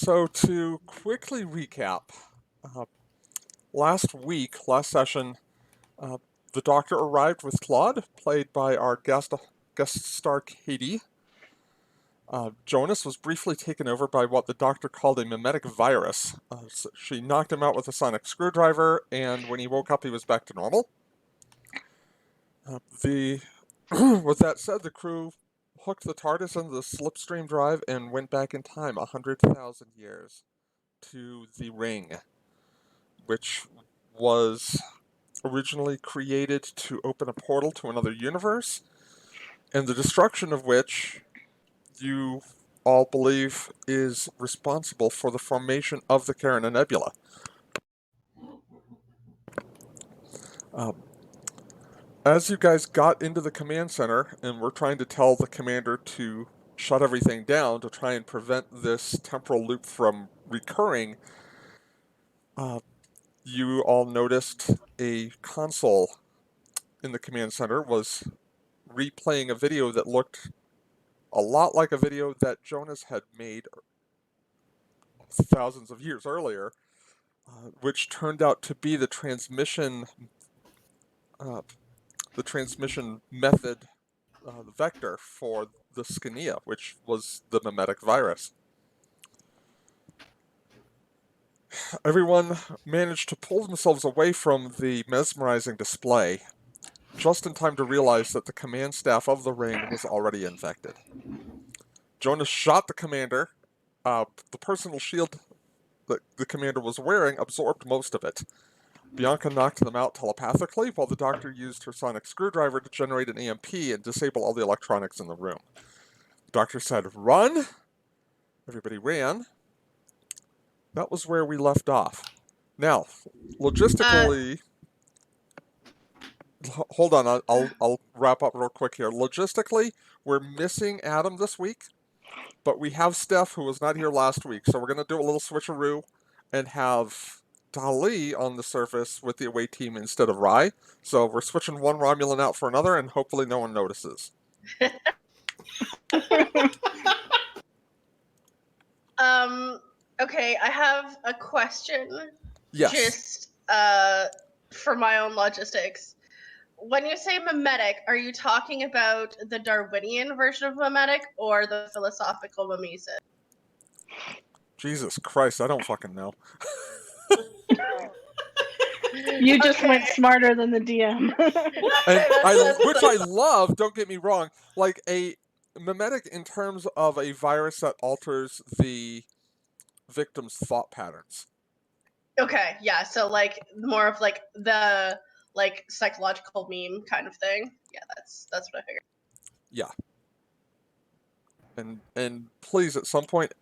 So to quickly recap, uh, last session, uh, the Doctor arrived with Claude, played by our guest star Katie. Jonas was briefly taken over by what the Doctor called a mimetic virus. So she knocked him out with a sonic screwdriver, and when he woke up, he was back to normal. With that said, the crew hooked the TARDIS into the slipstream drive and went back in time 100,000 years to the Ring, which was originally created to open a portal to another universe, and the destruction of which you all believe is responsible for the formation of the Carina Nebula. As you guys got into the command center and were trying to tell the commander to shut everything down to try and prevent this temporal loop from recurring, you all noticed a console in the command center was replaying a video that looked a lot like a video that Jonas had made thousands of years earlier, which turned out to be uh, the transmission method, the vector for the Scania, which was the mimetic virus. Everyone managed to pull themselves away from the mesmerizing display just in time to realize that the command staff of the Ring was already infected. Jonas shot the commander. The personal shield that the commander was wearing absorbed most of it. Bianca knocked them out telepathically, while the Doctor used her sonic screwdriver to generate an EMP and disable all the electronics in the room. The Doctor said, "Run!" Everybody ran. That was where we left off. Now, logistically... hold on, I'll wrap up real quick here. Logistically, we're missing Adam this week, but we have Steph, who was not here last week, so we're going to do a little switcheroo and have Dali on the surface with the away team instead of Rye. So we're switching one Romulan out for another, and hopefully no one notices. Okay, I have a question. Yes. Just for my own logistics. When you say mimetic, are you talking about the Darwinian version of mimetic or the philosophical mimesis? Jesus Christ, I don't fucking know. You just went smarter than the DM. Which I love, don't get me wrong. Like a mimetic in terms of a virus that alters the victim's thought patterns. Okay, yeah, so like more of like the like psychological meme kind of thing. Yeah, that's what I figured. Yeah. And please at some point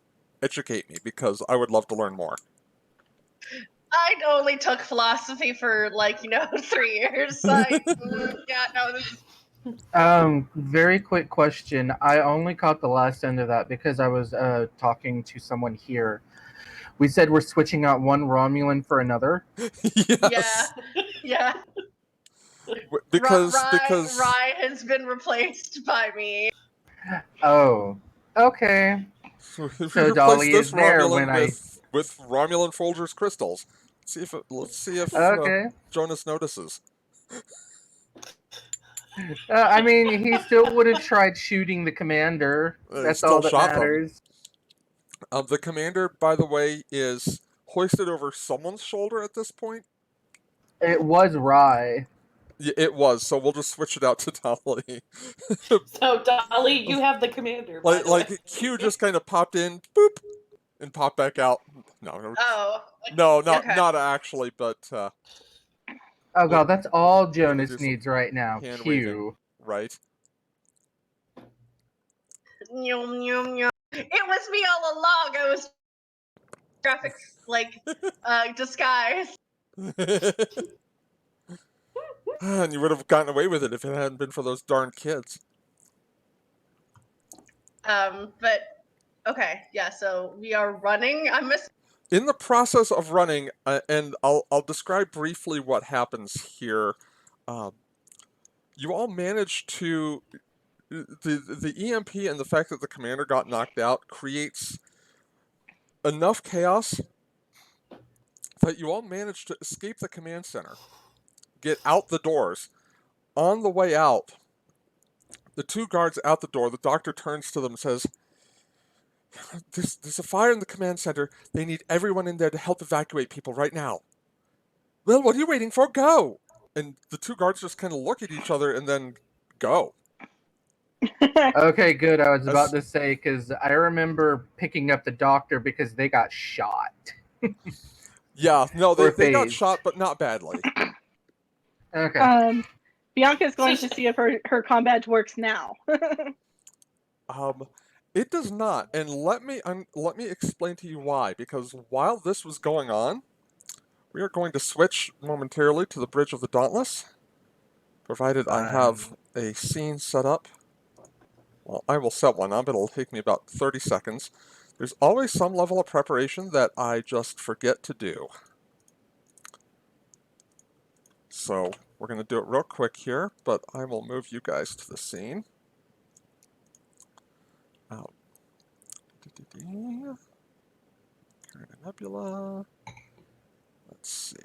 educate me, because I would love to learn more. I only took philosophy for 3 years. So yeah, no, this is... Very quick question. I only caught the last end of that because I was talking to someone here. We said we're switching out one Romulan for another. Yes. Yeah. Because Rye has been replaced by me. Oh, okay. So Dolly is there when with Romulan Folgers crystals. Let's see if okay. Jonas notices. I mean, he still would have tried shooting the commander. That's all that matters. The commander, by the way, is hoisted over someone's shoulder at this point. It was Rye. Yeah, it was, so we'll just switch it out to Dolly. So, Dolly, you have the commander. Like Q just kind of popped in, boop, and popped back out. No. Oh. No, not actually, but... oh god, that's all Jonas needs right now. Q. Waving, right? It was me all along. I was graphic disguise. And you would have gotten away with it if it hadn't been for those darn kids. But okay, yeah. So we are running. In the process of running, and I'll describe briefly what happens here. You all managed to the EMP and the fact that the commander got knocked out creates enough chaos that you all manage to escape the command center, get out the doors. On the way out, the two guards out the door, the doctor turns to them and says, there's a fire in the command center. They need everyone in there to help evacuate people right now. Well, what are you waiting for? Go! And the two guards just kind of look at each other and then go. Okay, good. I was about As- to say, because I remember picking up the doctor because they got shot. Yeah, no, Or they got phased. shot, but not badly. Okay. Bianca's going So to see if her combat works now. Um, it does not, and let me explain to you why. Because while this was going on, we are going to switch momentarily to the Bridge of the Dauntless, provided I have a scene set up. Well, I will set one up. It'll take me about 30 seconds. There's always some level of preparation that I just forget to do. So we're going to do it real quick here, but I will move you guys to the scene. Out. Nebula. Let's see.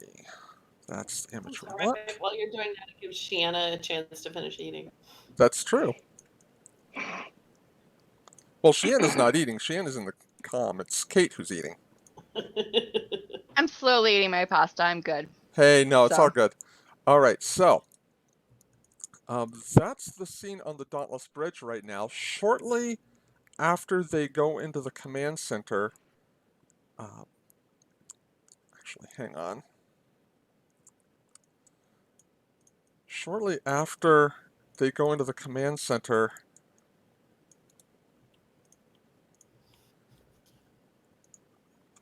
That's amateur All luck. right, while you're doing that, it gives Shanna a chance to finish eating. That's true. Well, Shiana's not eating. Shiana's in the comm. It's Kate who's eating. I'm slowly eating my pasta. I'm good. Hey, no, it's So. all good. All right, so that's the scene on the Dauntless Bridge right now. Shortly after they go into the command center, actually, hang on. Shortly after they go into the command center,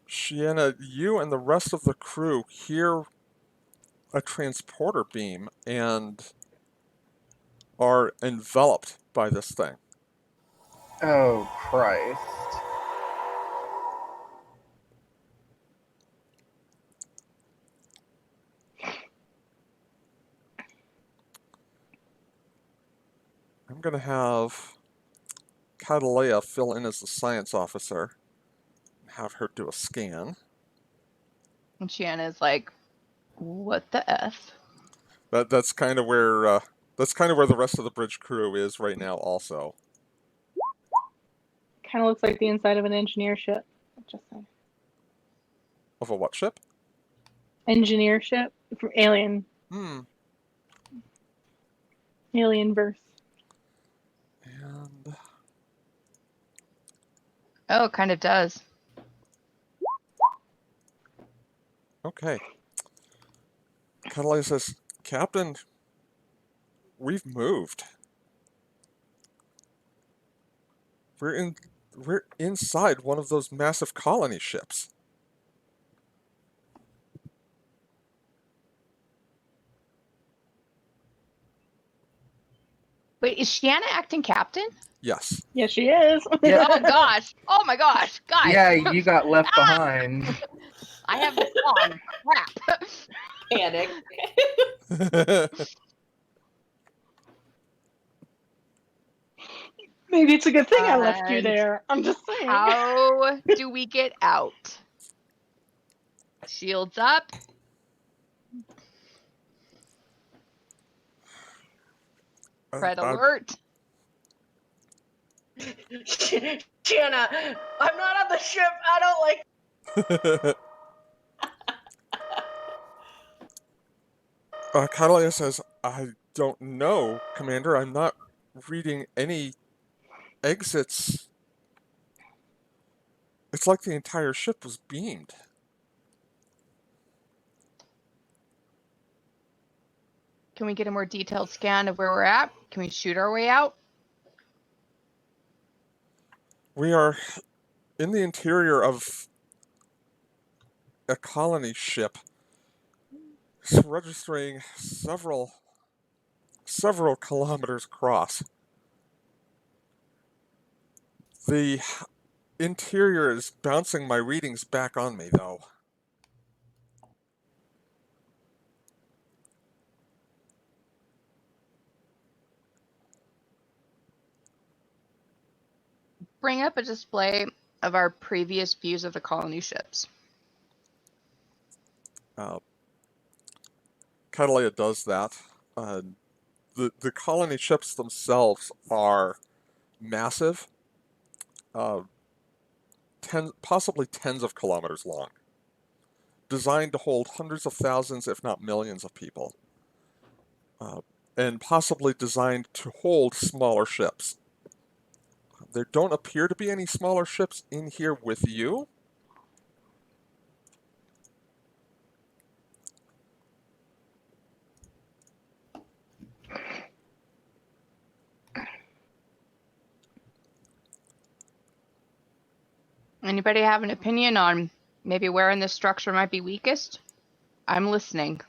Shiana, you and the rest of the crew hear a transporter beam and are enveloped by this thing. Oh, Christ. I'm going to have Catalea fill in as the science officer and have her do a scan. And Shanna's like, what the F? That's kind of where the rest of the bridge crew is right now also. Kind of looks like the inside of an engineer ship. Just saying. Of a what ship? Engineer ship from Alien verse. And Oh, it kind of does. okay. Catalea says, Captain, we've moved. We're inside one of those massive colony ships. Wait, is Shanna acting captain? Yes. Yes, she is. Yeah. Oh gosh. Oh my gosh, guys. Yeah, you got left behind. I have this on. Crap. Panic. Maybe it's a good thing I left you And there. I'm just saying. how do we get out? Shields up. Red alert. Shanna, I'm not on the ship. I don't like. Catalea says, I don't know, Commander. I'm not reading any exits. It's like the entire ship was beamed. Can we get a more detailed scan of where we're at? Can we shoot our way out? We are in the interior of a colony ship, registering several kilometers across. The interior is bouncing my readings back on me, though. Bring up a display of our previous views of the colony ships? Catalea does that. The colony ships themselves are massive, possibly tens of kilometers long, designed to hold hundreds of thousands, if not millions of people, and possibly designed to hold smaller ships. There don't appear to be any smaller ships in here with you. Anybody have an opinion on maybe where in this structure might be weakest? I'm listening.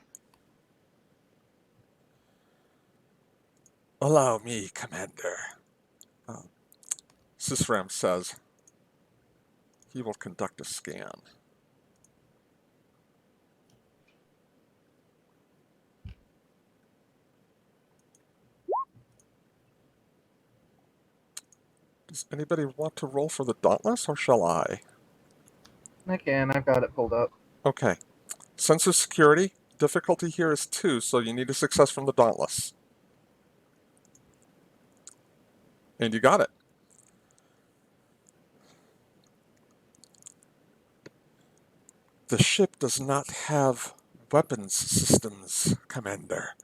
Allow me, Commander. Sisram says he will conduct a scan. Does anybody want to roll for the Dauntless, or shall I? Again, I've got it pulled up. Okay. Sensor security. Difficulty here is 2, so you need a success from the Dauntless. And you got it. The ship does not have weapons systems, Commander.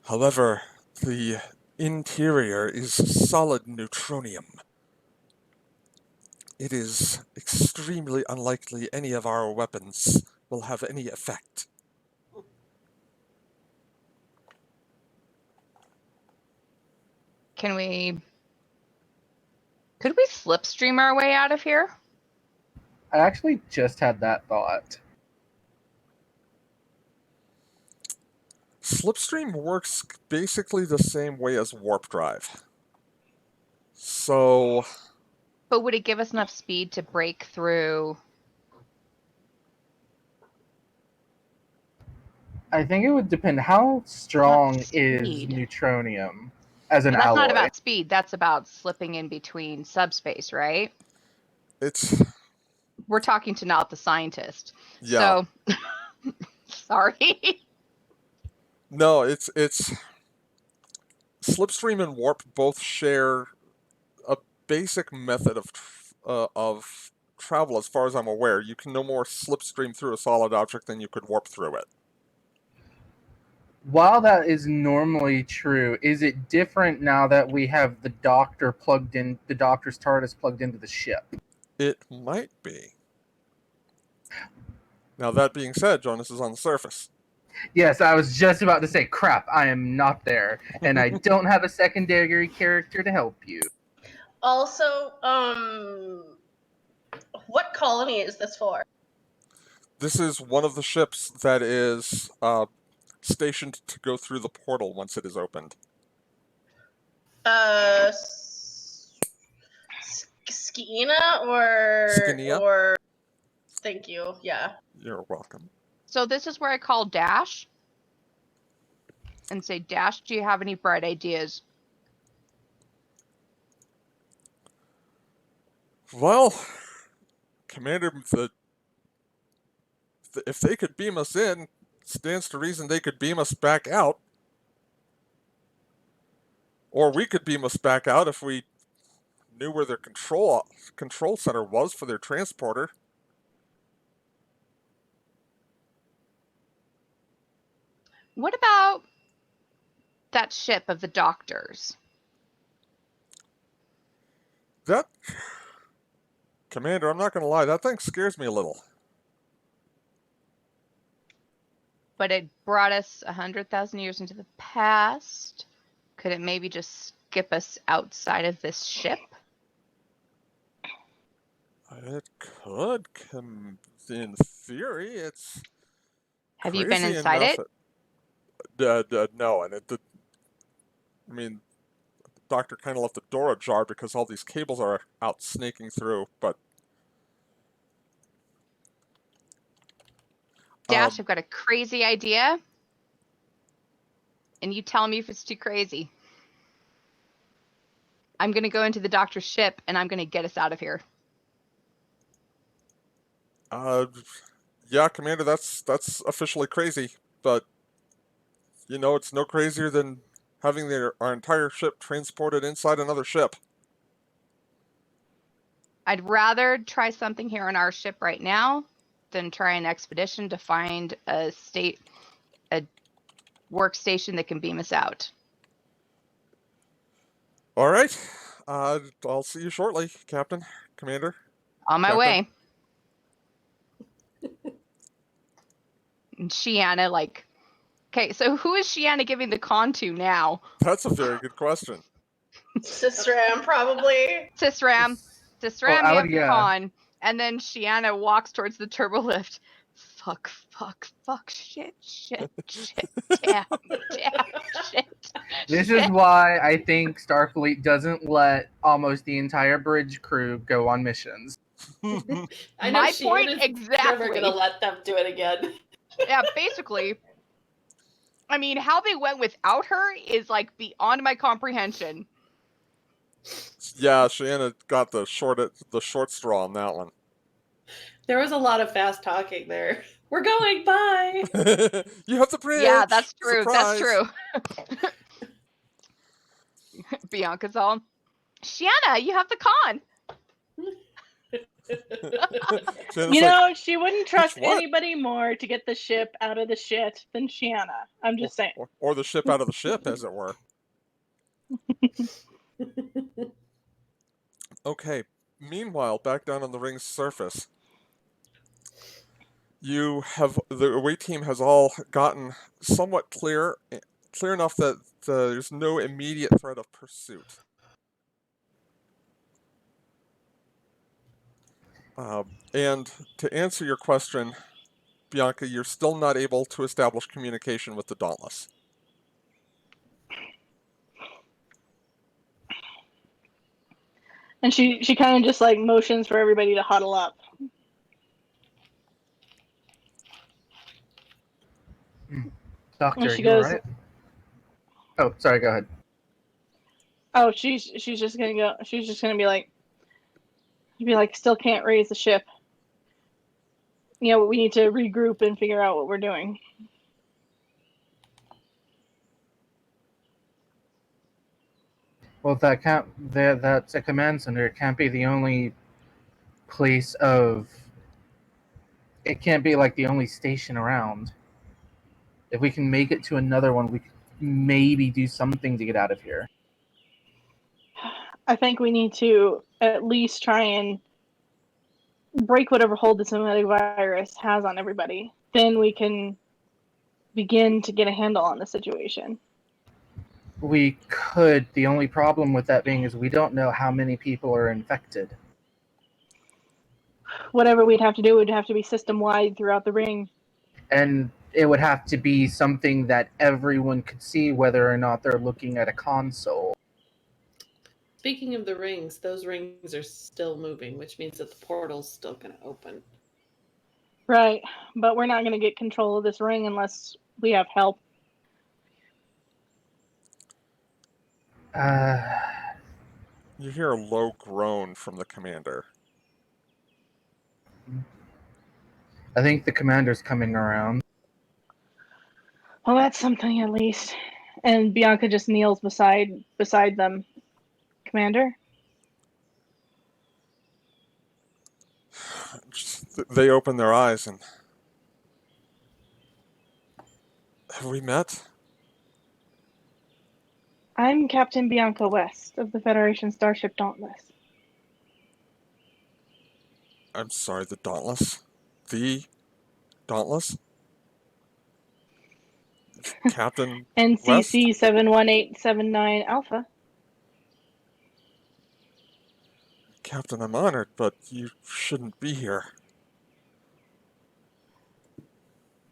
However, the interior is solid neutronium. It is extremely unlikely any of our weapons will have any effect. Could we slipstream our way out of here? I actually just had that thought. Slipstream works basically the same way as warp drive. So, But would it give us enough speed to break through? I think it would depend how strong Not is speed. neutronium as an But that's alloy. not about speed. That's about slipping in between subspace, right? it's, We're talking to not the scientist. yeah. So, sorry. No, it's Slipstream and warp both share a basic method of travel, as far as I'm aware. You can no more slipstream through a solid object than you could warp through it. While that is normally true, is it different now that we have the doctor plugged in, the doctor's TARDIS plugged into the ship? It might be. Now, that being said, Jonas is on the surface. Yes, I was just about to say, crap, I am not there, and I don't have a secondary character to help you. Also, what colony is this for? This is one of the ships that is stationed to go through the portal once it is opened. Skeena or Skinia? or thank you. Yeah. You're welcome. So this is where I call Dash and say, Dash, do you have any bright ideas? Well, Commander, if they could beam us in, stands to reason they could beam us back out. Or we could beam us back out if we knew where their control center was for their transporter. What about that ship of the doctors? That, Commander, I'm not going to lie, that thing scares me a little. But it brought us 100,000 years into the past. Could it maybe just skip us outside of this ship? It could, in theory. It's Have you been crazy inside enough. No, and I mean, the doctor kind of left the door ajar because all these cables are out snaking through, but Dash, I've got a crazy idea. And you tell me if it's too crazy. I'm going to go into the doctor's ship and I'm going to get us out of here. Uh, yeah, Commander, that's officially crazy, but it's no crazier than having our entire ship transported inside another ship. I'd rather try something here on our ship right now than try an expedition to find a workstation that can beam us out. All right. I'll see you shortly, Captain, Commander, On my Captain. way. And Shiana, like, okay, so who is Shiana giving the con to now? That's a very good question. Sistram, probably. Sisram. Sisram, I you would- have the yeah. con. And then Shiana walks towards the turbo lift. Fuck, shit, damn, shit. This shit. is why I think Starfleet doesn't let almost the entire bridge crew go on missions. I know My point Shannon's never exactly. gonna let them do it again. Yeah, basically. I mean, how they went without her is like beyond my comprehension. Yeah, Shanna got the short straw on that one. There was a lot of fast talking there. We're going, bye. You have the bridge. Yeah, that's true. Surprise. That's true. Bianca's all, Shiana, you have the con. Shanna's You like, know, she wouldn't trust what? anybody more to get the ship out of the shit than Shiana. I'm just saying. or the ship out of the ship, as it were. Okay. Meanwhile, back down on the ring's surface, the away team has all gotten somewhat clear enough that there's no immediate threat of pursuit. And to answer your question, Bianca, you're still not able to establish communication with the Dauntless. And she kind of just like motions for everybody to huddle up. Doctor, she you goes- alright? Oh, sorry, go ahead. Oh, she's just gonna go. She's just gonna be like, still can't raise the ship. We need to regroup and figure out what we're doing. Well, that's a command center. It can't be the only place of. It can't be like the only station around. If we can make it to another one, we could maybe do something to get out of here. I think we need to at least try and break whatever hold the somatic virus has on everybody. Then we can begin to get a handle on the situation. We could. The only problem with that being is we don't know how many people are infected. Whatever we'd have to do would have to be system wide throughout the ring. And it would have to be something that everyone could see whether or not they're looking at a console. Speaking of the rings, those rings are still moving, which means that the portal's still going to open. Right, but we're not going to get control of this ring unless we have help. You hear a low groan from the commander. I think the commander's coming around. Well, that's something at least. And Bianca just kneels beside them. Commander? They open their eyes and... Have we met? I'm Captain Bianca West of the Federation Starship Dauntless. I'm sorry, the Dauntless? The Dauntless? Captain West? NCC 71879 Alpha. Captain, I'm honored, but you shouldn't be here.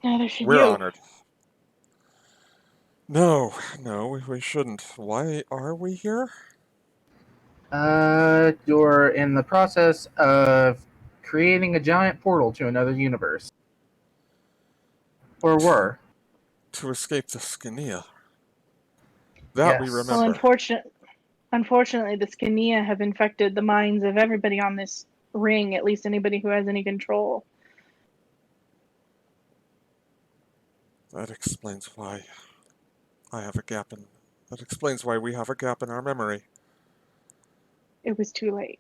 Neither should We're you. honored. No, we shouldn't. Why are we here? You're in the process of creating a giant portal to another universe. Or were. To escape the Skinia. That we Yes. remember. Well, unfortunately, the Skinia have infected the minds of everybody on this ring, at least anybody who has any control. That explains why I have a gap in. That explains why we have a gap in our memory. It was too late.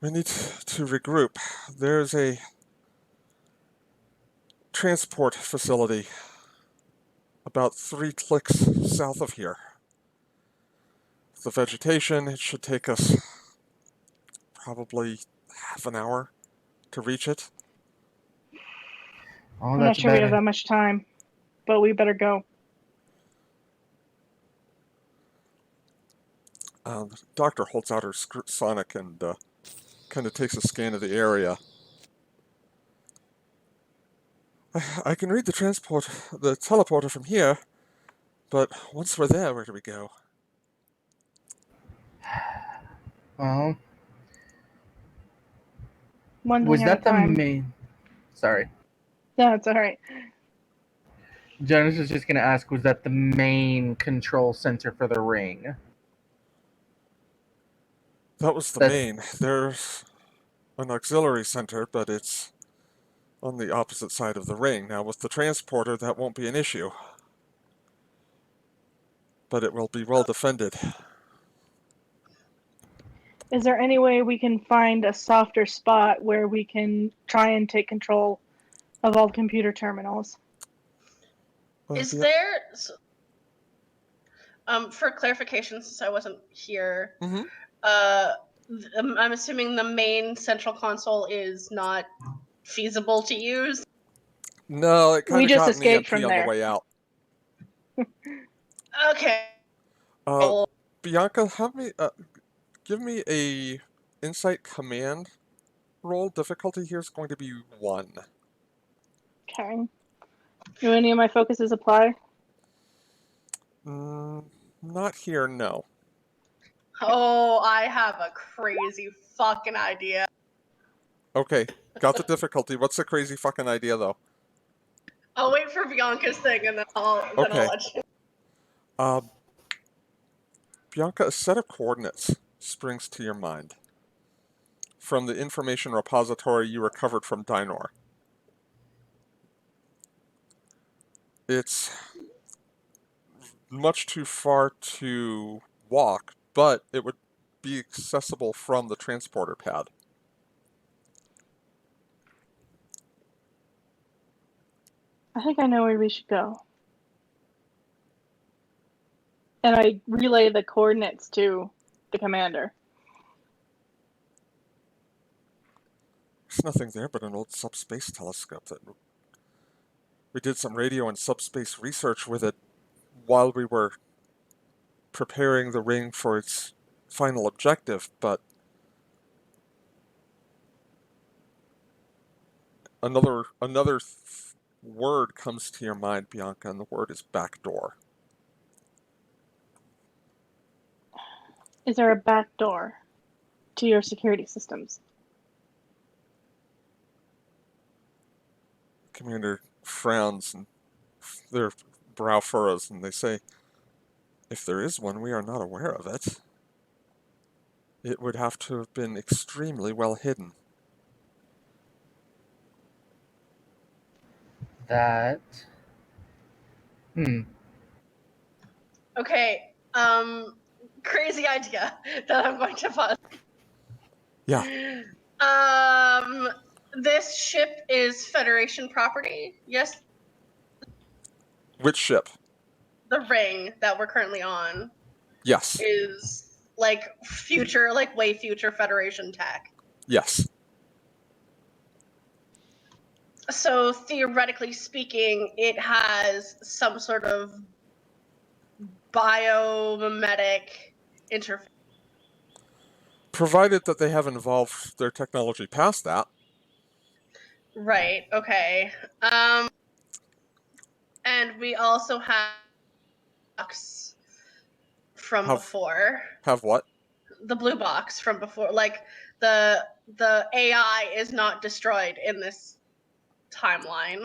We need to regroup. There's a transport facility about 3 clicks south of here. The vegetation, it should take us probably half an hour to reach it. Oh, I'm not that's sure we have bad. that much time, but we better go. The doctor holds out her sonic and kind of takes a scan of the area. I can read the teleporter from here, but once we're there, where do we go? Well, One was thing at a that the time. main? Sorry, No, it's all right. Jonas was just gonna ask. Was that the main control center for the ring? That was the That main. There's an auxiliary center, but it's on the opposite side of the ring. Now, with the transporter, that won't be an issue. But it will be well defended. Is there any way we can find a softer spot where we can try and take control of all computer terminals? Is Yeah. there for clarification, since I wasn't here, Mm-hmm. I'm assuming the main central console is not feasible to use. No, it kind We of just got an escaped EMP from on the there. way out. Okay. Uh, Bianca, give me a insight command roll. Difficulty here is going to be 1. Okay. Do any of my focuses apply? Not here, no. Oh, I have a crazy fucking idea. Okay, got the difficulty. What's the crazy fucking idea, though? I'll wait for Bianca's thing and then I'll Okay. let you. Uh, Bianca, a set of coordinates springs to your mind from the information repository you recovered from Dinor. It's much too far to walk, but it would be accessible from the transporter pad. I think I know where we should go. And I relay the coordinates to the commander. There's nothing there but an old subspace telescope that we did some radio and subspace research with it while we were preparing the ring for its final objective, but another word comes to your mind, Bianca, and the word is backdoor. Is there a back door to your security systems? Commander frowns and their brow furrows, and they say, if there is one, we are not aware of it. It would have to have been extremely well hidden. that. Okay. Crazy idea that I'm going to pause. Yeah. This ship is Federation property. Yes, Which ship? the ring that we're currently on Yes. is like future, like way future Federation tech. Yes. So theoretically speaking, it has some sort of biomimetic interface. Provided that they have evolved their technology past that. Right. Okay. And we also have box from before. Have what? The blue box from before. Like the AI is not destroyed in this timeline.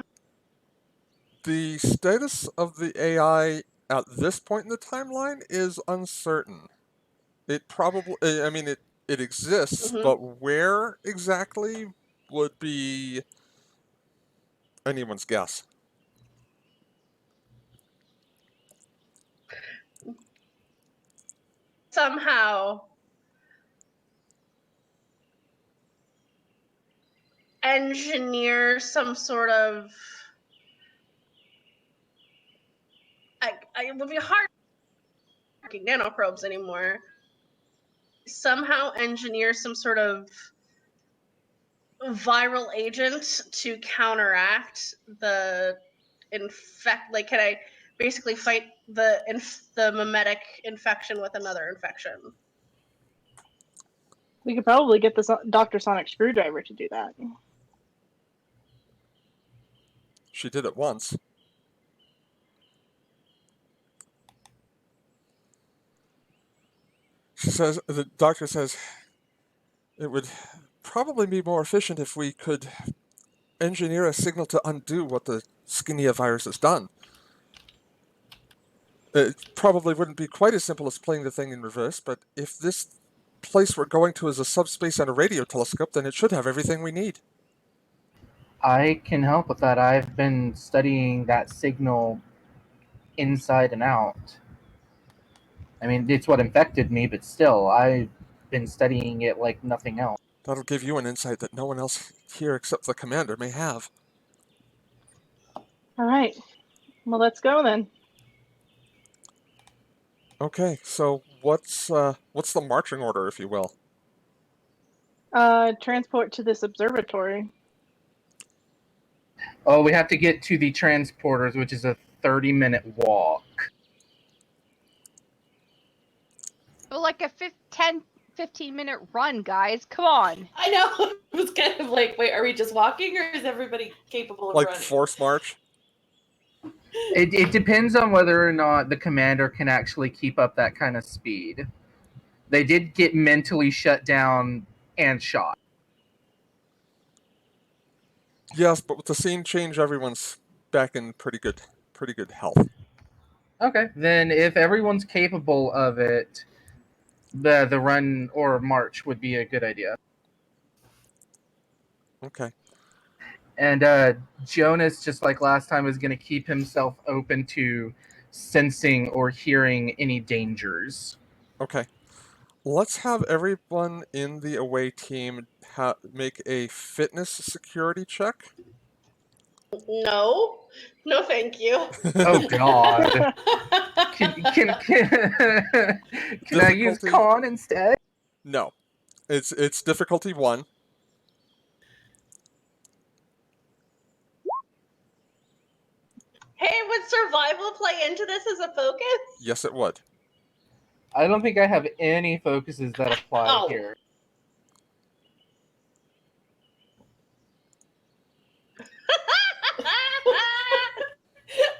The status of the AI at this point in the timeline is uncertain. It probably, I mean, it exists, Mhm. but where exactly would be anyone's guess. Somehow engineer some sort of. It would be hard working nanoprobes anymore. Somehow engineer some sort of viral agent to counteract the like can I basically fight the mimetic infection with another infection? We could probably get the Dr. Sonic screwdriver to do that. She did it once. She says, the doctor says, it would probably be more efficient if we could engineer a signal to undo what the Skinia virus has done. It probably wouldn't be quite as simple as playing the thing in reverse, but if this place we're going to is a subspace and a radio telescope, then it should have everything we need. I can help with that. I've been studying that signal inside and out. I mean, it's what infected me, but still, I've been studying it like nothing else. That'll give you an insight that no one else here except the commander may have. All right. Well, let's go then. Okay, so what's the marching order, if you will? Transport to this observatory. Oh, we have to get to the transporters, which is a 30-minute walk. Well, like a 15-minute run, guys. Come on. I know. It was kind of like, wait, are we just walking, or is everybody capable of Like running? force march? It depends on whether or not the commander can actually keep up that kind of speed. They did get mentally shut down and shot. Yes, but with the scene change, everyone's back in pretty good health. Okay, then if everyone's capable of it, the run or march would be a good idea. Okay. And Jonas, just like last time, is going to keep himself open to sensing or hearing any dangers. Okay. Let's have everyone in the away team make a fitness security check. No, thank you. Oh God! Can I use Difficulty? con instead? No. It's difficulty 1. Hey, would survival play into this as a focus? Yes, it would. I don't think I have any focuses that apply Ow. here.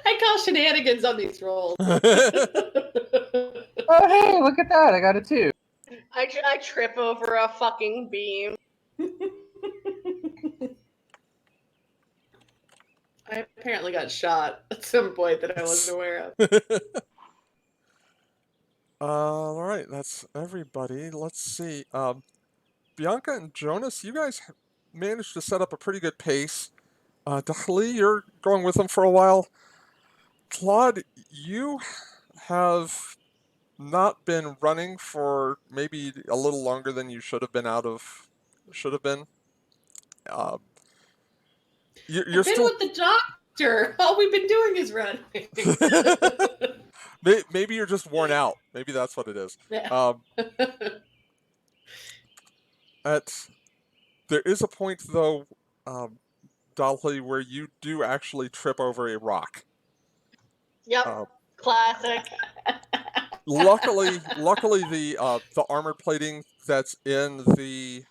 I call shenanigans on these rolls. Oh hey, look at that! I got it too. I trip over a fucking beam. I apparently got shot at some point that I wasn't aware of. All right, that's everybody. Let's see. Bianca and Jonas, you guys managed to set up a pretty good pace. Dahli, you're going with them for a while. Claude, you have not been running for maybe a little longer than you should have been Uh, you're I've been still with the doctor. All we've been doing is running. maybe you're just worn out. Maybe that's what it is. Yeah. There is a point though, Dolly, where you do actually trip over a rock. Yep, classic. Luckily, the armor plating that's in the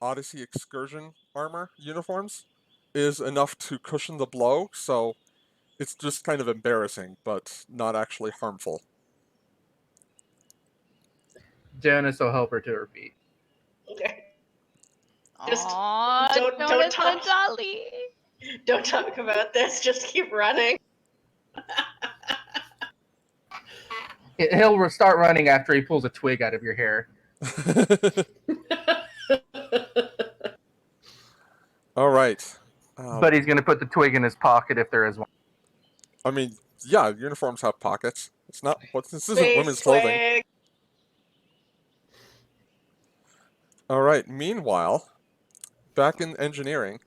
Odyssey excursion armor uniforms is enough to cushion the blow, so it's just kind of embarrassing, but not actually harmful. Jonas will help her to her feet. Okay. Just Aww, don't Jonas touch- and Dolly. Don't talk about this. Just keep running. He'll start running after he pulls a twig out of your hair. All right. But he's going to put the twig in his pocket if there is one. I mean, yeah, uniforms have pockets. It's not. What this isn't Space women's clothing. twig. All right. Meanwhile, back in engineering.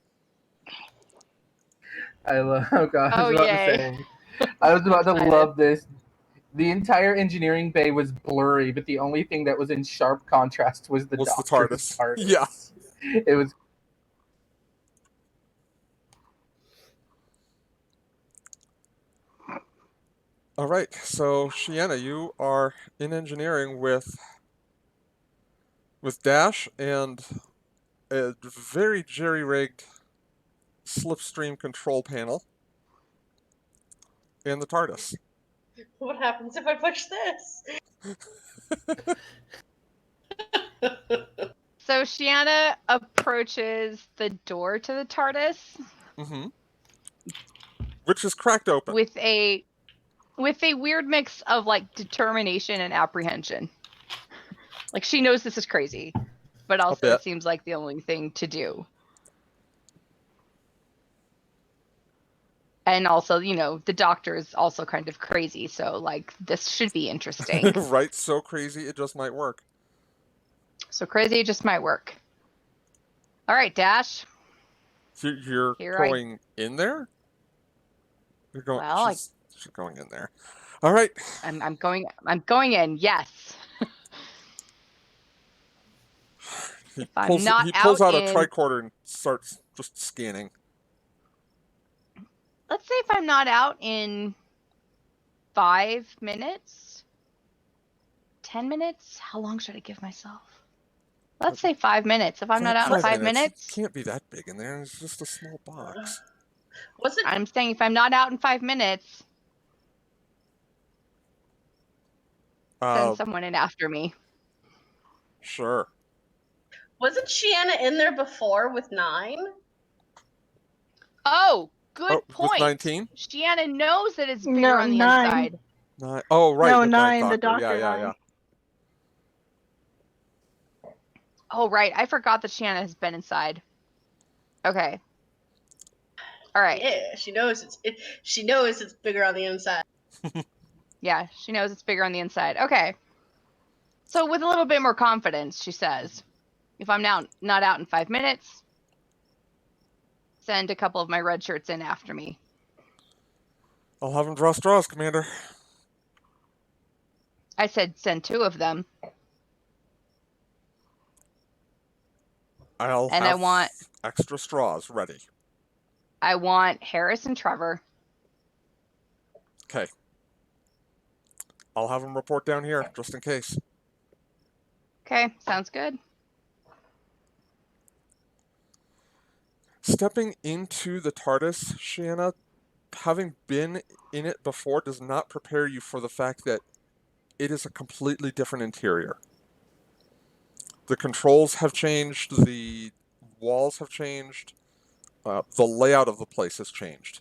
I love. Oh god, I Oh, was about yay. to say. I was about to Excited. love this. The entire engineering bay was blurry, but the only thing that was in sharp contrast was the Doctor's TARDIS. Yeah. It was. All right. So, Shiana, you are in engineering with Dash and a very jerry-rigged slipstream control panel and the TARDIS. What happens if I push this? So Shiana approaches the door to the TARDIS Mm-hmm. Which is cracked open. with a weird mix of like determination and apprehension. Like she knows this is crazy, but also bit. it seems like the only thing to do. And also, you know, the Doctor is also kind of crazy, so like this should be interesting. Right? So crazy, it just might work. So crazy it just might work. All right, Dash. You're Here I- going in there? You're going. Well, she's going in there. All right. I'm going in. Yes. If I'm not he pulls out out a in- tricorder and starts just scanning. Let's say if I'm not out in 5 minutes, 10 minutes, how long should I give myself? Let's say 5 minutes. If I'm not out in 5 minutes, It can't be that big in there. It's just a small box. Was it I'm saying if I'm not out in 5 minutes, send someone in after me. Sure. wasn't Shiana in there before with 9? Oh, good With point. 19? Shiana knows that it's bigger No, on the 9. inside. 9. Oh, right. No, with 9, the Doctor. Doctor Yeah. 9. Oh, right. I forgot that Shiana has been inside. Okay. All right. Yeah, she knows she knows it's bigger on the inside. Yeah, she knows it's bigger on the inside. Okay. So with a little bit more confidence, she says, if I'm not out in 5 minutes, send a couple of my red shirts in after me. I'll have him draw straws, Commander. I said send 2 of them. I want extra straws ready. I want Harris and Trevor. Okay. I'll have him report down here, just in case. Okay, sounds good. Stepping into the TARDIS, Shanna, having been in it before, does not prepare you for the fact that it is a completely different interior. The controls have changed, the walls have changed, the layout of the place has changed.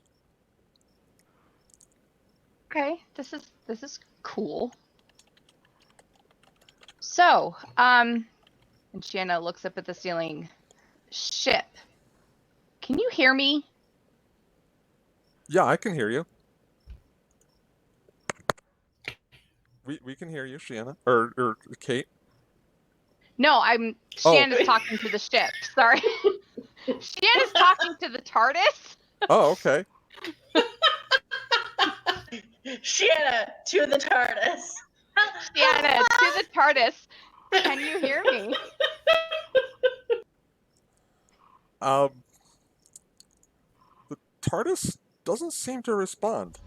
Okay, this is cool. So, and Shanna looks up at the ceiling. Ship. Can you hear me? Yeah, I can hear you. We can hear you, Shanna. Or Kate. No, Shanna's talking to the ship. Sorry. Shanna's talking to the TARDIS. Oh, okay. Shiana to the TARDIS. Shanna to the TARDIS. Can you hear me? The TARDIS doesn't seem to respond.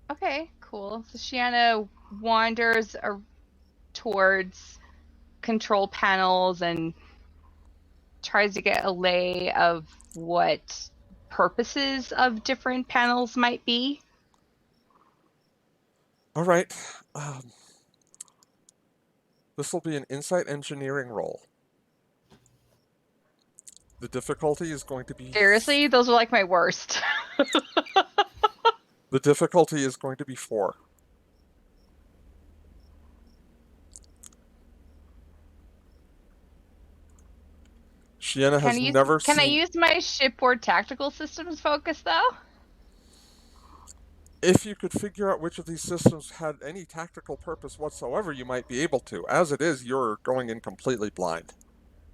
Okay, cool. So Shanna wanders towards control panels and tries to get a lay of what purposes of different panels might be. All right. This will be an insight engineering roll. The difficulty is going to be... Seriously, those are like my worst. The difficulty is going to be 4. Shienna has never Can I seen... use my shipboard tactical systems focus though? If you could figure out which of these systems had any tactical purpose whatsoever, you might be able to. As it is, you're going in completely blind.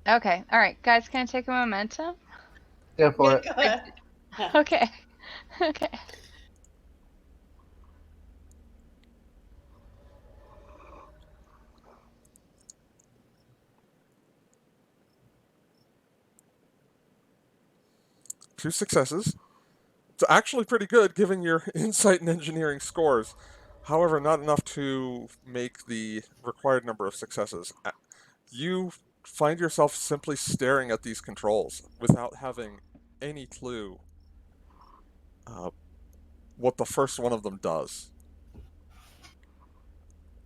Okay. All right, guys. Can I take a momentum? Go for Yeah, it. go ahead. Okay. Okay. Two successes. It's actually pretty good given your insight and engineering scores. However, not enough to make the required number of successes. You find yourself simply staring at these controls without having any clue what the first one of them does.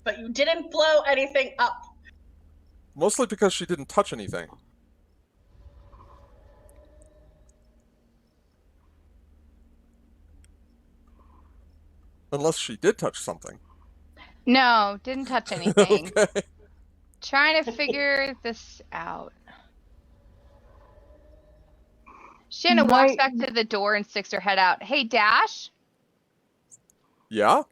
But you didn't blow anything up. Mostly because she didn't touch anything. Unless she did touch something. No, didn't touch anything. Okay. Trying to figure this out. Shanna walks back to the door and sticks her head out. Hey, Dash, Yeah?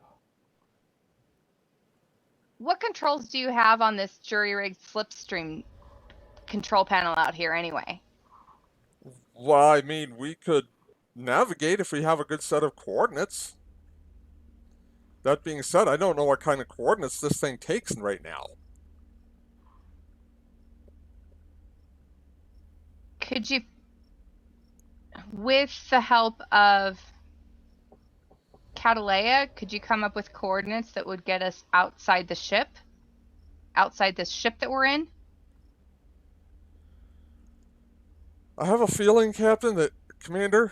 what controls do you have on this jury-rigged slipstream control panel out here anyway? Well, I mean, we could navigate if we have a good set of coordinates. That being said, I don't know what kind of coordinates this thing takes right now. Could you, with the help of Catalea, could you come up with coordinates that would get us outside the ship? Outside this ship that we're in? I have a feeling, Captain, that Commander,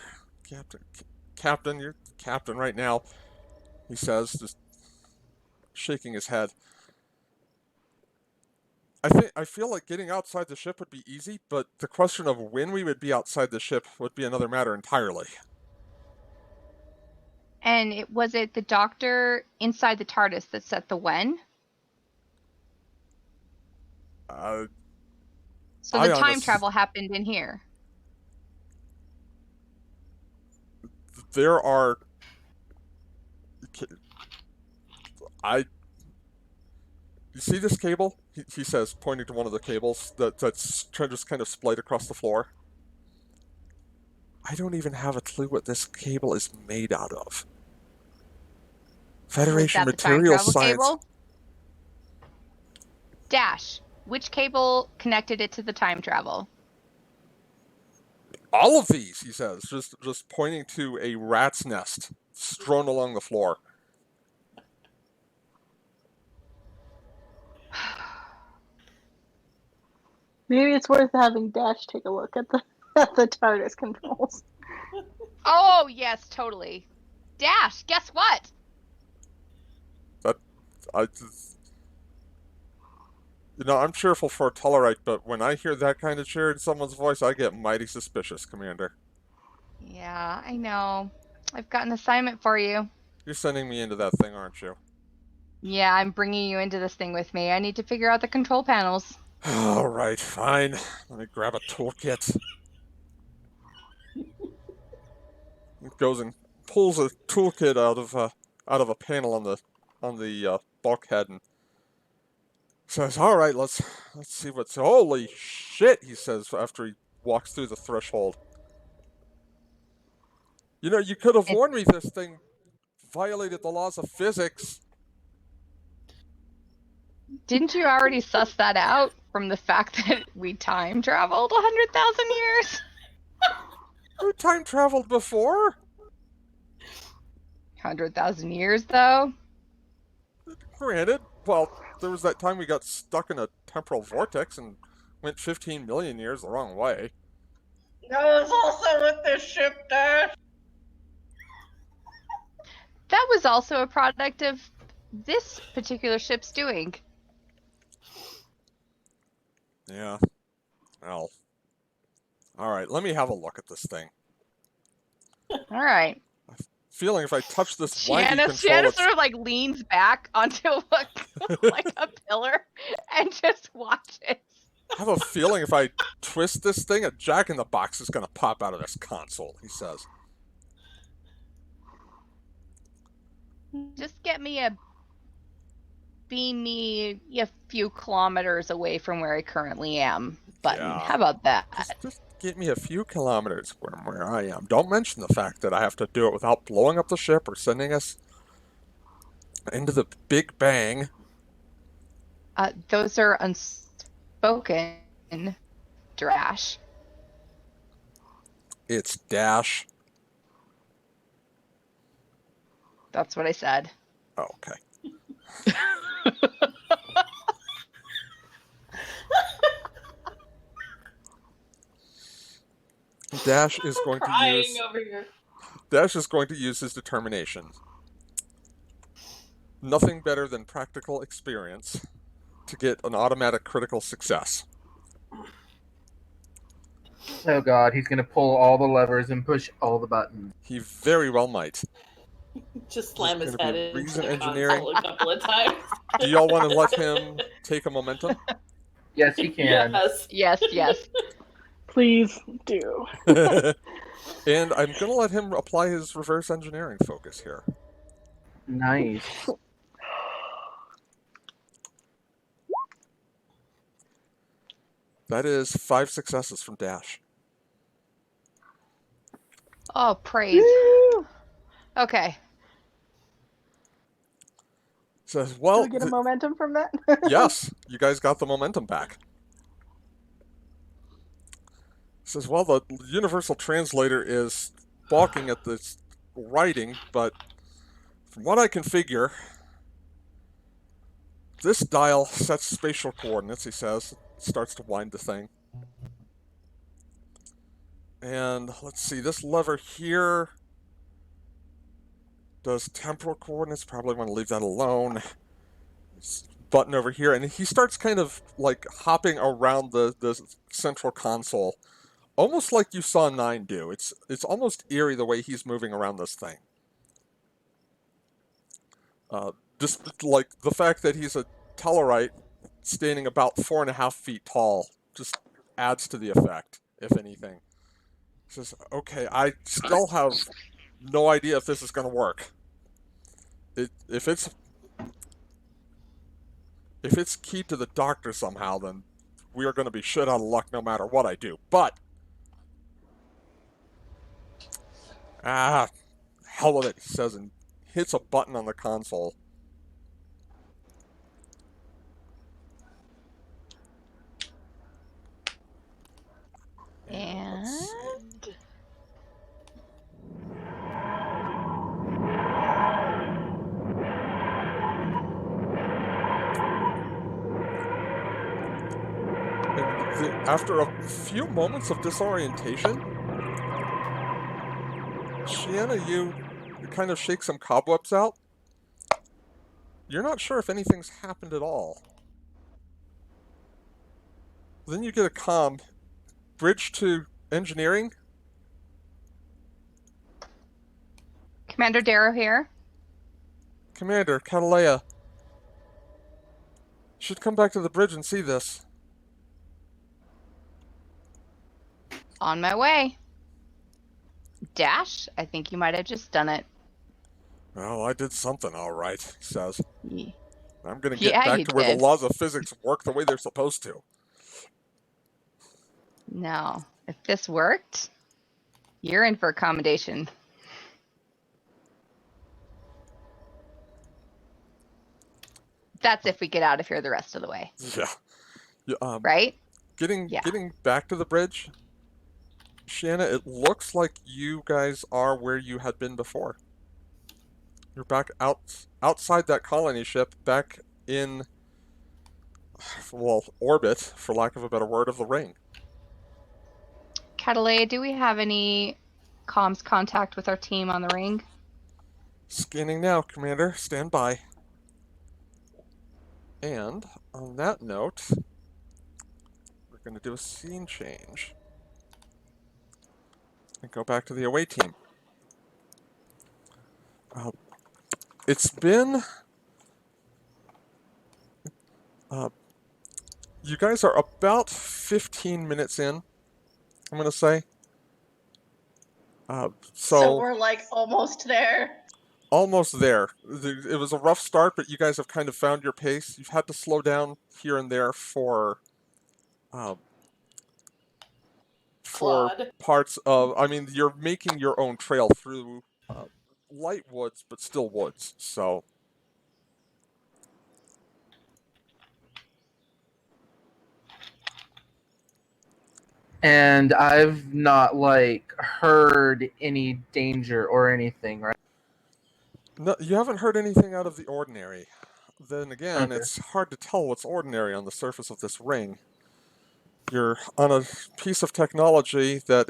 Captain, you're Captain right now, he says, just shaking his head. I feel like getting outside the ship would be easy, but the question of when we would be outside the ship would be another matter entirely. And was it the doctor inside the TARDIS that set the when? So the time travel happened in here. There are... You see this cable? He says, pointing to one of the cables that's just kind of splayed across the floor. I don't even have a clue what this cable is made out of. Federation Was that the time Material travel Science. Cable? Dash, which cable connected it to the time travel? All of these, he says, just pointing to a rat's nest strewn along the floor. Maybe it's worth having Dash take a look at the TARDIS controls. Oh, yes, totally. Dash, guess what? I'm cheerful for a Tellarite, but when I hear that kind of cheer in someone's voice, I get mighty suspicious, Commander. Yeah, I know. I've got an assignment for you. You're sending me into that thing, aren't you? Yeah, I'm bringing you into this thing with me. I need to figure out the control panels. All right, fine. Let me grab a toolkit. He goes and pulls a toolkit out of a panel on the bulkhead and says, "All right, let's see what's." Holy shit! He says after he walks through the threshold. You could have warned me this thing violated the laws of physics. Didn't you already suss that out from the fact that we time traveled 100,000 years? Who time traveled before? 100,000 years, though? Granted, well, there was that time we got stuck in a temporal vortex and went 15 million years the wrong way. I was also with this ship, Dash. That was also a product of this particular ship's doing. Yeah. Well. All right, let me have a look at this thing. All right. feeling if I touch this wanky Shanna control, sort of like leans back onto like a pillar and just watches. I have a feeling if I twist this thing, a Jack in the Box is going to pop out of this console, he says. Just beam me a few kilometers away from where I currently am button. Yeah. How about that? Just get me a few kilometers from where I am. Don't mention the fact that I have to do it without blowing up the ship or sending us into the Big Bang. Those are unspoken, Drash. It's Dash. That's what I said. Oh, okay. Dash is going to use over here. Dash is going to use his determination. Nothing better than practical experience to get an automatic critical success. Oh god, he's gonna pull all the levers and push all the buttons. He very well might. Just slam his Gonna head be into reason the engineering. console a couple of times. Do y'all want to let him take a momentum? Yes, he can. Yes. Yes, yes. Please do. And I'm going to let him apply his reverse engineering focus here. Nice. That is 5 successes from Dash. Oh, praise. Woo! Okay. Says, Do well, we get a momentum from that? yes, you guys got the momentum back. Says, well, the universal translator is balking at this writing, but from what I can figure, this dial sets spatial coordinates, he says. Starts to wind the thing. And let's see, this lever here does temporal coordinates. Probably want to leave that alone. This button over here, and he starts kind of like hopping around the central console, almost like you saw 9 do. It's almost eerie the way he's moving around this thing. Just like the fact that he's a Tellarite standing about 4.5 feet tall just adds to the effect, if anything. He says, okay, I still have no idea if this is going to work. If it's keyed to the doctor somehow, then we are going to be shit out of luck no matter what I do. But hell with it, he says, and hits a button on the console. And After a few moments of disorientation, Shiana, you kind of shake some cobwebs out. You're not sure if anything's happened at all. Then you get a comm. Bridge to engineering. Commander Darrow here. Commander, Catalea. Should come back to the bridge and see this. On my way. Dash, I think you might have just done it. Well, I did something all right, he says. Ye- I'm going to get Yeah, back you to where the did. laws of physics work the way they're supposed to. No. If this worked, you're in for accommodation. That's if we get out of here the rest of the way. Yeah. Right? Getting Yeah. back to the bridge, Shanna, it looks like you guys are where you had been before. You're back outside that colony ship, back in, well, orbit, for lack of a better word, of the ring. Catalea, do we have any comms contact with our team on the ring? Scanning now, Commander. Stand by. And on that note, we're going to do a scene change and go back to the away team. It's been. You guys are about 15 minutes in, I'm going to say. So So we're like almost there. almost there. It was a rough start, but you guys have kind of found your pace. You've had to slow down here and there uh, for Claude. parts of. I mean, you're making your own trail through light woods, but still woods. So And I've not like heard any danger or anything, right? no, you haven't heard anything out of the ordinary. Then again, Okay. it's hard to tell what's ordinary on the surface of this ring. You're on a piece of technology that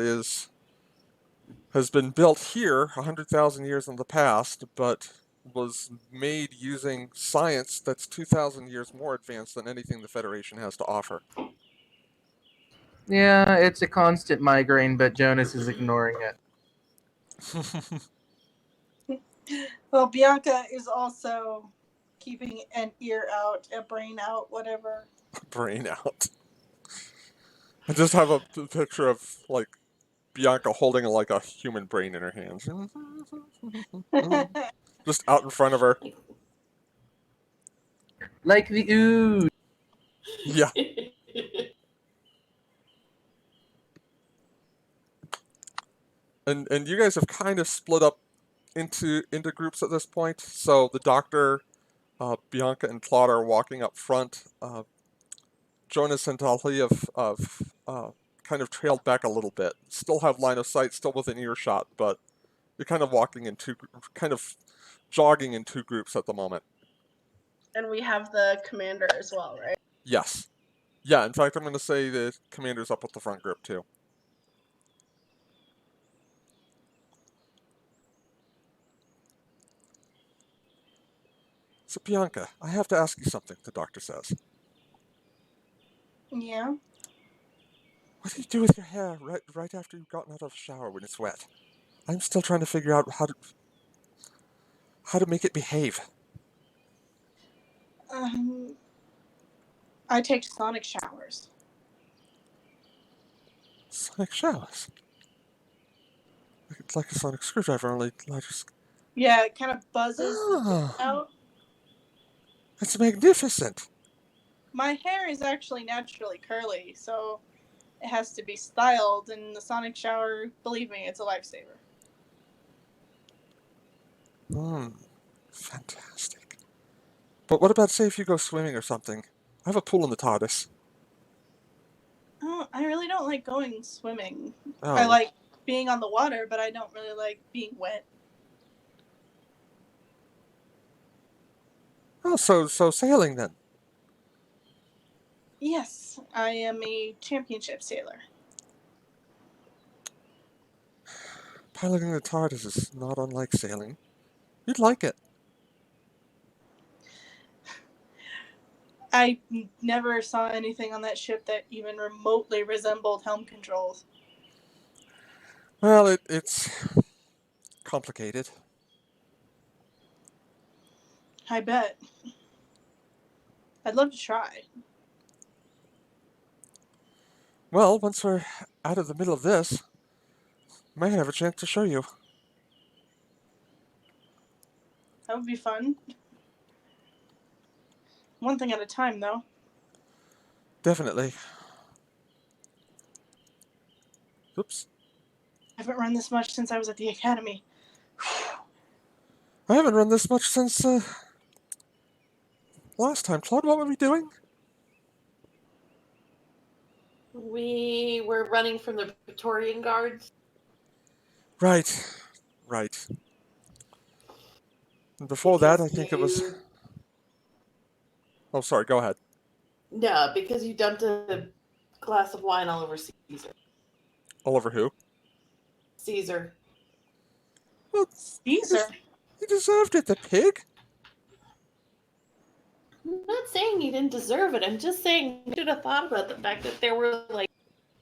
has been built here 100,000 years in the past, but was made using science that's 2,000 years more advanced than anything the Federation has to offer. Yeah, it's a constant migraine, but Jonas is ignoring it. Well, Bianca is also keeping an ear out, a brain out, whatever. Brain out. I just have a picture of like Bianca holding like a human brain in her hands, just out in front of her. Like the ooze. Yeah, and you guys have kind of split up into groups at this point. So the doctor, Bianca, and Claude are walking up front. Jonas and Tali have kind of trailed back a little bit. Still have line of sight, still within earshot, but you're kind of walking in kind of jogging in two groups at the moment. And we have the commander as well, right? Yes. Yeah, in fact, I'm going to say the commander's up with the front group, too. So, Bianca, I have to ask you something, the doctor says. Yeah. What do you do with your hair right after you've gotten out of the shower when it's wet? I'm still trying to figure out how to make it behave. Um, I take sonic showers. Sonic showers. It's like a sonic screwdriver, only just. Yeah, it kind of buzzes the bit Oh, out. it's magnificent. My hair is actually naturally curly, so it has to be styled, and the sonic shower, believe me, it's a lifesaver. Fantastic. But what about, say, if you go swimming or something? I have a pool in the TARDIS. Oh, I really don't like going swimming. I Oh. like being on the water, but I don't really like being wet. Oh, so sailing then. Yes, I am a championship sailor. Piloting the TARDIS is not unlike sailing. You'd like it. I never saw anything on that ship that even remotely resembled helm controls. Well, it's complicated. I bet. I'd love to try. Well, once we're out of the middle of this, I might have a chance to show you. That would be fun. One thing at a time, though. Definitely. Oops. I haven't run this much since I was at the academy. I haven't run this much since last time. Claude, what were we doing? We were running from the Praetorian Guards. Right. Right. And before that, I Because think it was. you... Oh, sorry, go ahead. No, because you dumped a glass of wine all over Caesar. All over who? Caesar. Well, Caesar. he deserved it, the pig. I'm not saying you didn't deserve it. I'm just saying you should have thought about the fact that there were like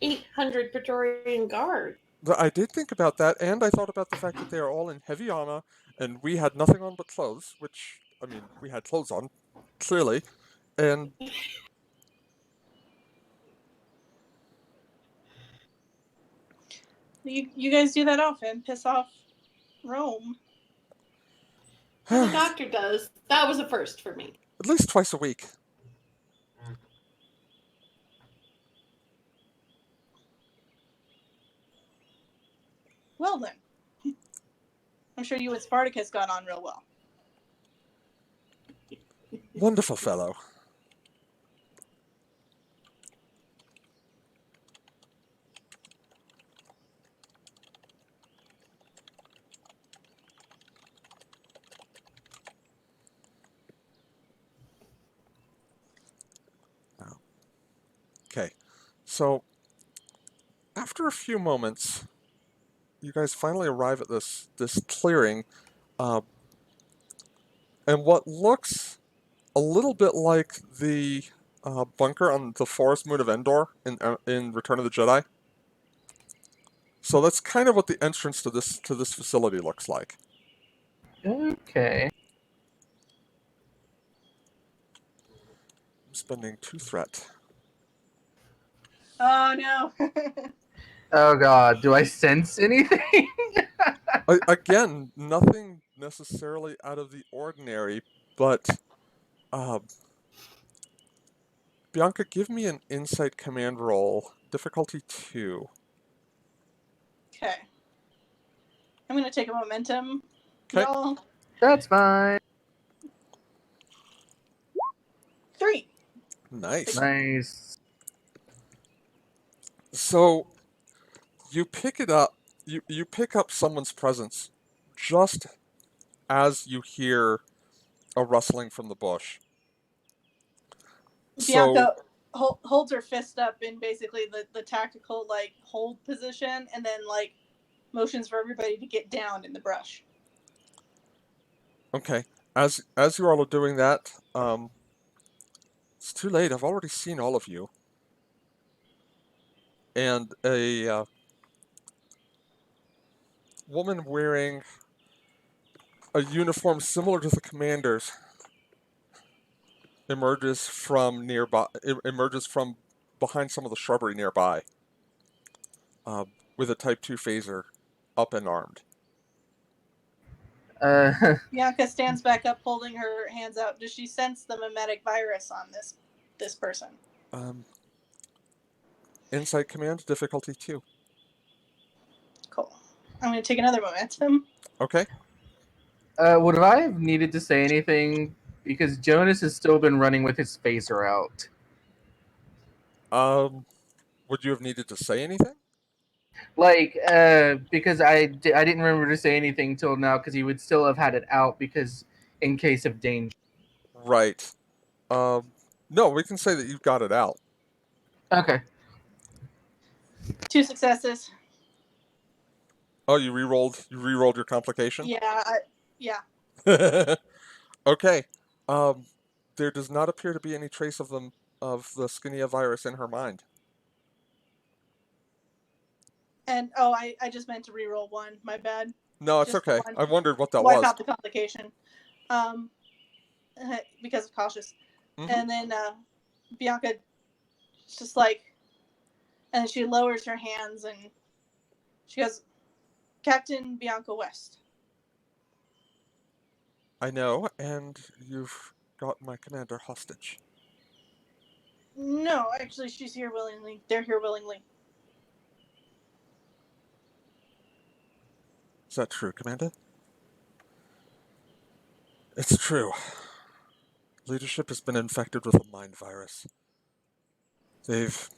800 Praetorian Guards. I did think about that, and I thought about the fact that they are all in heavy armor, and we had nothing on but clothes, which, I mean, we had clothes on, clearly, and You guys do that often. Piss off Rome. The at doctor does. That was a first for me. least twice a week. Well then. I'm sure you and Spartacus got on real well. Wonderful fellow. Oh, okay, so after a few moments, you guys finally arrive at this clearing, uh, and what looks a little bit like the bunker on the forest moon of Endor in Return of the Jedi. So that's kind of what the entrance to this facility looks like. Okay. I'm spending 2 threat. Oh no. Oh god, do I sense anything? Again, nothing necessarily out of the ordinary, but uh, Bianca, give me an insight command roll, difficulty 2. Okay. I'm gonna take a momentum, Okay, y'all. That's fine. 3. nice. Nice. So you pick it up. You pick up someone's presence just as you hear a rustling from the bush. So Bianca holds her fist up in basically the tactical like hold position, and then like motions for everybody to get down in the brush. okay, as you all are doing that, it's too late. I've already seen all of you, and a woman wearing a uniform similar to the commander's emerges from behind some of the shrubbery nearby, uh, with a Type 2 phaser up and armed. Uh, Bianca stands back up, holding her hands out. Does she sense the mimetic virus on this person? Um, Insight command, difficulty 2. Cool. I'm gonna take another momentum. Okay. would I have needed to say anything? Because Jonas has still been running with his phaser out. Would you have needed to say anything? Like, because I didn't remember to say anything till now, because he would still have had it out, because in case of danger. Right. No, we can say that you've got it out. Okay. 2 successes. Oh, you re-rolled your complication? Yeah. Yeah. Okay. Um, there does not appear to be any trace of the Skinia virus in her mind. And oh, I just meant to re-roll 1. My bad. No, it's Just the okay. one. I wondered what that Wipe was. out the complication. Um, because of cautious. Hmm. And then Bianca just like, and she lowers her hands and she goes, Captain Bianca West. I know, and you've got my commander hostage. No, actually, she's here willingly. They're here willingly. Is that true, Commander? It's true. Leadership has been infected with a mind virus. They've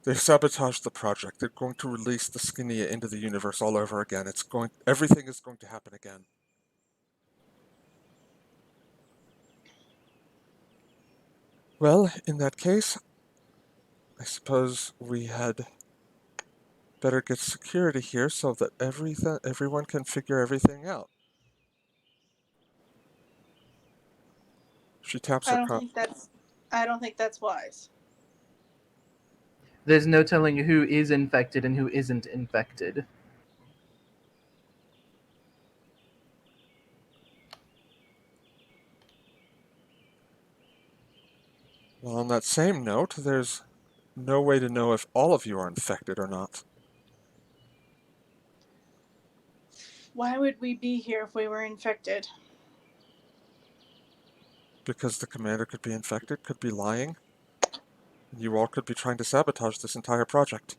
They've sabotaged the project. They're going to release the Skinia into the universe all over again. Everything is going to happen again. Well, in that case, I suppose we had better get security here so that everyone can figure everything out. She taps I her don't think that's wise. There's no telling who is infected and who isn't infected. Well, on that same note, there's no way to know if all of you are infected or not. Why would we be here if we were infected? Because the commander could be infected, could be lying, and you all could be trying to sabotage this entire project.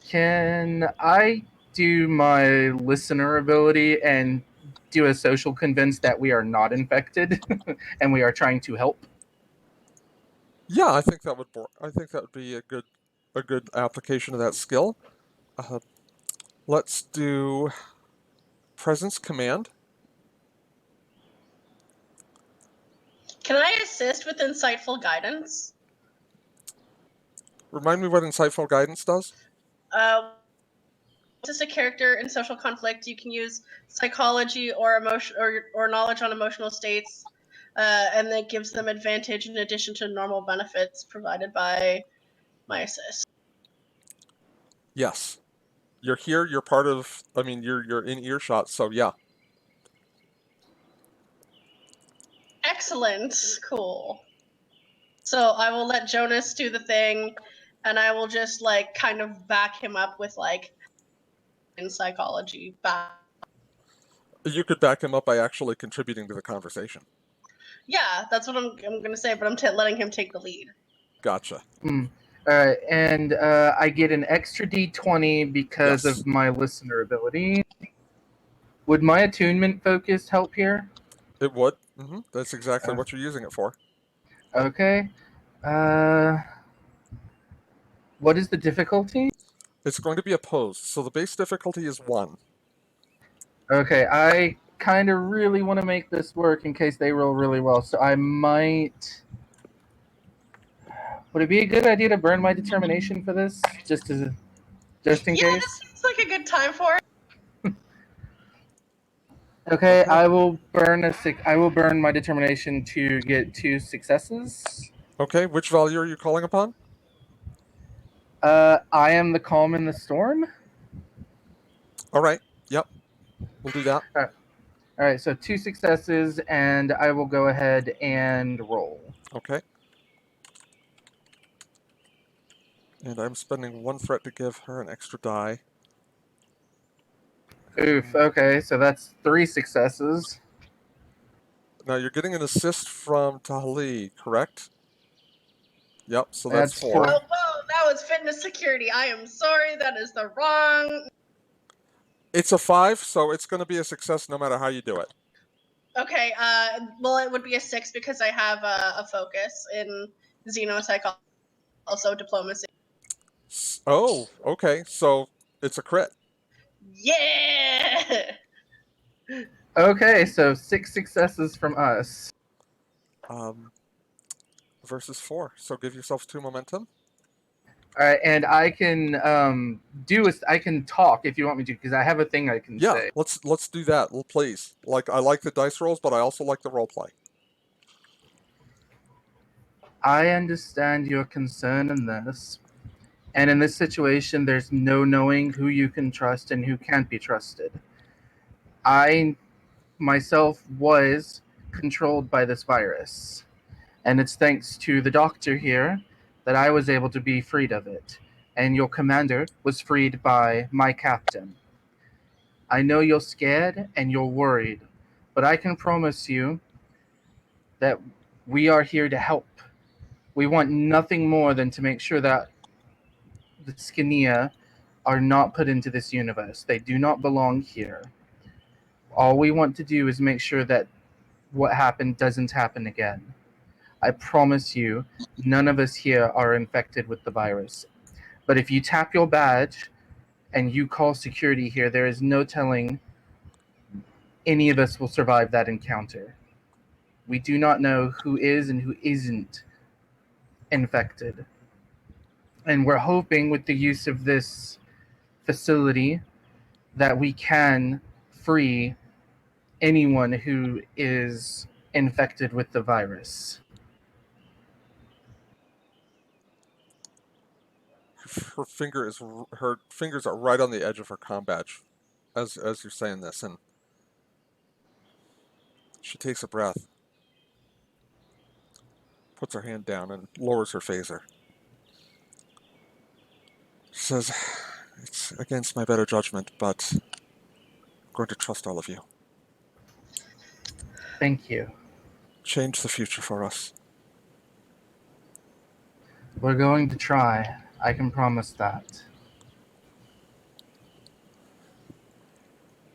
Can I do my listener ability and do a social convince that we are not infected and we are trying to help? Yeah, I think that would be a good application of that skill. Uh, let's do presence command. Can I assist with insightful guidance? Remind me what insightful guidance does. Assist a character in social conflict. You can use psychology or emotion or knowledge on emotional states, and that gives them advantage in addition to normal benefits provided by my assist. Yes, you're here. You're part of. I mean, you're in earshot. So yeah. Excellent. Cool. So I will let Jonas do the thing, and I will just like kind of back him up with like in psychology. You could back him up by actually contributing to the conversation. Yeah, that's what I'm gonna say, but I'm letting him take the lead. Gotcha. Alright, and I get an extra d20 because Yes, of my listener ability. Would my attunement focus help here? it would. That's exactly Uh, what you're using it for. Okay. Uh, what is the difficulty? It's going to be opposed, so the base difficulty is 1. Okay, I kind of really want to make this work in case they roll really well, so I might. Would it be a good idea to burn my determination for this, just in Yeah, case? this seems like a good time for it. Okay, Okay. I will burn my determination to get 2 successes. Okay, which value are you calling upon? I am the calm in the storm. All right. Yep, we'll do that. All right, so 2 successes, and I will go ahead and roll. Okay. And I'm spending 1 threat to give her an extra die. Oof. Okay, so that's 3 successes. Now you're getting an assist from Tahali, correct? Yep, so that's That's 4. Oh, 4. whoa, that was fitness security. I am sorry, that is the wrong. It's a 5, so it's going to be a success no matter how you do it. Okay, well, it would be a 6 because I have a focus in xenopsychology, also diplomacy. Oh, okay, so it's a crit. Yeah! Okay, so 6 successes from us. Versus 4. So give yourself 2 momentum. All right, and I can I can talk if you want me to, because I have a thing I can Yeah, say. let's do that, please. Like, I like the dice rolls, but I also like the role play. I understand your concern in this, and in this situation, there's no knowing who you can trust and who can't be trusted. I myself was controlled by this virus, and it's thanks to the doctor here that I was able to be freed of it, and your commander was freed by my captain. I know you're scared and you're worried, but I can promise you that we are here to help. We want nothing more than to make sure that the Skinia are not put into this universe. They do not belong here. All we want to do is make sure that what happened doesn't happen again. I promise you, none of us here are infected with the virus. But if you tap your badge and you call security here, there is no telling any of us will survive that encounter. We do not know who is and who isn't infected. And we're hoping with the use of this facility that we can free anyone who is infected with the virus. her fingers are right on the edge of her comm badge as you're saying this, and she takes a breath, puts her hand down, and lowers her phaser. She says, "It's against my better judgment, but I'm going to trust all of you. Thank you. Change the future for us." We're going to try. I can promise that.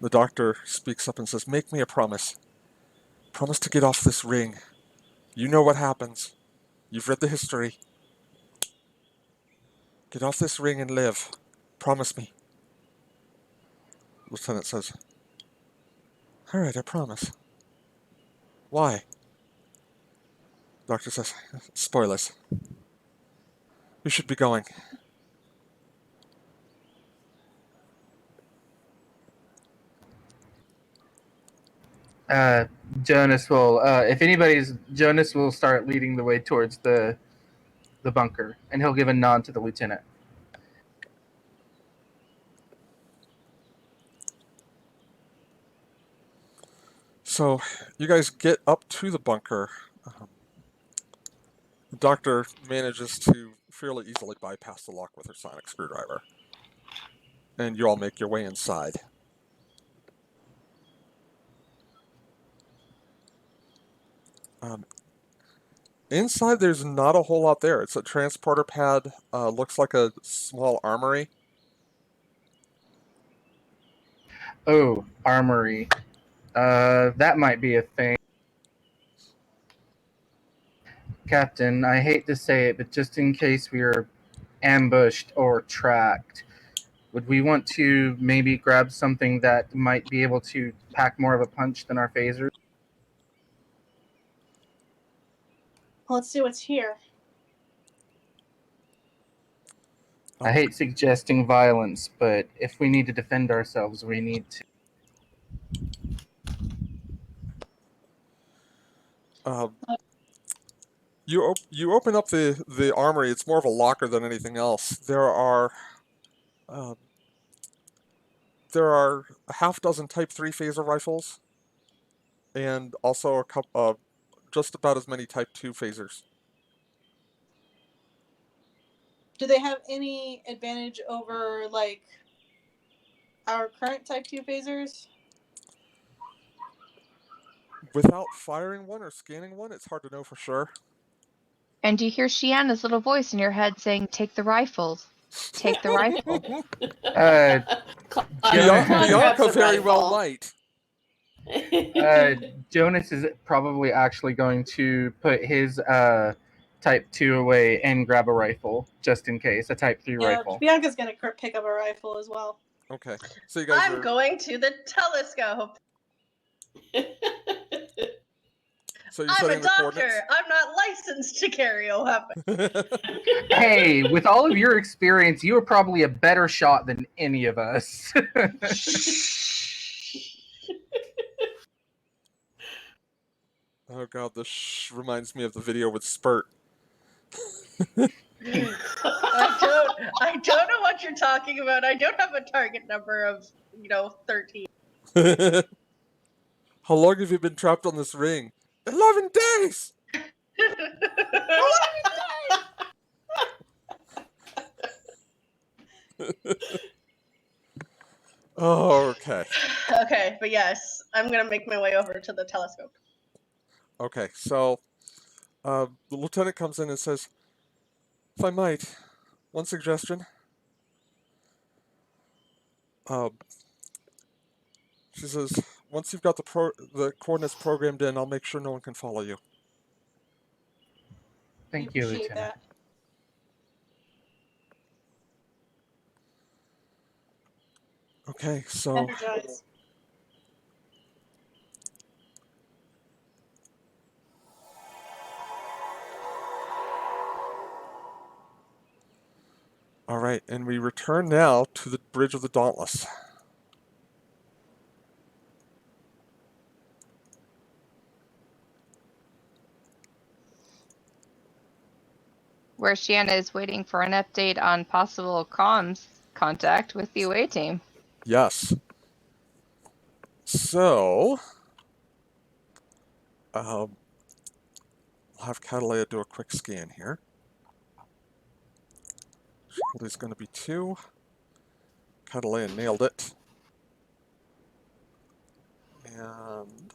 The doctor speaks up and says, "Make me a promise. Promise to get off this ring. You know what happens. You've read the history. Get off this ring and live. Promise me." Lieutenant says, "All right, I promise." "Why?" Doctor says, "Spoilers. We should be going." Uh, Jonas will, Jonas will start leading the way towards the bunker, and he'll give a nod to the lieutenant. So, you guys get up to the bunker. The doctor manages to fairly easily bypass the lock with her sonic screwdriver. And you all make your way inside. Um, Inside, there's not a whole lot there. It's a transporter pad, looks like a small armory. Oh, armory. That might be a thing. Captain, I hate to say it, but just in case we are ambushed or tracked, would we want to maybe grab something that might be able to pack more of a punch than our phasers? Well, let's see what's here. I hate suggesting violence, but if we need to defend ourselves, we need to. Um, you open up the armory. It's more of a locker than anything else. Um, there are a half dozen Type 3 phaser rifles, and also a couple, just about as many Type 2 phasers. Do they have any advantage over like our current Type 2 phasers? Without firing one or scanning one, it's hard to know for sure. And you hear Shiana's little voice in your head saying, "Take the rifles. Take the rifle." Uh, Claude grabs Bianca a very well rifle. might. Jonas is probably actually going to put his Type 2 away and grab a rifle, just in case, a Type 3 Yeah, rifle. Bianca's gonna pick up a rifle as well. Okay, so you guys I'm going to the telescope. So you're I'm a setting the doctor. I'm not licensed to carry a weapon. coordinates. Hey, with all of your experience, you are probably a better shot than any of us. Oh god, this reminds me of the video with Spurt. I don't know what you're talking about. I don't have a target number of 13. How long have you been trapped on this ring? 11 days! Oh, okay. Okay, but yes, I'm gonna make my way over to the telescope. Okay, so the lieutenant comes in and says, "If I might, one suggestion." Um, she says, "Once you've got the coordinates programmed in, I'll make sure no one can follow you." Thank you, Appreciate Lieutenant. that. Okay, so Energize. all right, and we return now to the bridge of the Dauntless. where Shanna is waiting for an update on possible comms contact with the away team. Yes. So, we'll have Catalea do a quick scan here. Shieldy's going to be 2. Catalea nailed it. And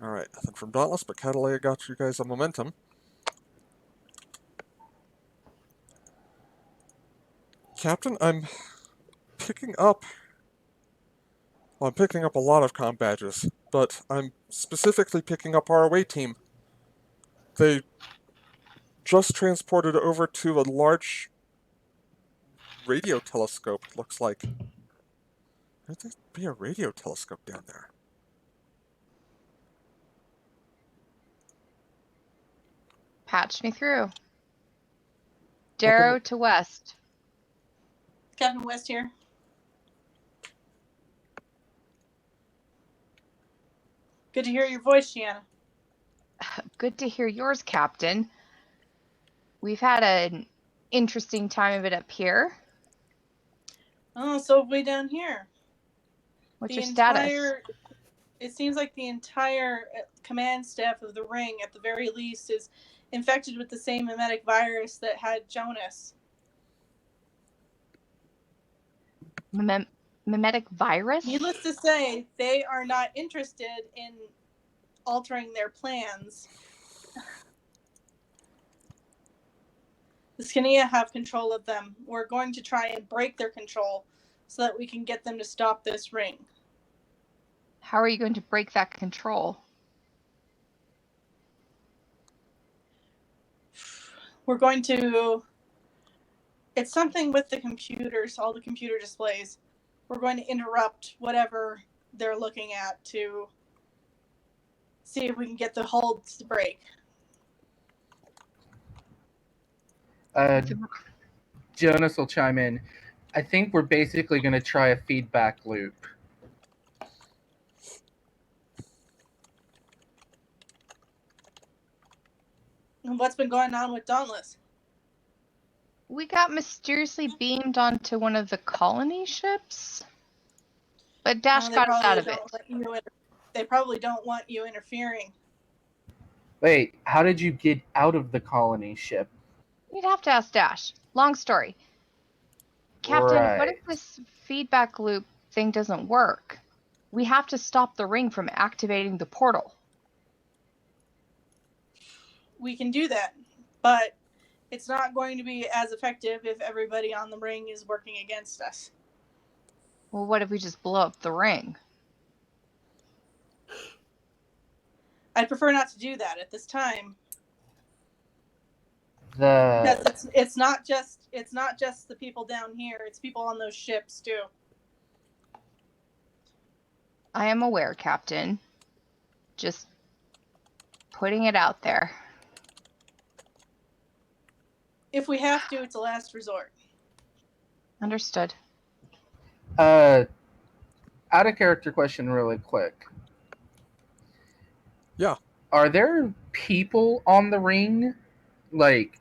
alright, nothing from Dauntless, but Catalea got you guys a momentum. Captain, I'm picking up a lot of comm badges, but I'm specifically picking up our away team. They just transported over to a large radio telescope, it looks like. There'd be a radio telescope down there. Patch me through. Darrow to west. Captain West here. Good to hear your voice, Gianna. Good to hear yours, Captain. We've had an interesting time of it up here. Oh, so way down here. What's The your status? It seems like the entire command staff of the Ring, at the very least, is infected with the same mimetic virus that had Jonas. Mimetic virus? Needless to say, they are not interested in altering their plans. The Skinia have control of them. We're going to try and break their control so that we can get them to stop this ring. How are you going to break that control? We're going to... It's something with the computers, all the computer displays. We're going to interrupt whatever they're looking at to see if we can get the holds to break. Jonas will chime in. I think we're basically going to try a feedback loop. And what's been going on with Dauntless? We got mysteriously beamed onto one of the colony ships, but Dash got us out of it. They probably don't want you interfering. Wait, how did you get out of the colony ship? You'd have to ask Dash. Long story. Captain, what if Right. this feedback loop thing doesn't work? We have to stop the ring from activating the portal. We can do that, but it's not going to be as effective if everybody on the ring is working against us. Well, what if we just blow up the ring? I'd prefer not to do that at this time. The Because it's not just the people down here, it's people on those ships too. I am aware, Captain. Just putting it out there. If we have to, it's a last resort. Understood. out of character question really quick. Yeah. Are there people on the ring? Like,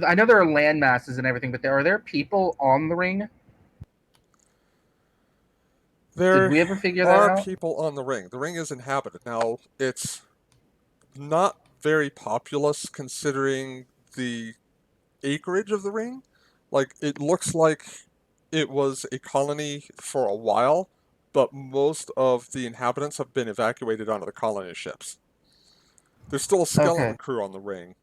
I know there are land masses and everything, but are there people on the ring? There Did we ever figure that are out? people on the ring. The ring is inhabited. Now, it's not very populous considering the acreage of the ring. Like, it looks like it was a colony for a while, but most of the inhabitants have been evacuated onto the colony ships. There's still a skeleton crew on the ring.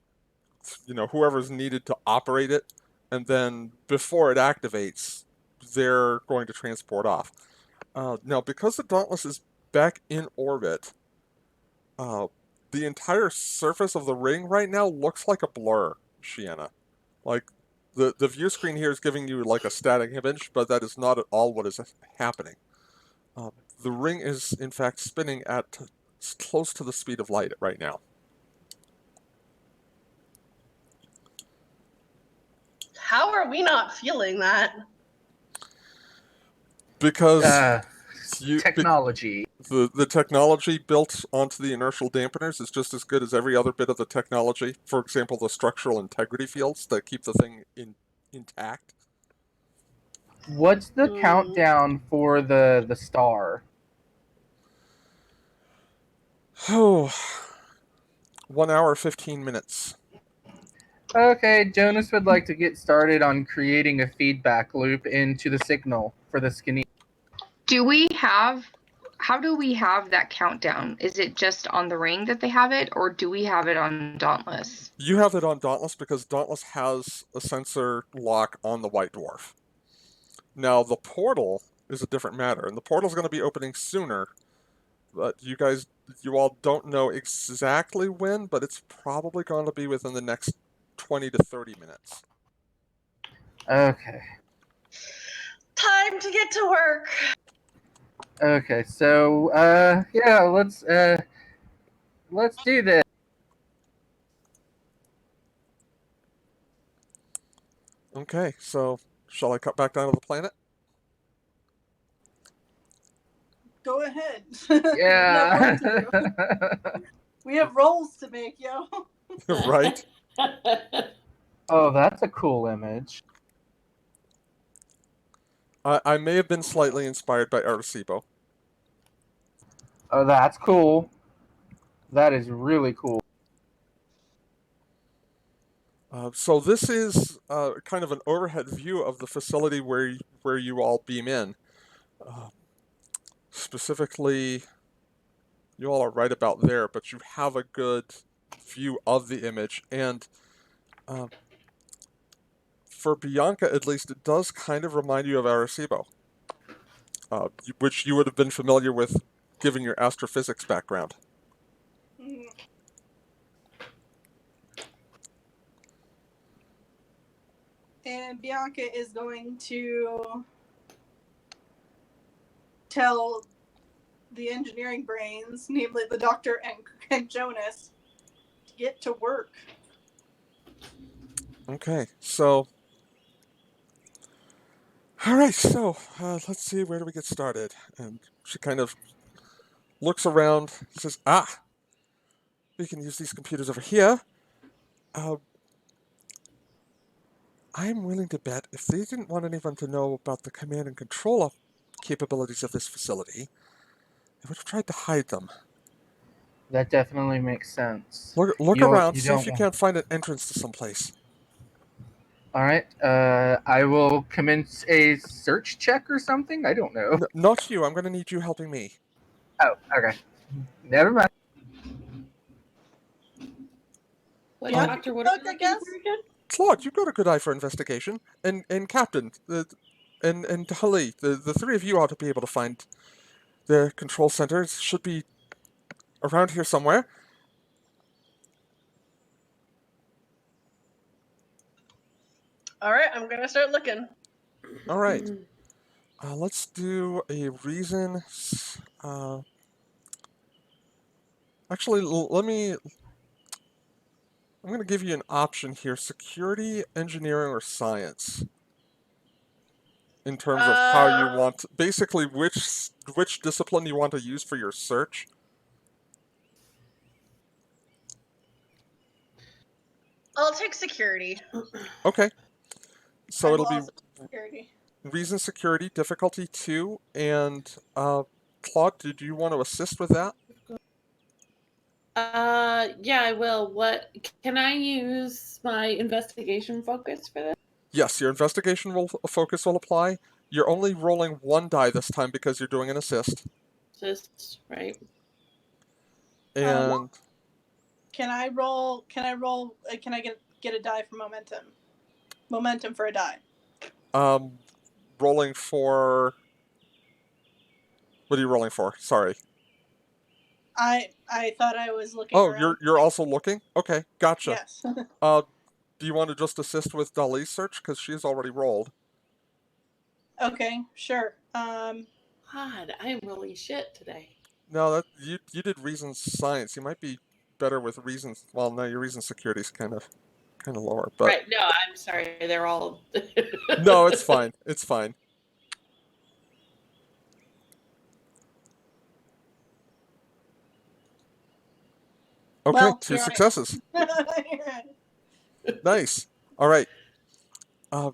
You know, whoever's needed to operate it, and then before it activates, they're going to transport off. Now, because the Dauntless is back in orbit, the entire surface of the ring right now looks like a blur, Shiana. Like, the view screen here is giving you like a static image, but that is not at all what is happening. The ring is, in fact, spinning at close to the speed of light right now. How are we not feeling that? Because Technology. The technology built onto the inertial dampeners is just as good as every other bit of the technology. For example, the structural integrity fields that keep the thing intact. What's the Mm. countdown for the star? Oh, 1 hour, 15 minutes. Okay, Jonas would like to get started on creating a feedback loop into the signal for the skinny. How do we have that countdown? Is it just on the ring that they have it, or do we have it on Dauntless? You have it on Dauntless because Dauntless has a sensor lock on the White Dwarf. Now, the portal is a different matter, and the portal's going to be opening sooner, but you all don't know exactly when, but it's probably going to be within the next 20 to 30 minutes. Okay. Time to get to work. Okay, so yeah, let's do this. Okay, so shall I cut back down to the planet? Go ahead. Yeah. We have rolls to make, yo. Right? Oh, that's a cool image. I may have been slightly inspired by Arecibo. Oh, that's cool. That is really cool. So this is kind of an overhead view of the facility where you all beam in. Specifically, you all are right about there, but you have a good view of the image, and for Bianca at least, it does kind of remind you of Arecibo, which you would have been familiar with given your astrophysics background. And Bianca is going to tell the engineering brains, namely the doctor and Jonas, to get to work. Okay, so all right, so let's see, where do we get started? And she kind of looks around, says, we can use these computers over here. Uh, I'm willing to bet if they didn't want anyone to know about the command and control capabilities of this facility, they would have tried to hide them. That definitely makes sense. Look You around, you see if don't you want. can't find an entrance to someplace. All right. I will commence a search check or something. I don't know. Not you, I'm going to need you helping me. Oh, okay. Never mind. What, Bianca Doctor? can What are cook, we I looking guess. for again? Claude, you've got a good eye for investigation. And Captain, and Holly, the three of you ought to be able to find the control center. It should be around here somewhere. All right, I'm gonna start looking. All right. Let's do a reason. Actually, let me. I'm going to give you an option here: security, engineering, or science. In terms of how you want, basically which discipline you want to use for your search. I'll take security. Okay, so I will it'll be also security. reason, security, difficulty 2, and Claude, did you want to assist with that? Yeah, I will. What can I use my investigation focus for this? Yes, your investigation focus will apply. You're only rolling one die this time because you're doing an assist. Just right. And Can I roll? Can I get a die for momentum? Momentum for a die. rolling for. What are you rolling for? Sorry. I thought I was looking Oh, around. you're also looking? Okay, gotcha. Yes. Do you want to just assist with Dali's search? Because she's already rolled. Okay, sure. God, I am really shit today. No, that you did reason science. You might be better with reasons. Well, no, your reason security is kind of lower, but Right. No, I'm sorry. They're all. no, it's fine. It's fine. Okay, Well, two here successes. I am. Nice. All right. Uh,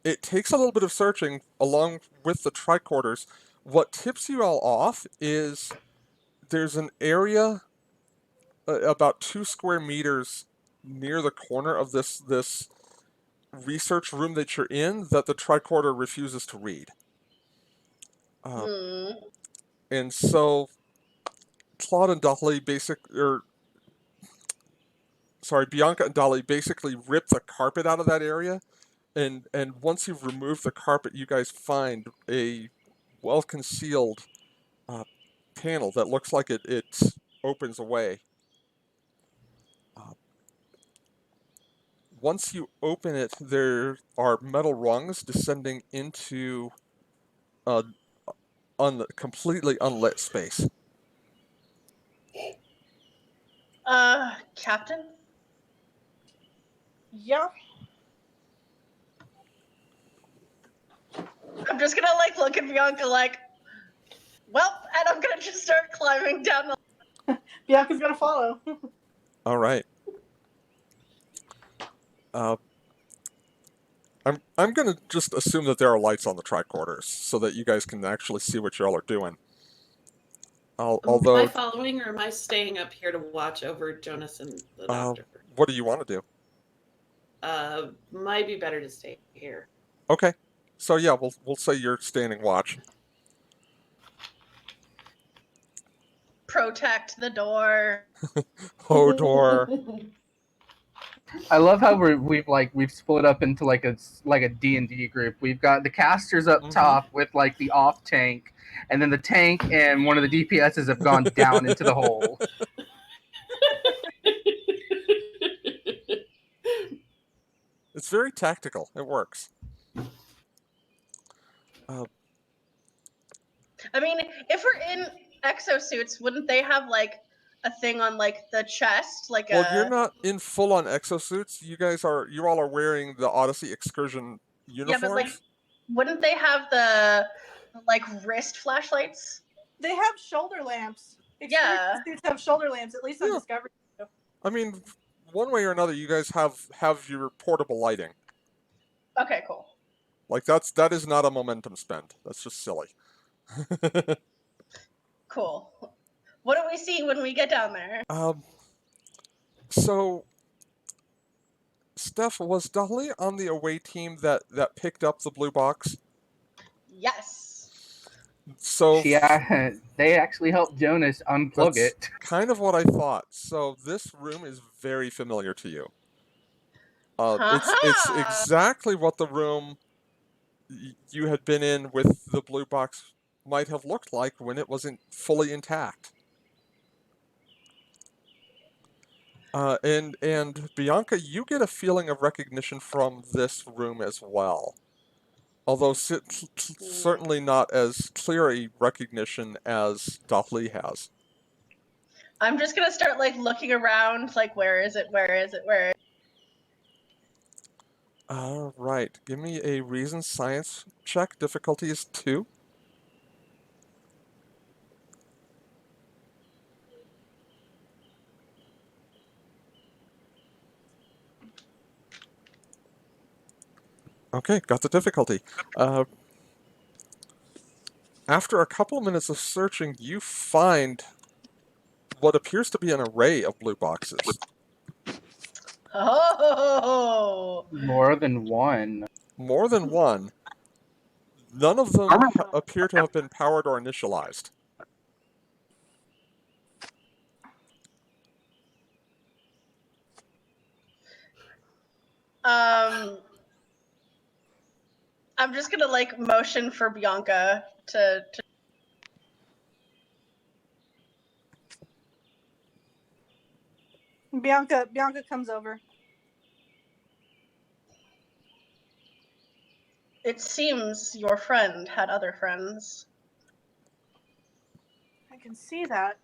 it takes a little bit of searching along with the tricorders. What tips you all off is there's an area about 2 square meters near the corner of this research room that you're in that the tricorder refuses to read. Uh, Hmm. and so Claude and Dolly Bianca and Dolly basically rip the carpet out of that area, and once you've removed the carpet, you guys find a well concealed uh, panel that looks like it opens away. Uh, Once you open it, there are metal rungs descending into a completely unlit space. Captain? Yeah. I'm just gonna like look at Bianca like, well, and I'm gonna just start climbing down the. Bianca's gonna follow. All right. Uh, I'm gonna just assume that there are lights on the tricorders so that you guys can actually see what y'all are doing. Am I Although, following or am I staying up here to watch over Jonas and the uh, doctor? what do you want to do? Might be better to stay here. Okay, so yeah, we'll say you're standing watch. Protect the door. Hodor. I love how we've split up into like a D&D group. We've got the casters up top with like the off tank, and then the tank and one of the DPSs have gone down into the hole. It's very tactical. It works. I mean, if we're in exosuits, wouldn't they have like a thing on like the chest, like Well, you're a? not in full-on exosuits. You all are wearing the Odyssey excursion Yeah, but like, uniforms. wouldn't they have the like wrist flashlights? They have shoulder lamps. Yeah. Excursion suits have shoulder lamps, at least on Yeah. Discovery. I mean, one way or another, you guys have your portable lighting. Okay, cool. Like that is not a momentum spend. That's just silly. Cool. What do we see when we get down there? So Steph, was Dolly on the away team that picked up the blue box? Yes. So They actually helped Jonas unplug that's it. kind of what I thought. So this room is very familiar to you. It's Ha-ha! exactly what the room you had been in with the blue box might have looked like when it wasn't fully intact. And Bianca, you get a feeling of recognition from this room as well, although certainly not as clear a recognition as Dali has. I'm just gonna start like looking around, like where is it? Where is it? Where? All right, give me a reason science check. Difficulty is 2. Okay, got the difficulty. After a couple of minutes of searching, you find what appears to be an array of blue boxes. Oh. More than one. More than one. None of them appear to have been powered or initialized. I'm just gonna like motion for Bianca to. Bianca comes over. It seems your friend had other friends. I can see that.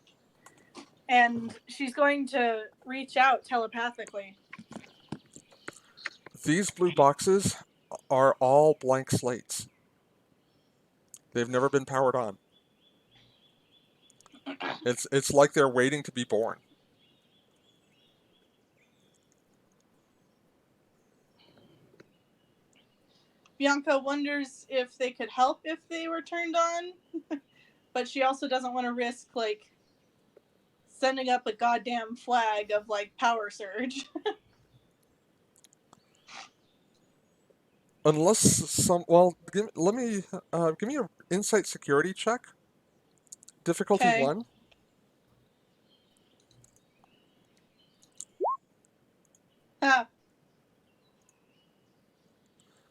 And she's going to reach out telepathically. These blue boxes are all blank slates. They've never been powered on. It's like they're waiting to be born. Bianca wonders if they could help if they were turned on, but she also doesn't want to risk like sending up a goddamn flag of like power surge. Unless let me give me an insight security check. Difficulty Okay. 1. Ah,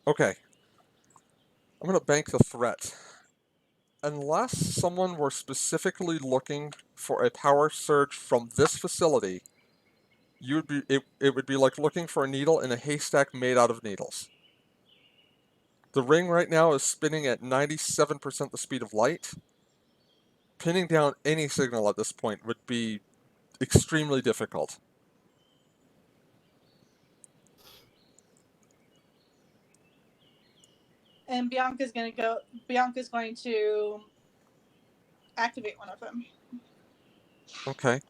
Okay. I'm going to bank the threat. Unless someone were specifically looking for a power surge from this facility, it would be like looking for a needle in a haystack made out of needles. The ring right now is spinning at 97% the speed of light. Pinning down any signal at this point would be extremely difficult. and Bianca's going to activate one of them. Okay.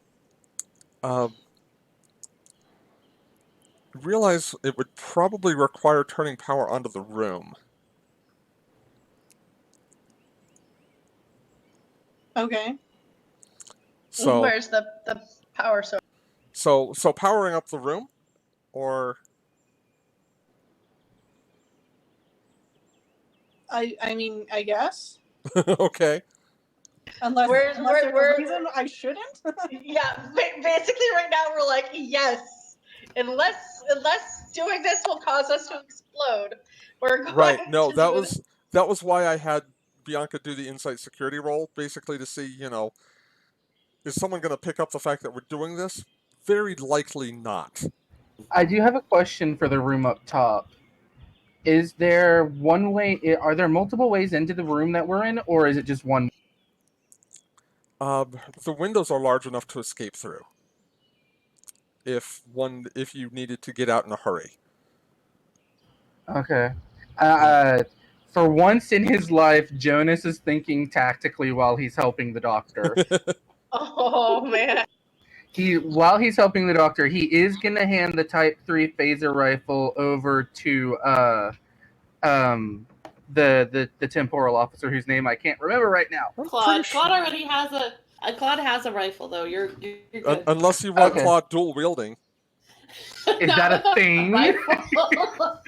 Realize it would probably require turning power onto the room. Okay. So Where's the power source? so powering up the room, or I mean, I guess. okay. Unless Where's there's a reason I shouldn't. Yeah, basically right now we're like, yes. Unless doing this will cause us to explode, we're going Right. No, to do it. that was why I had Bianca do the insight security roll, basically to see, is someone going to pick up the fact that we're doing this? Very likely not. I do have a question for the room up top. Is there one way? Are there multiple ways into the room that we're in, or is it just one? The windows are large enough to escape through. If you needed to get out in a hurry. Okay. Uh, for once in his life, Jonas is thinking tactically while he's helping the doctor. Oh man. While he's helping the doctor, he is gonna hand the Type 3 phaser rifle over to the temporal officer whose name I can't remember right now. Claude already has Claude has a rifle though. You're good. Unless you want Okay. Claude dual wielding. Is Not that a with thing? rifle.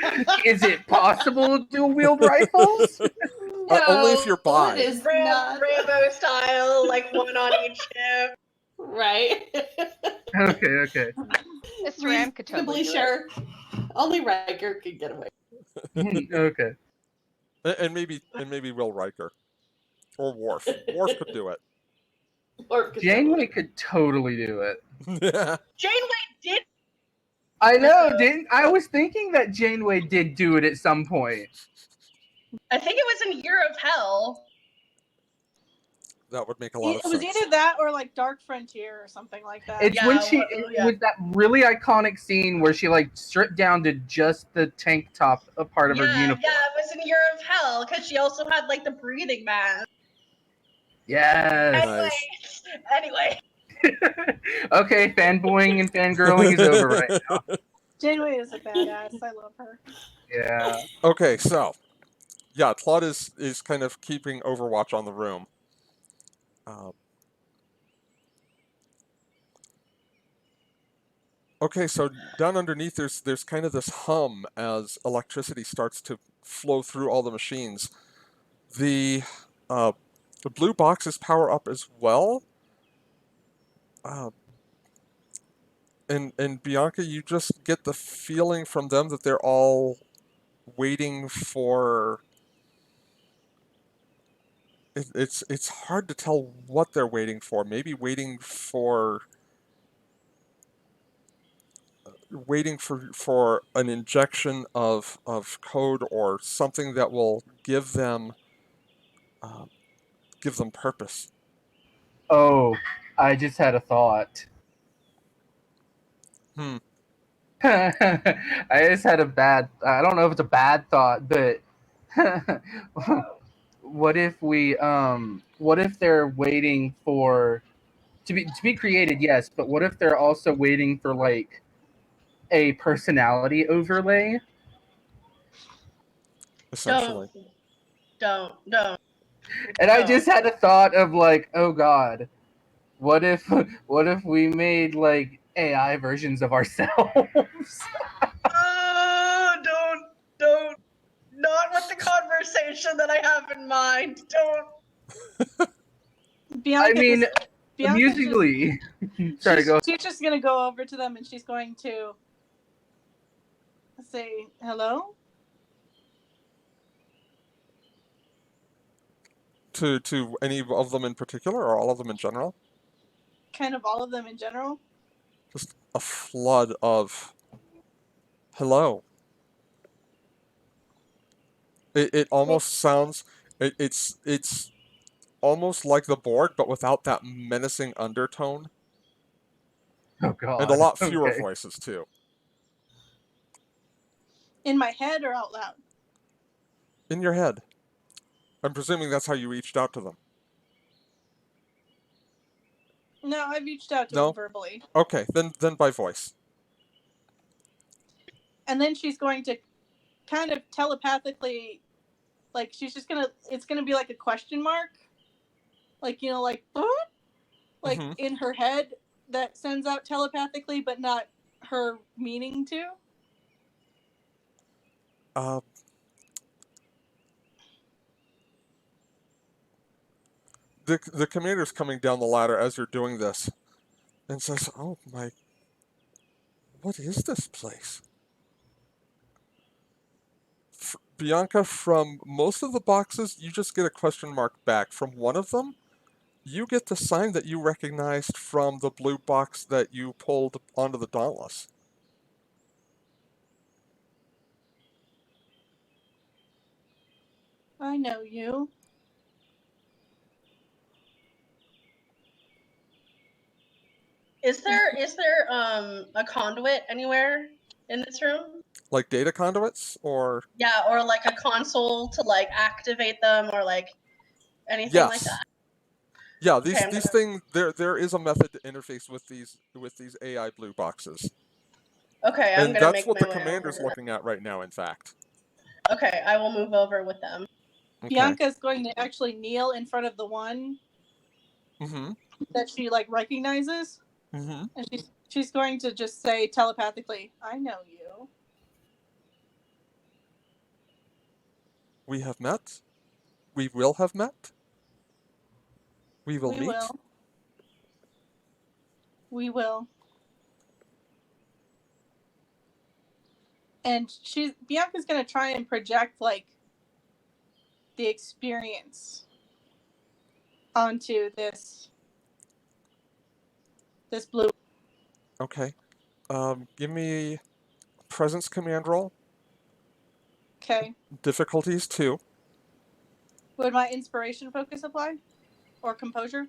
Is it possible to dual wield rifles? Only if you're No, bi. it is not. Rambo style, like one on each hip. Right. Okay. Mr. Ram could totally Reasonably do it. sure. Only Riker could get away. Okay. And maybe Will Riker. Or Worf. Worf could do it. Or could Janeway could totally do it. Yeah. Janeway did. I know, didn't I was thinking that Janeway did do it at some point. I think it was in Year of Hell. That would make a lot of It was sense. either that or like Dark Frontier or something like that. It's Yeah, when yeah. it was that really iconic scene where she like stripped down to just the tank top a part of her uniform. Yeah, it was in Year of Hell because she also had like the breathing mask. Yes. Nice. Anyway. Okay, fanboying and fangirling is over right now. Janeway is a badass. I love her. Yeah. Okay, so yeah, Claude is kind of keeping overwatch on the room. Okay, so down underneath there's kind of this hum as electricity starts to flow through all the machines. The blue boxes power up as well. And Bianca, you just get the feeling from them that they're all waiting for. It's hard to tell what they're waiting for. Maybe waiting for an injection of code or something that will give them purpose. Oh, I just had a thought. I just had I don't know if it's a bad thought, but what if they're waiting for to be created, yes, but what if they're also waiting for like a personality overlay? essentially. Don't. And I No. just had a thought of like, oh god, what if we made like AI versions of ourselves? Oh, don't. Not with the conversation that I have in mind. Don't. I Bianca mean, just Bianca's just musically. Sorry, go. she's just gonna go over to them and she's going to say hello. To any of them in particular, or all of them in general? Kind of all of them in general. Just a flood of hello. It almost sounds it's almost like the board, but without that menacing undertone, Oh and a god. lot fewer Okay. voices too. In my head or out loud? In your head. I'm presuming that's how you reached out to them. No, I've reached out to them No? verbally. Okay, then by voice. And then she's going to kind of telepathically, like she's just gonna, it's gonna be like a question mark, like like "Huh?" Like Mm-hmm. in her head that sends out telepathically, but not her meaning to. Uh, the commander's coming down the ladder as you're doing this, and says, "Oh my, what is this place?" Bianca, from most of the boxes, you just get a question mark back. From one of them, you get the sign that you recognized from the blue box that you pulled onto the Dauntless. I know you. Is there a conduit anywhere in this room? Like data conduits, or Yeah, or like a console to like activate them, or like anything like yes, that. yeah. Okay, These things there is a method to interface with these AI blue boxes, I'm and gonna that's make what my the way over commander's to them. looking at right now. In fact, Okay, I will move over with them. okay. Bianca's going to actually kneel in front of the one Mm-hmm. that she like recognizes, Mm-hmm. and she's going to just say telepathically, "I know you." We have met. We will have met. We will We meet. will. We will. And Bianca's gonna try and project like the experience onto this blue. Okay. Give me presence command roll. Okay. Difficulties 2. Would my inspiration focus apply? Or composure?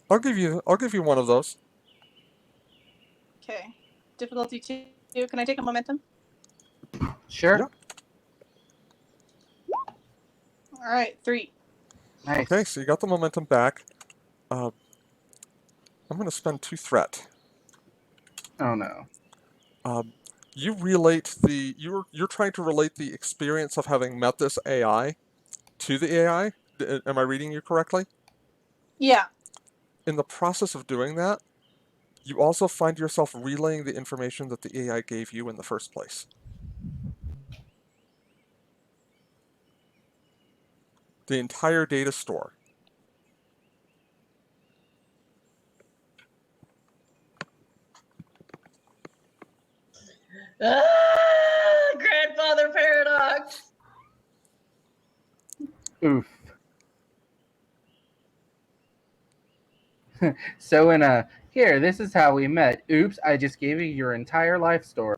I'll give you one of those. Okay. Difficulty 2. Can I take a momentum? Sure. Yeah. Alright, 3. Okay, Nice. so you got the momentum back. Uh, I'm going to spend 2 threat. Oh no. Um, you relate you're trying to relate the experience of having met this AI to the AI. Am I reading you correctly? Yeah. In the process of doing that, you also find yourself relaying the information that the AI gave you in the first place. The entire data store. Grandfather paradox. Oof. So in a here, this is how we met. Oops, I just gave you your entire life story.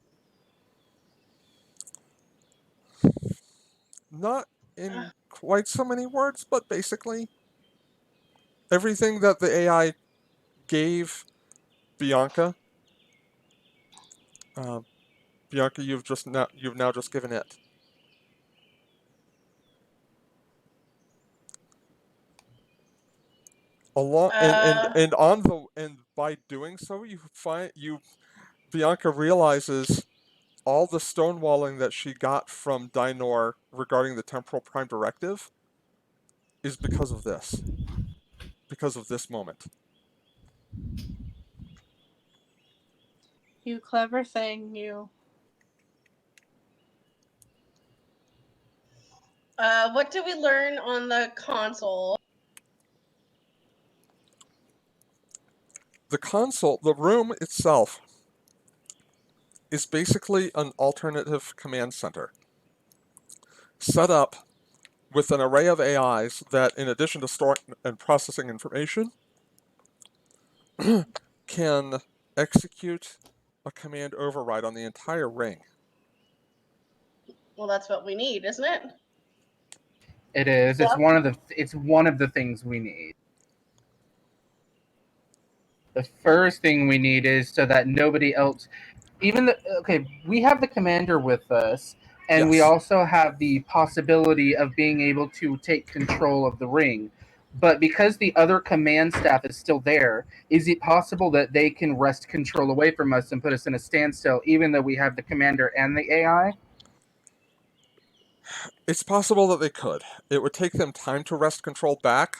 Not in quite so many words, but basically everything that the AI gave Bianca, uh, Bianca, you've now just given it. Along Uh, and on the and by doing so, you find you Bianca realizes all the stonewalling that she got from Dinor regarding the Temporal Prime Directive is because of this moment. You clever thing, you. What did we learn on the console? The console, the room itself, is basically an alternative command center set up with an array of AIs that, in addition to storing and processing information, can execute a command override on the entire ring. Well, that's what we need, isn't it? It is. Yep. It's one of the things we need. The first thing we need is so that nobody else, we have the commander with us, and we Yes. also have the possibility of being able to take control of the ring. But because the other command staff is still there, is it possible that they can wrest control away from us and put us in a standstill, even though we have the commander and the AI? It's possible that they could. It would take them time to wrest control back,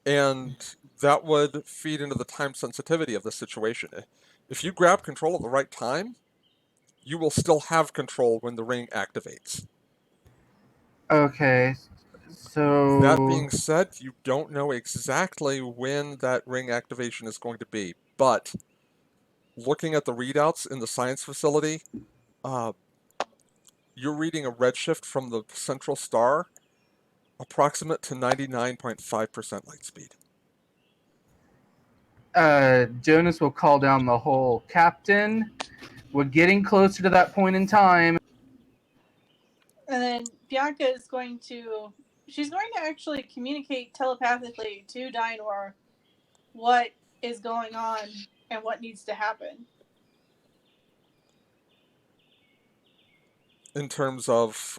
and that would feed into the time sensitivity of the situation. If you grab control at the right time, you will still have control when the ring activates. Okay, That so being said, you don't know exactly when that ring activation is going to be, but looking at the readouts in the science facility, uh, you're reading a redshift from the central star approximate to 99.5% light speed. Jonas will call down the whole captain. We're getting closer to that point in time. And then Bianca is going to. She's going to actually communicate telepathically to Dinor what is going on and what needs to happen. In terms of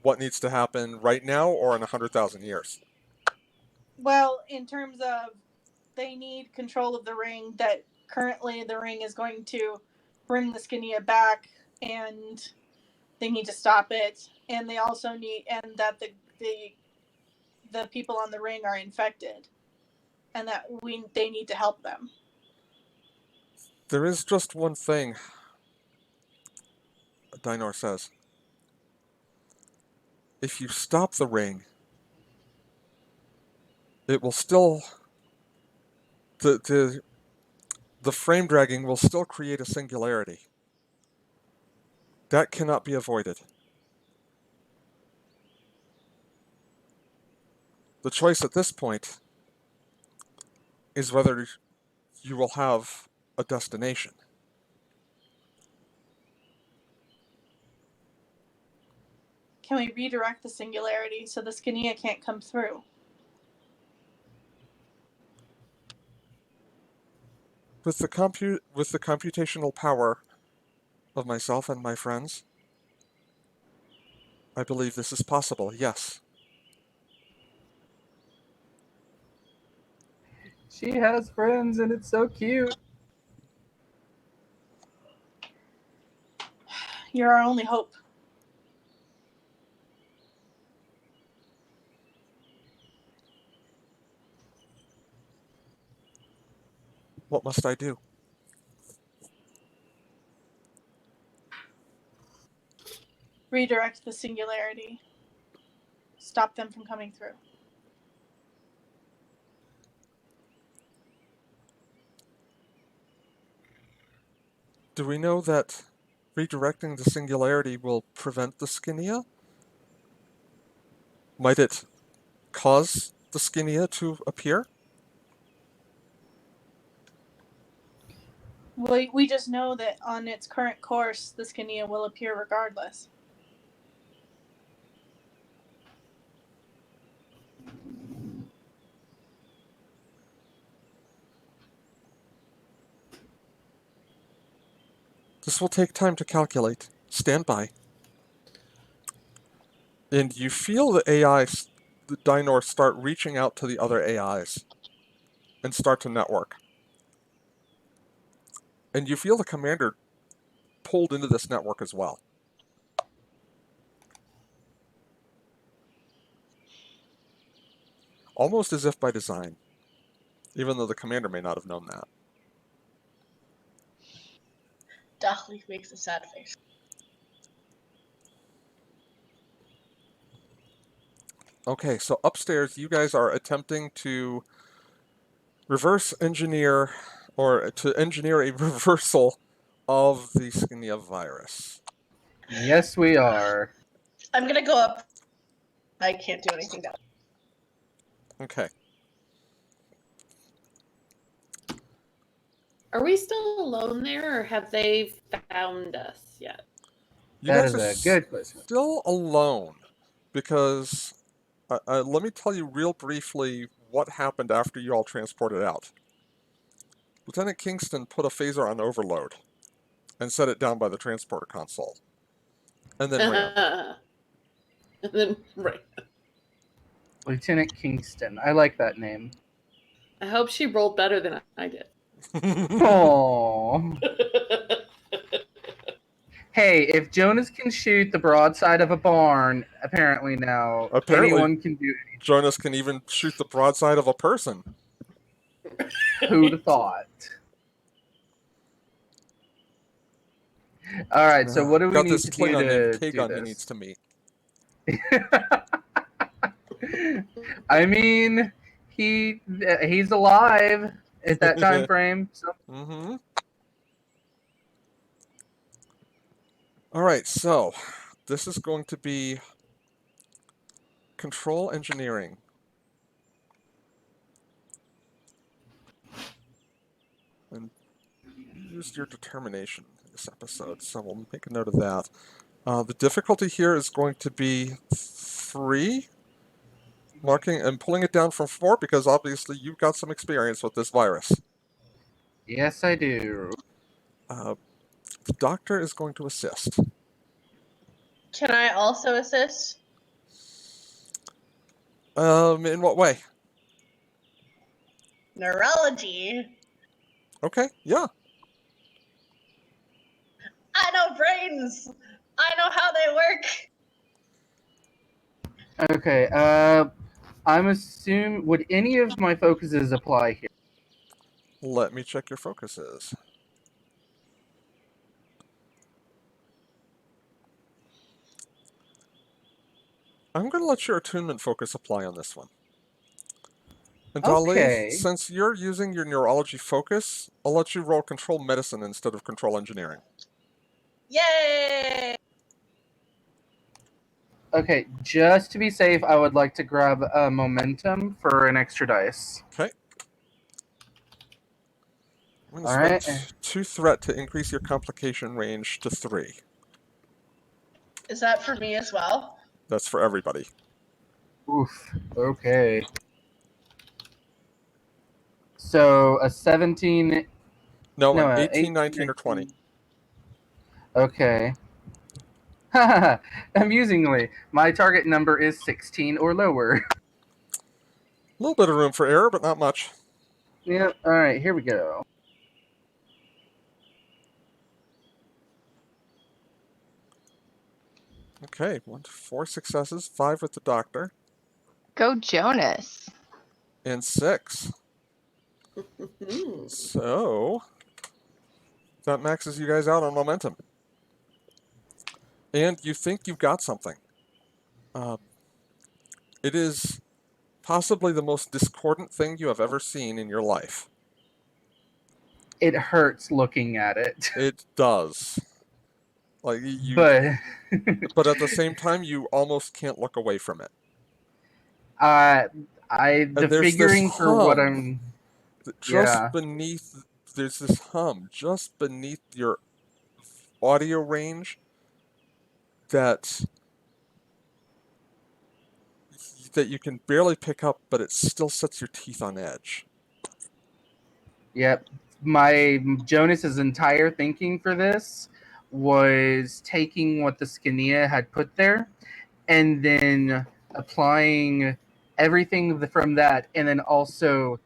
what needs to happen right now or in 100,000 years? Well, in terms of they need control of the ring, that currently the ring is going to bring the Skinia back, and they need to stop it. And they also need, and that the people on the ring are infected, and that they need to help them. There is just one thing, Dinor says. If you stop the ring, it will still... The frame dragging will still create a singularity. That cannot be avoided. The choice at this point is whether you will have a destination. Can we redirect the singularity so the Skinia can't come through? With the computational power of myself and my friends, I believe this is possible, yes. She has friends, and it's so cute. You're our only hope. What must I do? Redirect the singularity. Stop them from coming through. Do we know that redirecting the singularity will prevent the Skinia? Might it cause the Skinia to appear? We just know that on its current course, the Skinia will appear regardless. This will take time to calculate. Stand by. And you feel the the Dinor, start reaching out to the other AIs and start to network. And you feel the commander pulled into this network as well. Almost as if by design, even though the commander may not have known that. Dochleaf makes a sad face. Okay, so upstairs, you guys are attempting to reverse engineer, or to engineer a reversal of the Skinia virus. Yes, we are. I'm gonna go up. I can't do anything down. Okay. Are we still alone there, or have they found us yet? You That guys is are a good question. still alone because let me tell you real briefly what happened after you all transported out. Lieutenant Kingston put a phaser on overload and set it down by the transporter console, and then ran. And then, right. Lieutenant Kingston. I like that name. I hope she rolled better than I did. Oh. Hey, if Jonas can shoot the broadside of a barn, apparently now Apparently, anyone can do it. Jonas can even shoot the broadside of a person. Who'd have thought? All right, so what do we Got need this to do Klingon named to do Kagon he needs this? to meet. I mean, he's alive at that time frame. So. Mm-hmm. All right, so this is going to be control engineering. And you used your determination in this episode, so we'll make a note of that. The difficulty here is going to be 3, marking and pulling it down from 4 because obviously you've got some experience with this virus. Yes, I do. The doctor is going to assist. Can I also assist? In what way? Neurology. Okay, yeah. I know brains. I know how they work. Okay. I'm assuming, would any of my focuses apply here? Let me check your focuses. I'm going to let your attunement focus apply on this one. And Dali, Okay. since you're using your neurology focus, I'll let you roll control medicine instead of control engineering. Yay! Okay, just to be safe, I would like to grab a momentum for an extra dice. Okay. I'm going to All spend right. 2 threat to increase your complication range to 3. Is that for me as well? That's for everybody. Oof. Okay. So a 17. No, No, an a 18, 19, or 20. Okay. Amusingly, my target number is 16 or lower. A little bit of room for error, but not much. Yep. All right, here we go. Okay, 4 successes, 5 with the doctor, Go Jonas. and 6. So that maxes you guys out on momentum. And you think you've got something. It is possibly the most discordant thing you have ever seen in your life. It hurts looking at it. It does. Like you, But but at the same time, you almost can't look away from it. the And there's this figuring for what hum I'm. just Yeah. beneath. There's this hum just beneath your audio range that you can barely pick up, but it still sets your teeth on edge. Yep. My Jonas's entire thinking for this was taking what the Skinia had put there and then applying everything from that, and then also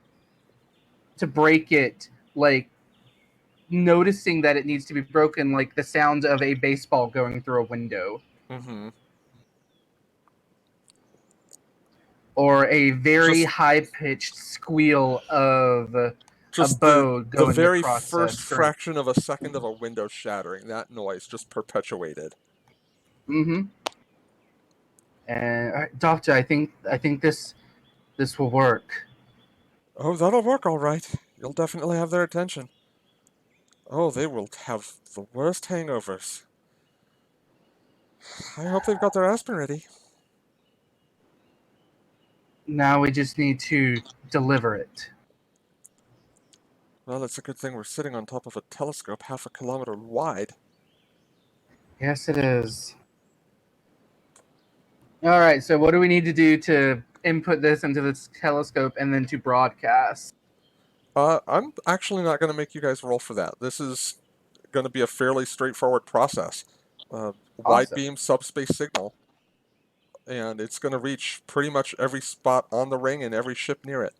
to break it, like noticing that it needs to be broken, like the sound of a baseball going through a window, Mm-hmm. or a very Just high-pitched squeal of a just the bow the going very across a first string. fraction of a second of a window shattering, that noise just perpetuated. Mm-hmm. And Doctor, I think this will work. Oh, that'll work all right. You'll definitely have their attention. Oh, they will have the worst hangovers. I hope they've got their aspirin ready. Now we just need to deliver it. Well, it's a good thing we're sitting on top of a telescope half a kilometer wide. Yes, it is. All right. So what do we need to do to input this into this telescope and then to broadcast? I'm actually not going to make you guys roll for that. This is going to be a fairly straightforward process. Wide Awesome. beam subspace signal, and it's going to reach pretty much every spot on the ring and every ship near it.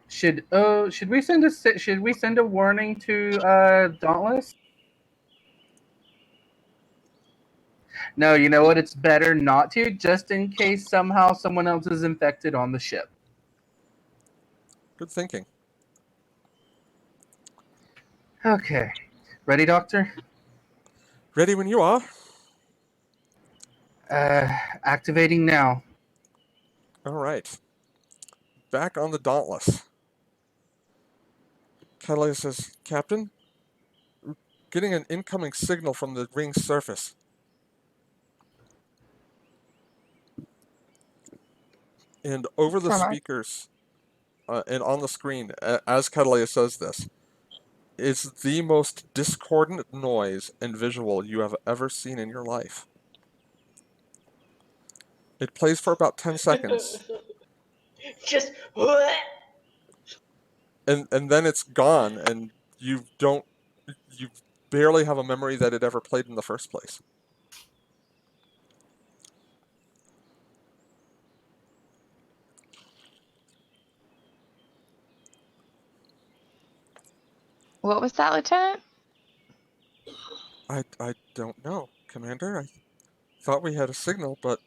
Should we send a warning to Dauntless? No, you know what? It's better not to, just in case somehow someone else is infected on the ship. Good thinking. Okay. Ready, Doctor? Ready when you are. Activating now. All right. Back on the Dauntless. Catalina says, Captain, getting an incoming signal from the ring's surface. And over the From our speakers and on the screen, as Catalina says this, is the most discordant noise and visual you have ever seen in your life. It plays for about 10 seconds, Just and then it's gone, and you barely have a memory that it ever played in the first place. what was that, Lieutenant? I don't know, Commander. I thought we had a signal, but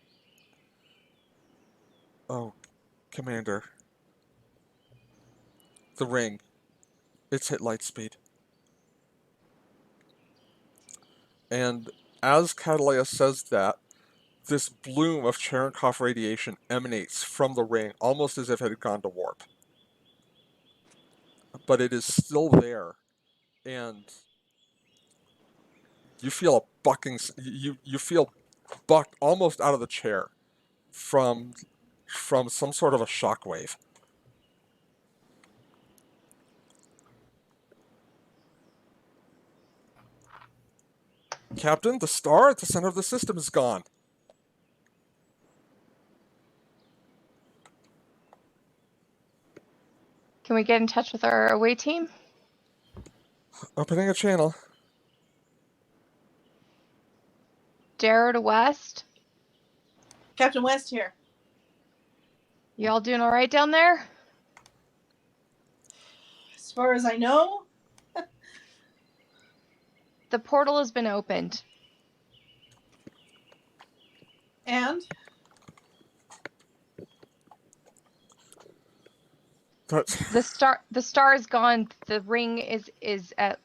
oh, Commander, the ring, it's hit light speed. And as Catalea says that, this bloom of Cherenkov radiation emanates from the ring, almost as if it had gone to warp. But it is still there, and you feel a bucking. You feel bucked almost out of the chair from some sort of a shockwave. Captain, the star at the center of the system is gone. Can we get in touch with our away team? Opening a channel. Darrow to West. Captain West here. Y'all doing all right down there? As far as I know, The portal has been opened. and But The star is gone. The ring is at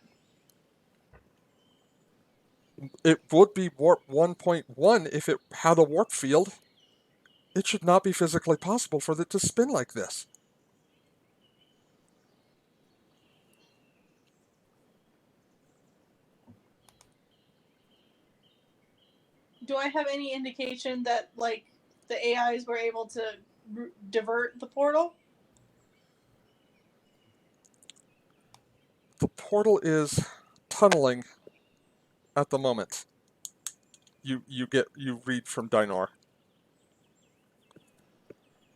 it would be warp 1.1 if it had a warp field. It should not be physically possible for it to spin like this. do I have any indication that like the AIs were able to divert the portal? The portal is tunneling at the moment. You read from Dinar.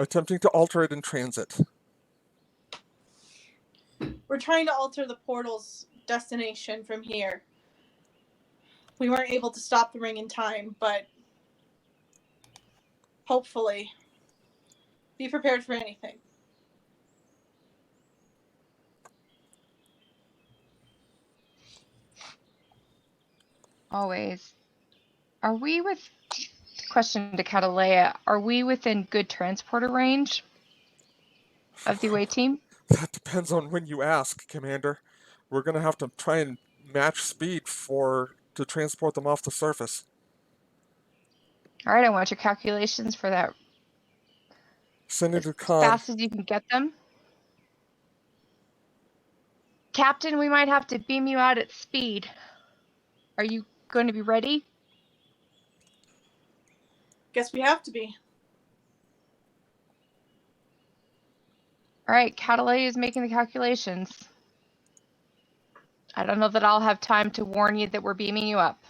Attempting to alter it in transit. We're trying to alter the portal's destination from here. We weren't able to stop the ring in time, but hopefully, be prepared for anything. Always. Are we with question to Catalea, are we within good transporter range of the away team? That depends on when you ask, Commander. We're gonna have to try and match speed to transport them off the surface. All right, I want your calculations for that Sending as to Khan. fast as you can get them. Captain, we might have to beam you out at speed. Are you going to be ready? Guess we have to be. All right, Catalea is making the calculations. I don't know that I'll have time to warn you that we're beaming you up.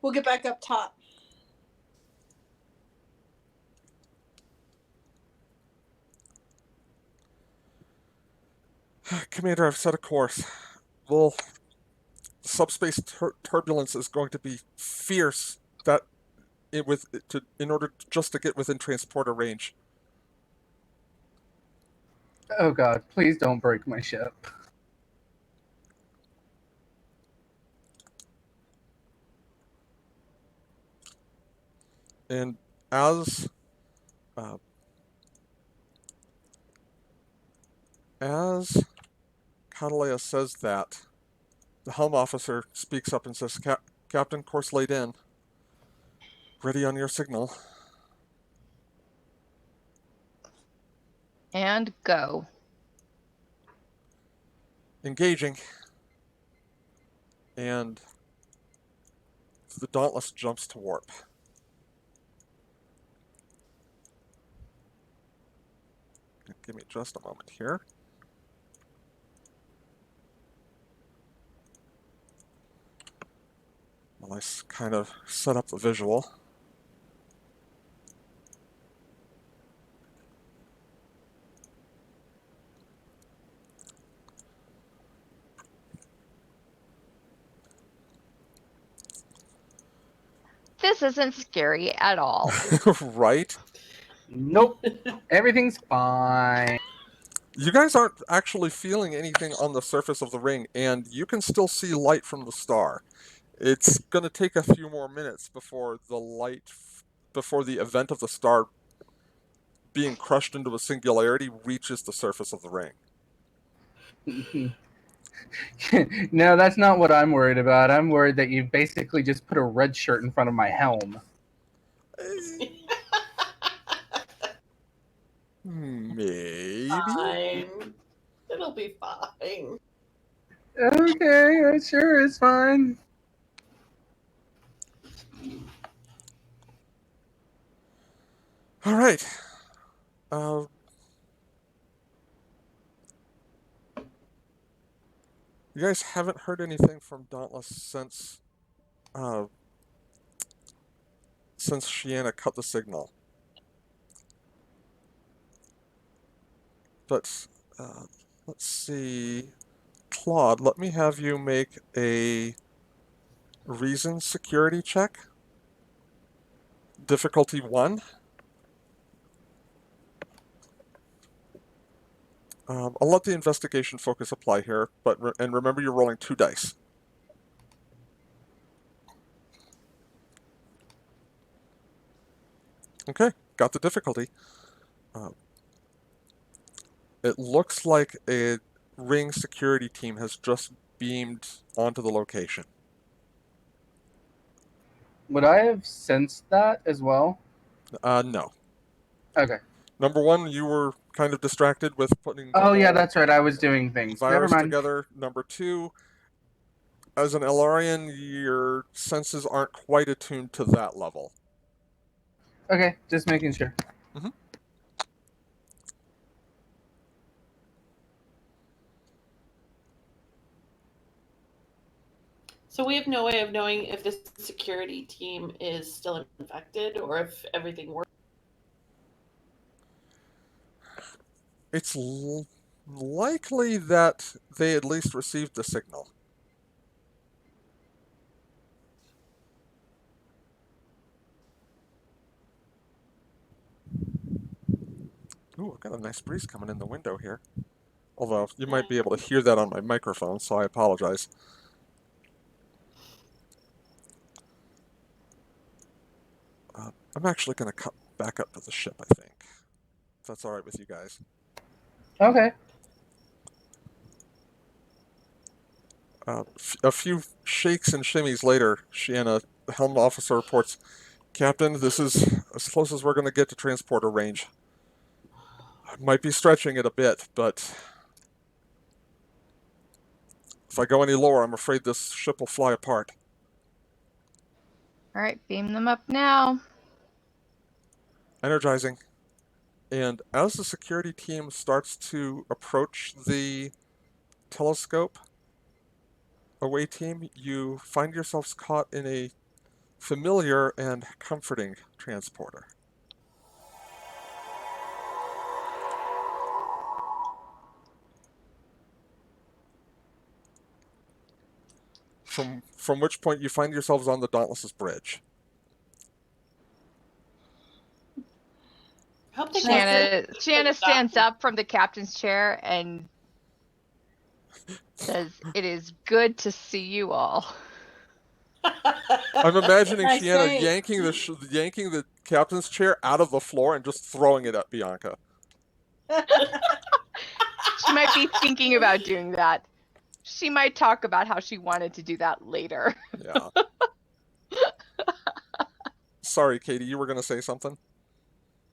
We'll get back up top. Commander, I've set a course. Well, subspace turbulence is going to be fierce. In order just to get within transporter range. Oh god, please don't break my ship. And as uh, as Catalea says that, the helm officer speaks up and says, Captain, course laid in. Ready on your signal. And go. Engaging. And the Dauntless jumps to warp. Give me just a moment here. While I kind of set up the visual. This isn't scary at all. Right? Nope. Everything's fine. You guys aren't actually feeling anything on the surface of the ring, and you can still see light from the star. It's going to take a few more minutes before before the event of the star being crushed into a singularity reaches the surface of the ring. No, that's not what I'm worried about. I'm worried that you basically just put a red shirt in front of my helm. Maybe? Fine. It'll be fine. Okay, sure, it's fine. All right. Uh, you guys haven't heard anything from Dauntless since Shiana cut the signal. But let's see. Claude, let me have you make a reason security check. Difficulty 1. I'll let the investigation focus apply here, and remember you're rolling 2 dice. Okay, got the difficulty. It looks like a ring security team has just beamed onto the location. Would I have sensed that as well? No. Okay. Number 1, you were kind of distracted with putting the Oh yeah, whole that's right. I was doing things. Never virus mind. together. Number 2, as an Elarian, your senses aren't quite attuned to that level. Okay, just making sure. So we have no way of knowing if this security team is still infected or if everything works. It's likely that they at least received the signal. Ooh, I've got a nice breeze coming in the window here. Although you might be able to hear that on my microphone, so I apologize. I'm actually going to come back up to the ship, I think. If that's all right with you guys. Okay. A few shakes and shimmies later, Shiana, the helm officer, reports, Captain, this is as close as we're going to get to transporter range. I might be stretching it a bit, but if I go any lower, I'm afraid this ship will fly apart. All right, beam them up now. Energizing. And as the security team starts to approach the telescope away team, you find yourselves caught in a familiar and comforting transporter. From which point you find yourselves on the Dauntless's bridge. I hope they calculate Shanna stands up from the captain's chair and says, "It is good to see you all." I'm imagining Nice Shiana day. yanking the captain's chair out of the floor and just throwing it at Bianca. She might be thinking about doing that. She might talk about how she wanted to do that later. Yeah. Sorry, Katie, you were going to say something?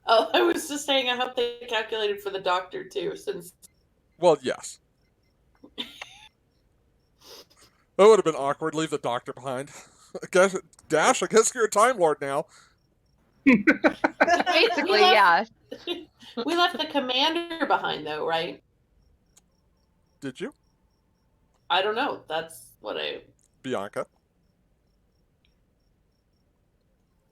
Oh, I was just saying I hope they calculated for the doctor too, since Well, yes. That would have been awkward. Leave the doctor behind. Dash, I guess you're a Time Lord now. Basically, yeah. we left the commander behind though, right? Did you? I don't know. That's what Bianca.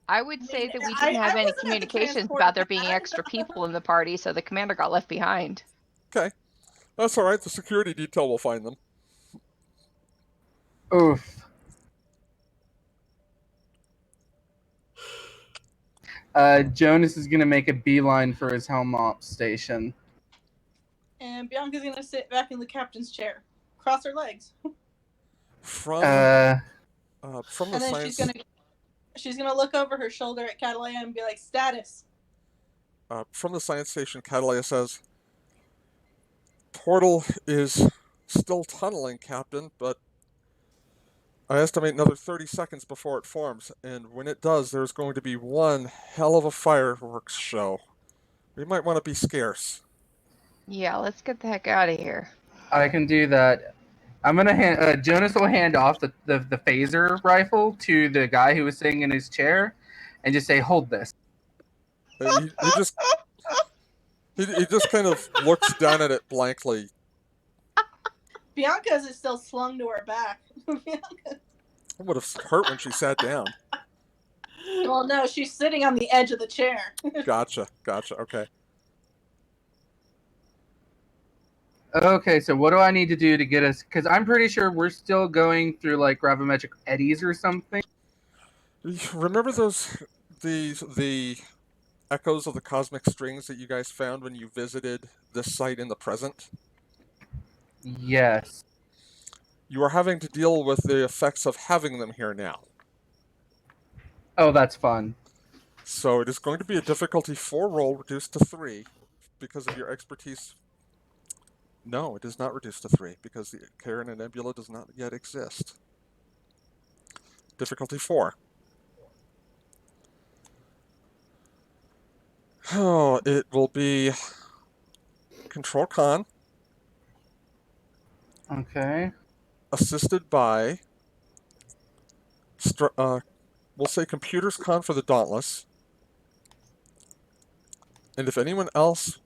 I would say that we didn't have any wasn't at the communications transporter about there being pad. extra people in the party, so the commander got left behind. Okay. That's all right. The security detail will find them. Oof. Jonas is gonna make a beeline for his helm op station. And Bianca's gonna sit back in the captain's chair, cross her legs, From Uh, the and then science, she's gonna look over her shoulder at Catalina and be like, "Status." from the science station, Catalina says, "Portal is still tunneling, Captain, but I estimate another 30 seconds before it forms, and when it does, there's going to be one hell of a fireworks show. We might want to be scarce." Yeah, let's get the heck out of here. I can do that. I'm gonna hand. Jonas will hand off the phaser rifle to the guy who was sitting in his chair, and just say, "Hold this." He just kind of looks down at it blankly. Bianca's is still slung to her back. It would have hurt when she sat down. Well, no, she's sitting on the edge of the chair. Gotcha. Okay. Okay, so what do I need to do to get us? Because I'm pretty sure we're still going through like gravimetric eddies or something. Remember the echoes of the cosmic strings that you guys found when you visited this site in the present? Yes. You are having to deal with the effects of having them here now. Oh, that's fun. So it is going to be a difficulty 4 roll reduced to 3 because of your expertise. No, it is not reduced to 3 because the Carina Nebula does not yet exist. Difficulty 4. Oh, it will be Control Con, Okay. assisted by, we'll say Computers Con for the Dauntless. And if anyone else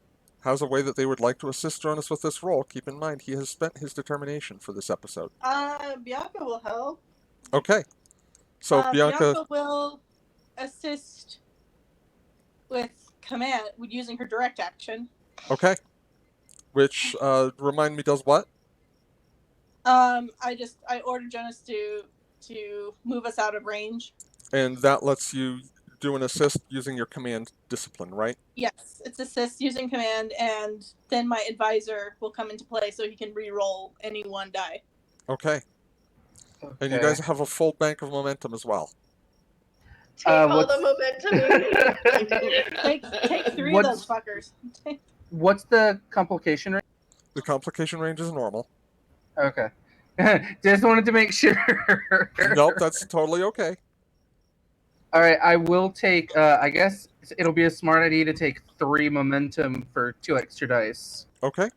has a way that they would like to assist Jonas with this role, keep in mind he has spent his determination for this episode. Bianca will help. Okay. So Bianca will assist with command with using her direct action. Okay. Which, remind me, does what? I ordered Jonas to move us out of range. And that lets you do an assist using your command discipline, right? Yes, it's assist using command, and then my advisor will come into play so he can re-roll any one die. Okay. And you guys have a full bank of momentum as well. Take all what's- the momentum you need. Take 3 of those fuckers. What's the complication rate? The complication range is normal. Okay. Just wanted to make sure. Nope, that's totally okay. All right, I will take. I guess it'll be a smart idea to take 3 momentum for 2 extra dice. Okay.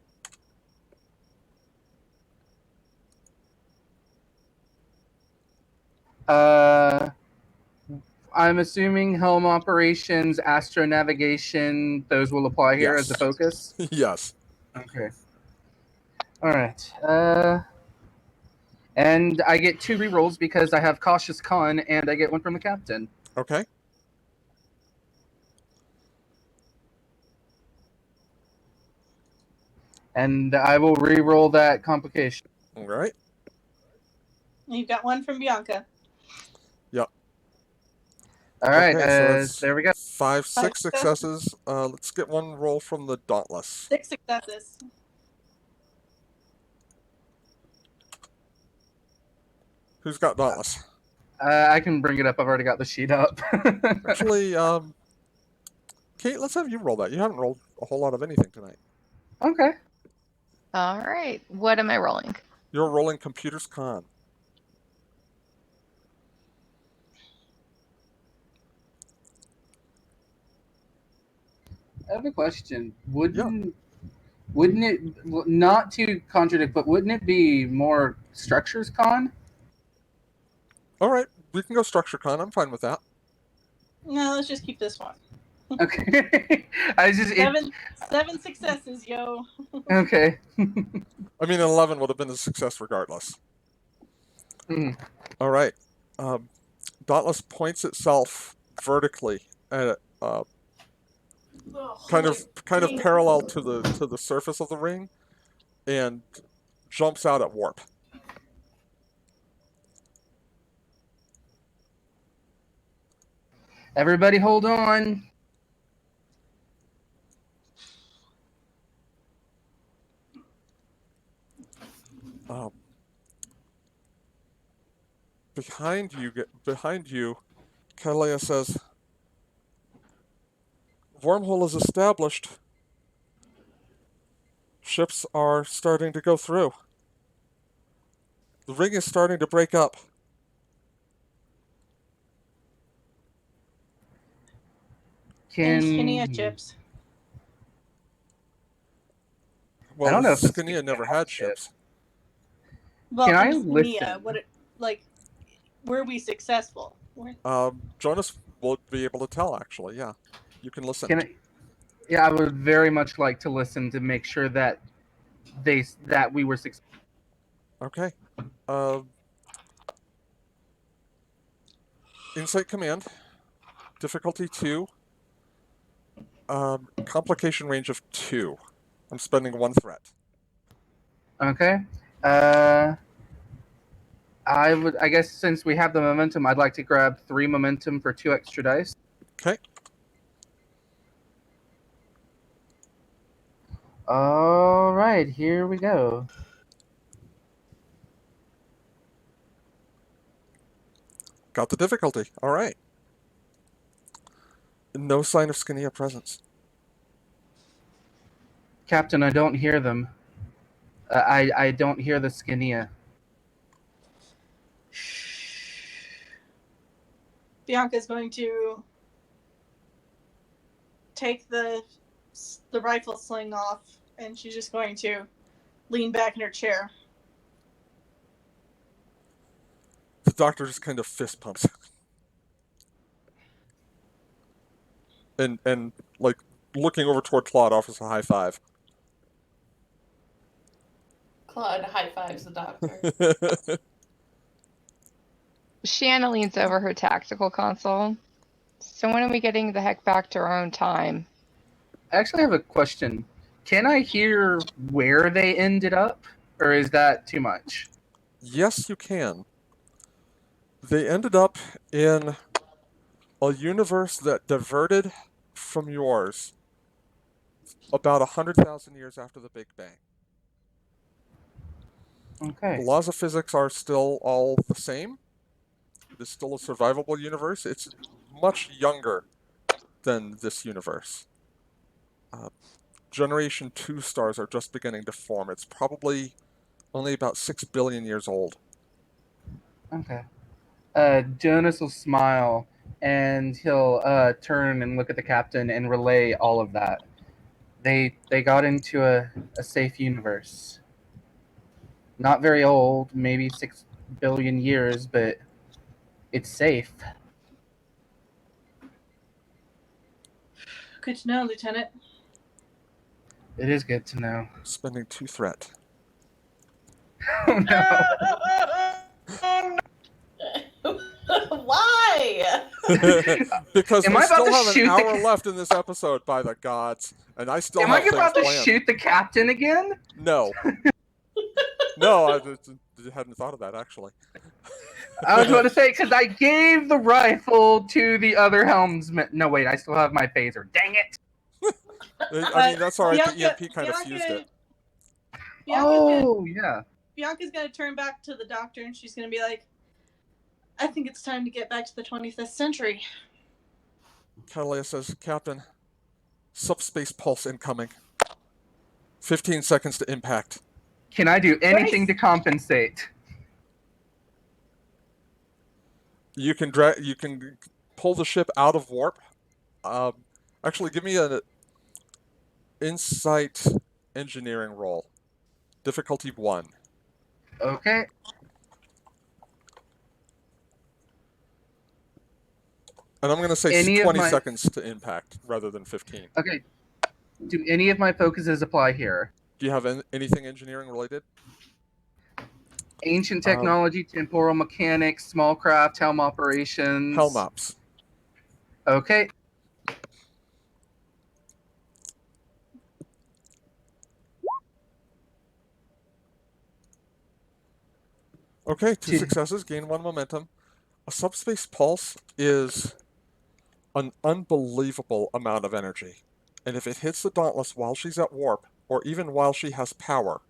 I'm assuming helm operations, astro navigation, those will apply here as a Yes. focus. Yes. Okay. All right. And I get 2 rerolls because I have cautious con, and I get 1 from the captain. Okay. And I will reroll that complication. All right. You've got 1 from Bianca. Yep. All right. Okay, so that's there we go. 5, 6 5 successes. Let's get 1 roll from the Dauntless. 6 successes. Who's got Dauntless? I can bring it up. I've already got the sheet up. Actually, Kate, let's have you roll that. You haven't rolled a whole lot of anything tonight. Okay. All right. What am I rolling? You're rolling Computer's Con. I have a question. Wouldn't it, not to contradict, but wouldn't it be more structures con? All right, we can go Structure Con. I'm fine with that. No, let's just keep this one. Okay. I was just 7 successes, yo. okay. I mean, an 11 would have been a success regardless. Mhm. All right. Dauntless points itself vertically at kind of parallel to the surface of the ring, and jumps out at warp. Everybody, hold on. Behind you, Kalia says, "Wormhole is established. Ships are starting to go through. The ring is starting to break up." Can Skinia ships. Well, I don't know if the Skinia Skinia never has had ships. ships. Well, Can I in Skinia, listen? were we successful? Jonas will be able to tell, actually. Yeah, you can listen. Yeah, I would very much like to listen to make sure that we were successful. Okay. Insight Command, difficulty 2, complication range of 2. I'm spending 1 threat. Okay. I guess since we have the momentum, I'd like to grab 3 momentum for 2 extra dice. Okay. All right, here we go. Got the difficulty. All right. No sign of Skinia presence. Captain, I don't hear them. I don't hear the Skinia. Bianca's going to take the rifle sling off, and she's just going to lean back in her chair. The doctor just kind of fist pumps. and like looking over toward Claude, offers a high five. Claude high fives the doctor. Shanna leans over her tactical console. So when are we getting the heck back to our own time? I actually have a question. Can I hear where they ended up, or is that too much? Yes, you can. They ended up in a universe that diverted from yours about 100,000 years after the Big Bang. Okay. The laws of physics are still all the same. It is still a survivable universe. It's much younger than this universe. Uh, Generation 2 stars are just beginning to form. It's probably only about 6 billion years old. Okay. Jonas will smile and he'll turn and look at the captain and relay all of that. They got into a safe universe. Not very old, maybe 6 billion years, but it's safe. Good to know, Lieutenant. It is good to know. Spending 2 threat. Oh no. Why? Because Am we I about still to have an shoot the hour ca- left in this episode, by the gods, and I still Am have I things about to planned. shoot the captain again? No. No, I hadn't thought of that, actually. I was about to say, because I gave the rifle to the other helmsman. No, wait, I still have my phaser. Dang it! I mean, that's alright, the Bianca- EMP kind of fused it. Bianca's gonna turn back to the doctor and she's gonna be like, I think it's time to get back to the 25th century. Catalea says, Captain, subspace pulse incoming. 15 seconds to impact. Can I do anything Brace! to compensate? You can pull the ship out of warp. Actually, give me an insight engineering roll. Difficulty 1. Okay. And I'm going to say Any of 20 my- seconds to impact rather than 15. Okay. Do any of my focuses apply here? Do you have anything engineering related? Ancient technology, temporal mechanics, small craft, helm operations. Helm ops. Okay. Okay, 2 Two. successes, gain 1 momentum. A subspace pulse is an unbelievable amount of energy. And if it hits the Dauntless while she's at warp, or even while she has power,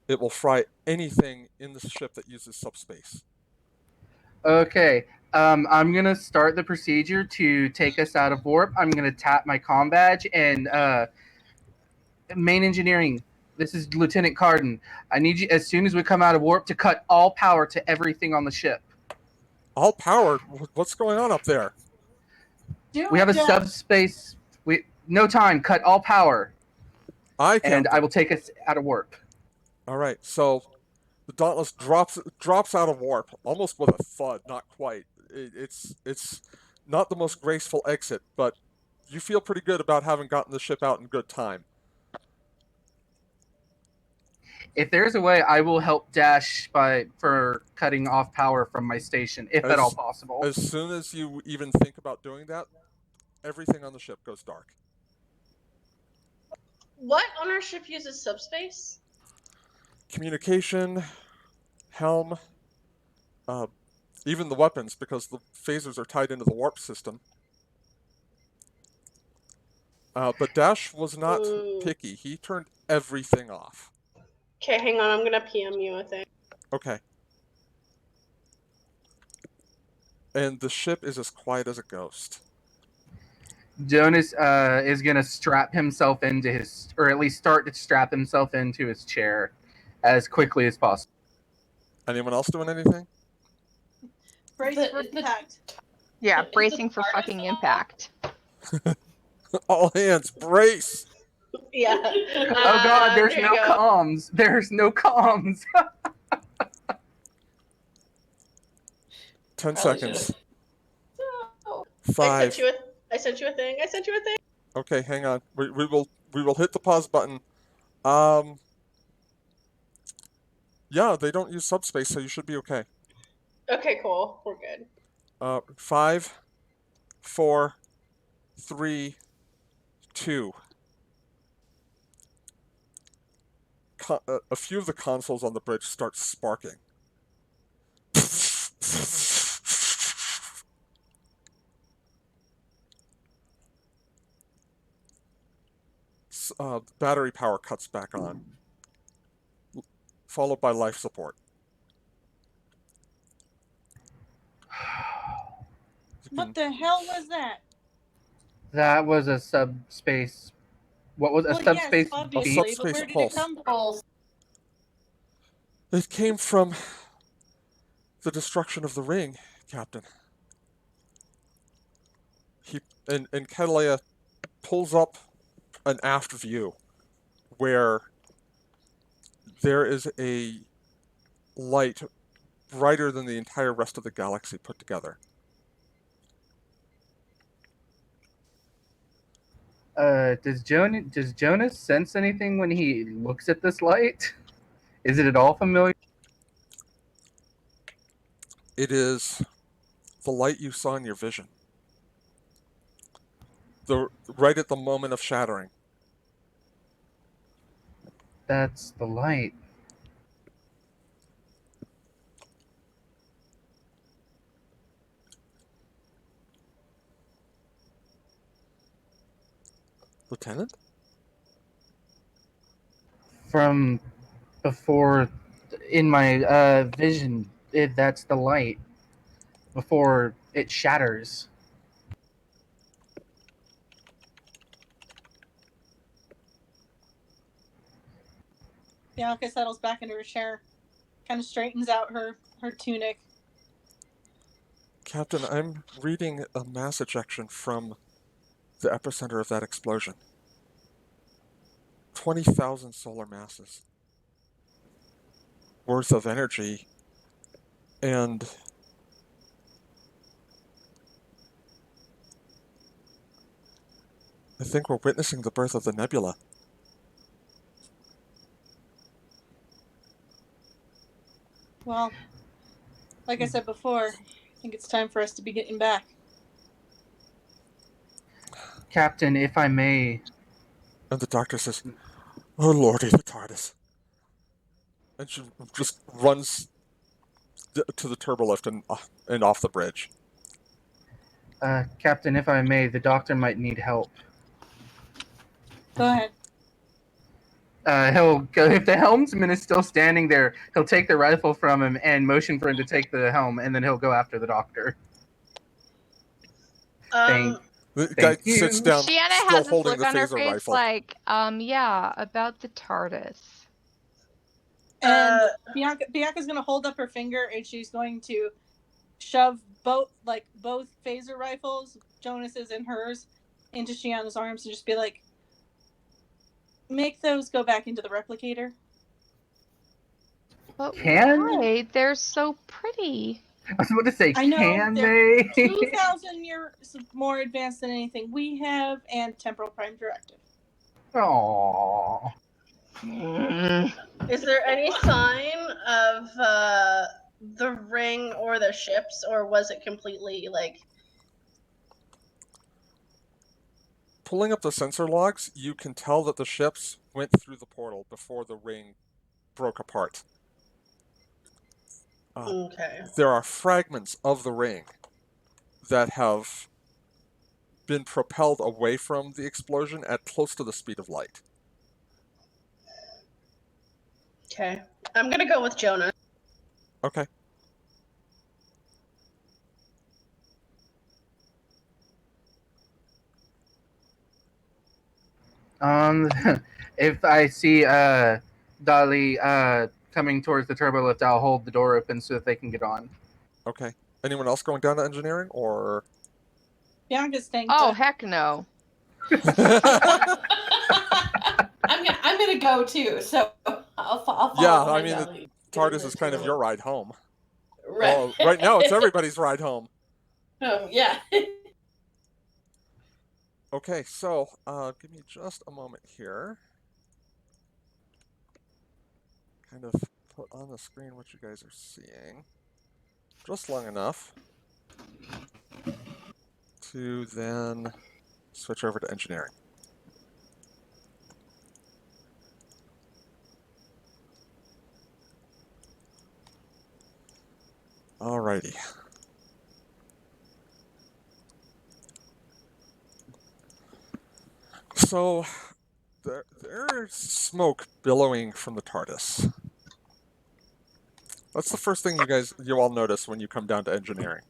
it will fry anything in the ship that uses subspace. Okay. I'm gonna start the procedure to take us out of warp. I'm gonna tap my comm badge and main engineering. This is Lieutenant Carden. I need you as soon as we come out of warp to cut all power to everything on the ship. All power? What's going on up there? We have a subspace. No time. Cut all power, and I will take us out of warp. All right, so the Dauntless drops out of warp almost with a thud. Not quite. It's not the most graceful exit, but you feel pretty good about having gotten the ship out in good time. If there's a way, I will help Dash for cutting off power from my station, if at all possible. As soon as you even think about doing that, everything on the ship goes dark. What on our ship uses subspace? Communication, helm, even the weapons, because the phasers are tied into the warp system. But Dash was not picky. He turned everything off. Okay, hang on. I'm gonna PM you a thing. Okay. And the ship is as quiet as a ghost. Jonas is going to strap himself into his, or at least start to strap himself into his chair as quickly as possible. Anyone else doing anything? Brace for impact. Yeah, bracing for fucking impact. All hands, brace! Yeah. Oh god, there's no comms. There's no comms. 10 seconds. 5. I sent you a thing. Okay, hang on. We will hit the pause button. Yeah, they don't use subspace, so you should be okay. Okay, cool. We're good. 5, 4, 3, 2. A few of the consoles on the bridge start sparking. battery power cuts back on, followed by life support. You What can, the hell was that? That was a subspace. What was a Well, yes, subspace a beep? obviously, but subspace where did it pulse. come from? It came from the destruction of the ring, Captain. And Catalea pulls up an aft view where there is a light brighter than the entire rest of the galaxy put together. Does Jonas sense anything when he looks at this light? Is it at all familiar? It is the light you saw in your vision. Right at the moment of shattering. That's the light. Lieutenant? From before, in my vision, that's the light before it shatters. Bianca settles back into her chair, kind of straightens out her tunic. Captain, I'm reading a mass ejection from the epicenter of that explosion. 20,000 solar masses worth of energy, and I think we're witnessing the birth of the nebula. Well, like I said before, I think it's time for us to be getting back. Captain, if I may, And the doctor says, "Oh lordy, the TARDIS." And she just runs to the turbolift and off the bridge. Captain, if I may, the doctor might need help. Go ahead. He'll go if the helmsman is still standing there. He'll take the rifle from him and motion for him to take the helm, and then he'll go after the doctor. Thank The guy Thank sits you. down, Shiana still has this holding look the on her phaser face rifle. like, yeah, about the TARDIS. And Bianca's gonna hold up her finger and she's going to shove both phaser rifles, Jonas's and hers, into Shiana's arms and just be like, make those go back into the replicator. But Can why? They're so pretty. I was about to say, I know can they're they? 2,000 years more advanced than anything we have, and temporal prime directive. Aww. Is there any sign of the ring or the ships, or was it completely like? Pulling up the sensor logs, you can tell that the ships went through the portal before the ring broke apart. Okay. There are fragments of the ring that have been propelled away from the explosion at close to the speed of light. Okay. I'm gonna go with Jonah. Okay. If I see Dali coming towards the turbo lift, I'll hold the door open so that they can get on. Okay. Anyone else going down to engineering, or? Bianca's staying Oh, put. heck no. I'm gonna go too, so I'll follow. Yeah, I behind mean, the Dolly. TARDIS is kind of your ride home. Right. Well, right now it's everybody's ride home. Oh yeah. Okay, so give me just a moment here. Kind of put on the screen what you guys are seeing. Just long enough to then switch over to engineering. Alrighty. So, There's smoke billowing from the TARDIS. That's the first thing you all notice when you come down to engineering.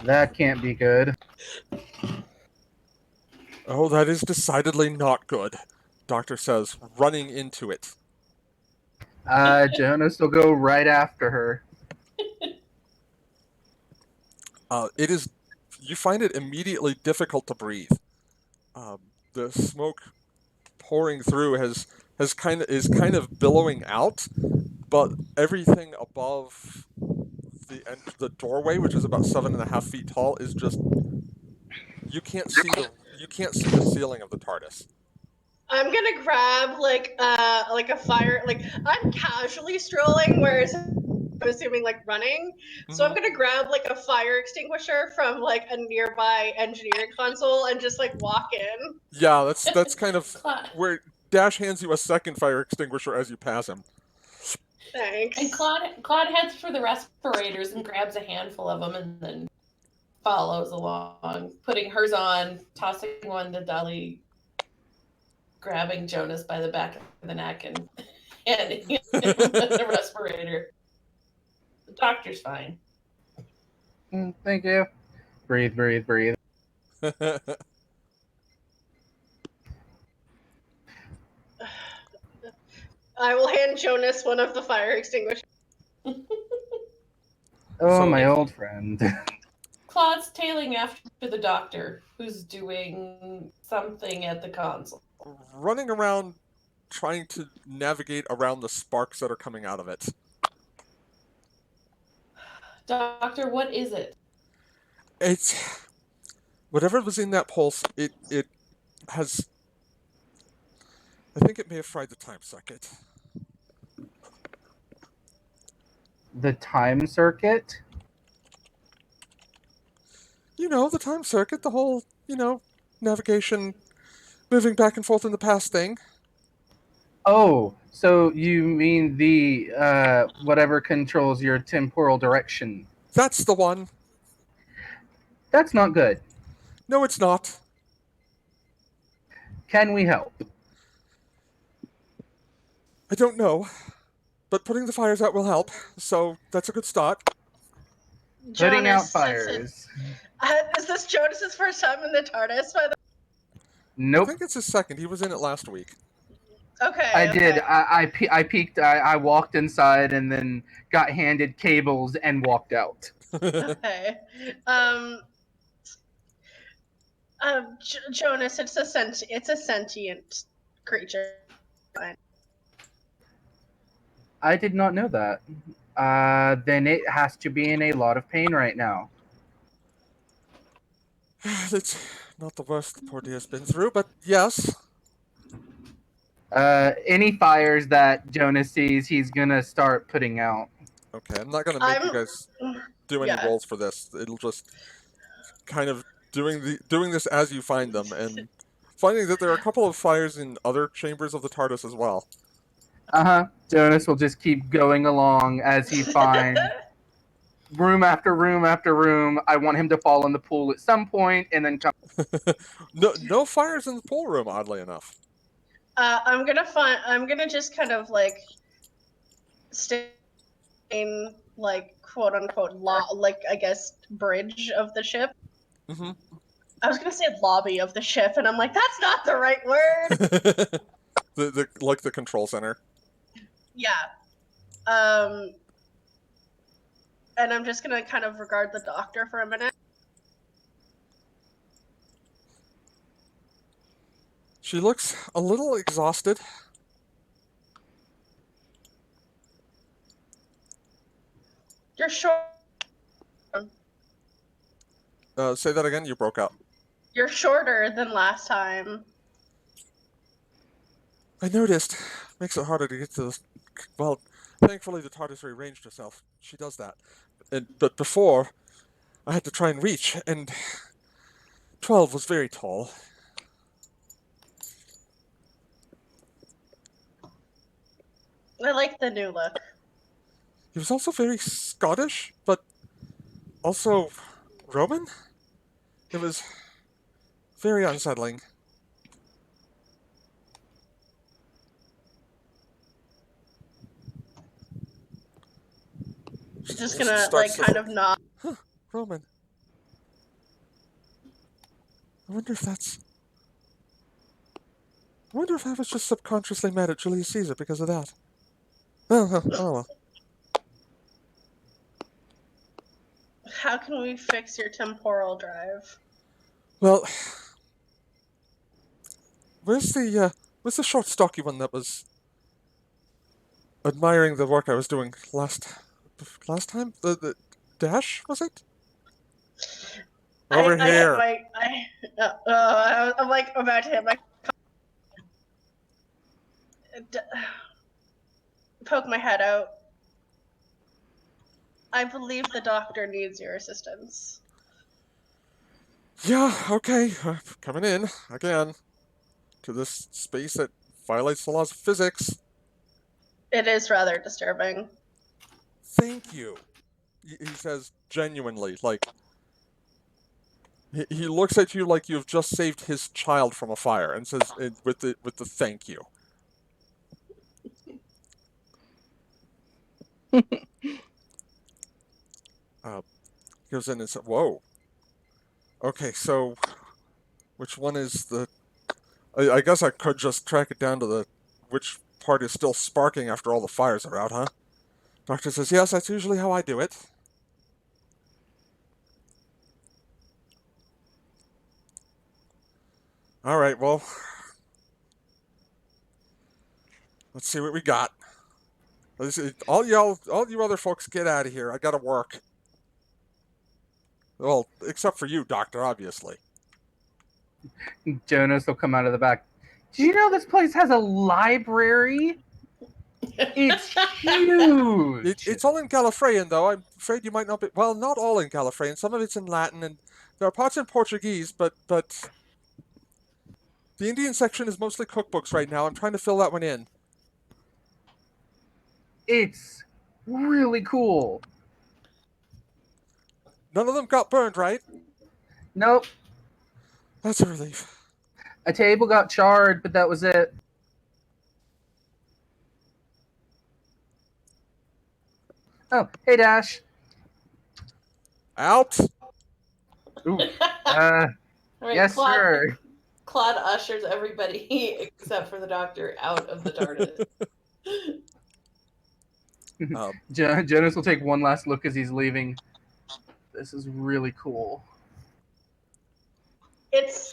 That can't be good. Oh, that is decidedly not good, Doctor says, running into it. Jonas will go right after her. It is. You find it immediately difficult to breathe. The smoke pouring through is kind of billowing out, but everything above the doorway, which is about 7.5 feet tall, is just you can't see the ceiling of the TARDIS. I'm gonna grab like a fire, like I'm casually strolling, whereas I'm assuming like running. So I'm Mhm. gonna grab like a fire extinguisher from like a nearby engineering console and just like walk in. Yeah, that's kind of Claude, where Dash hands you a second fire extinguisher as you pass him. Thanks. and Claude heads for the respirators and grabs a handful of them and then follows along, putting hers on, tossing one to Dolly, grabbing Jonas by the back of the neck and handing him the respirator. The doctor's fine. Thank you. Breathe, breathe, breathe. I will hand Jonas one of the fire extinguishers. Oh, So- my old friend. Claude's tailing after the doctor, who's doing something at the console. Running around trying to navigate around the sparks that are coming out of it. Doctor, what is it? It's whatever was in that pulse. It has. I think it may have fried the time circuit. The time circuit? You know, the time circuit, the whole, navigation, moving back and forth in the past thing. Oh, so you mean the whatever controls your temporal direction? That's the one. That's not good. No, it's not. Can we help? I don't know. But putting the fires out will help, so that's a good start. Putting out Jonas fires. Is this Jonas's first time in the TARDIS? By the I Nope. think it's his second. He was in it last week. Okay. I okay. did. I peeked. I walked inside and then got handed cables and walked out. Okay. Jonas, it's a sentient creature. I did not know that. Then it has to be in a lot of pain right now. It's not the worst the poor dear's been through, but yes. Any fires that Jonas sees, he's gonna start putting out. Okay, I'm not gonna make you I'm. guys do any Yeah. rolls for this. It'll just kind of doing this as you find them and finding that there are a couple of fires in other chambers of the TARDIS as well. Jonas will just keep going along as he finds room after room after room. I want him to fall in the pool at some point and then come. No fires in the pool room, oddly enough. I'm gonna just kind of like stay in like quote unquote like I guess bridge of the ship. Mm-hmm. I was gonna say lobby of the ship, and I'm like, that's not the right word. the control center. Yeah. And I'm just gonna kind of regard the doctor for a minute. She looks a little exhausted. You're short. Say that again. You broke up. You're shorter than last time. I noticed. Makes it harder to get to the. Well, thankfully the TARDIS rearranged herself. She does that. But before, I had to try and reach, and 12 was very tall. I like the new look. He was also very Scottish, but also Roman? It was very unsettling. Just gonna like kind of nod. Huh, Roman. I wonder if that's. I wonder if I was just subconsciously mad at Julius Caesar because of that. Oh well. How can we fix your temporal drive? Well, where's the short, stocky one that was admiring the work I was doing last time? The Dash, was it? Over I hit here. I'm like about to hit my poke my head out. I believe the doctor needs your assistance. Yeah, okay. Coming in again to this space that violates the laws of physics. It is rather disturbing. Thank you. He says genuinely, like he looks at you like you've just saved his child from a fire, and says with the thank you. Goes in and says, "Whoa. Okay, so which one is the? I guess I could just track it down to the which part is still sparking after all the fires are out, huh?" Doctor says, "Yes, that's usually how I do it." All right, well, let's see what we got. All you other folks, get out of here. I gotta work. Well, except for you, Doctor, obviously. Jonas will come out of the back. Do you know this place has a library? It's huge. It's all in Gallifreyan, though. I'm afraid you might not be. Well, not all in Gallifreyan. Some of it's in Latin, and there are parts in Portuguese. But the Indian section is mostly cookbooks right now. I'm trying to fill that one in. It's really cool. None of them got burned, right? Nope. That's a relief. A table got charred, but that was it. Oh, hey, Dash. Out. Ooh. All right, Yes, Claude, sir. Claude ushers everybody except for the doctor out of the TARDIS. Jonas will take one last look as he's leaving. This is really cool. It's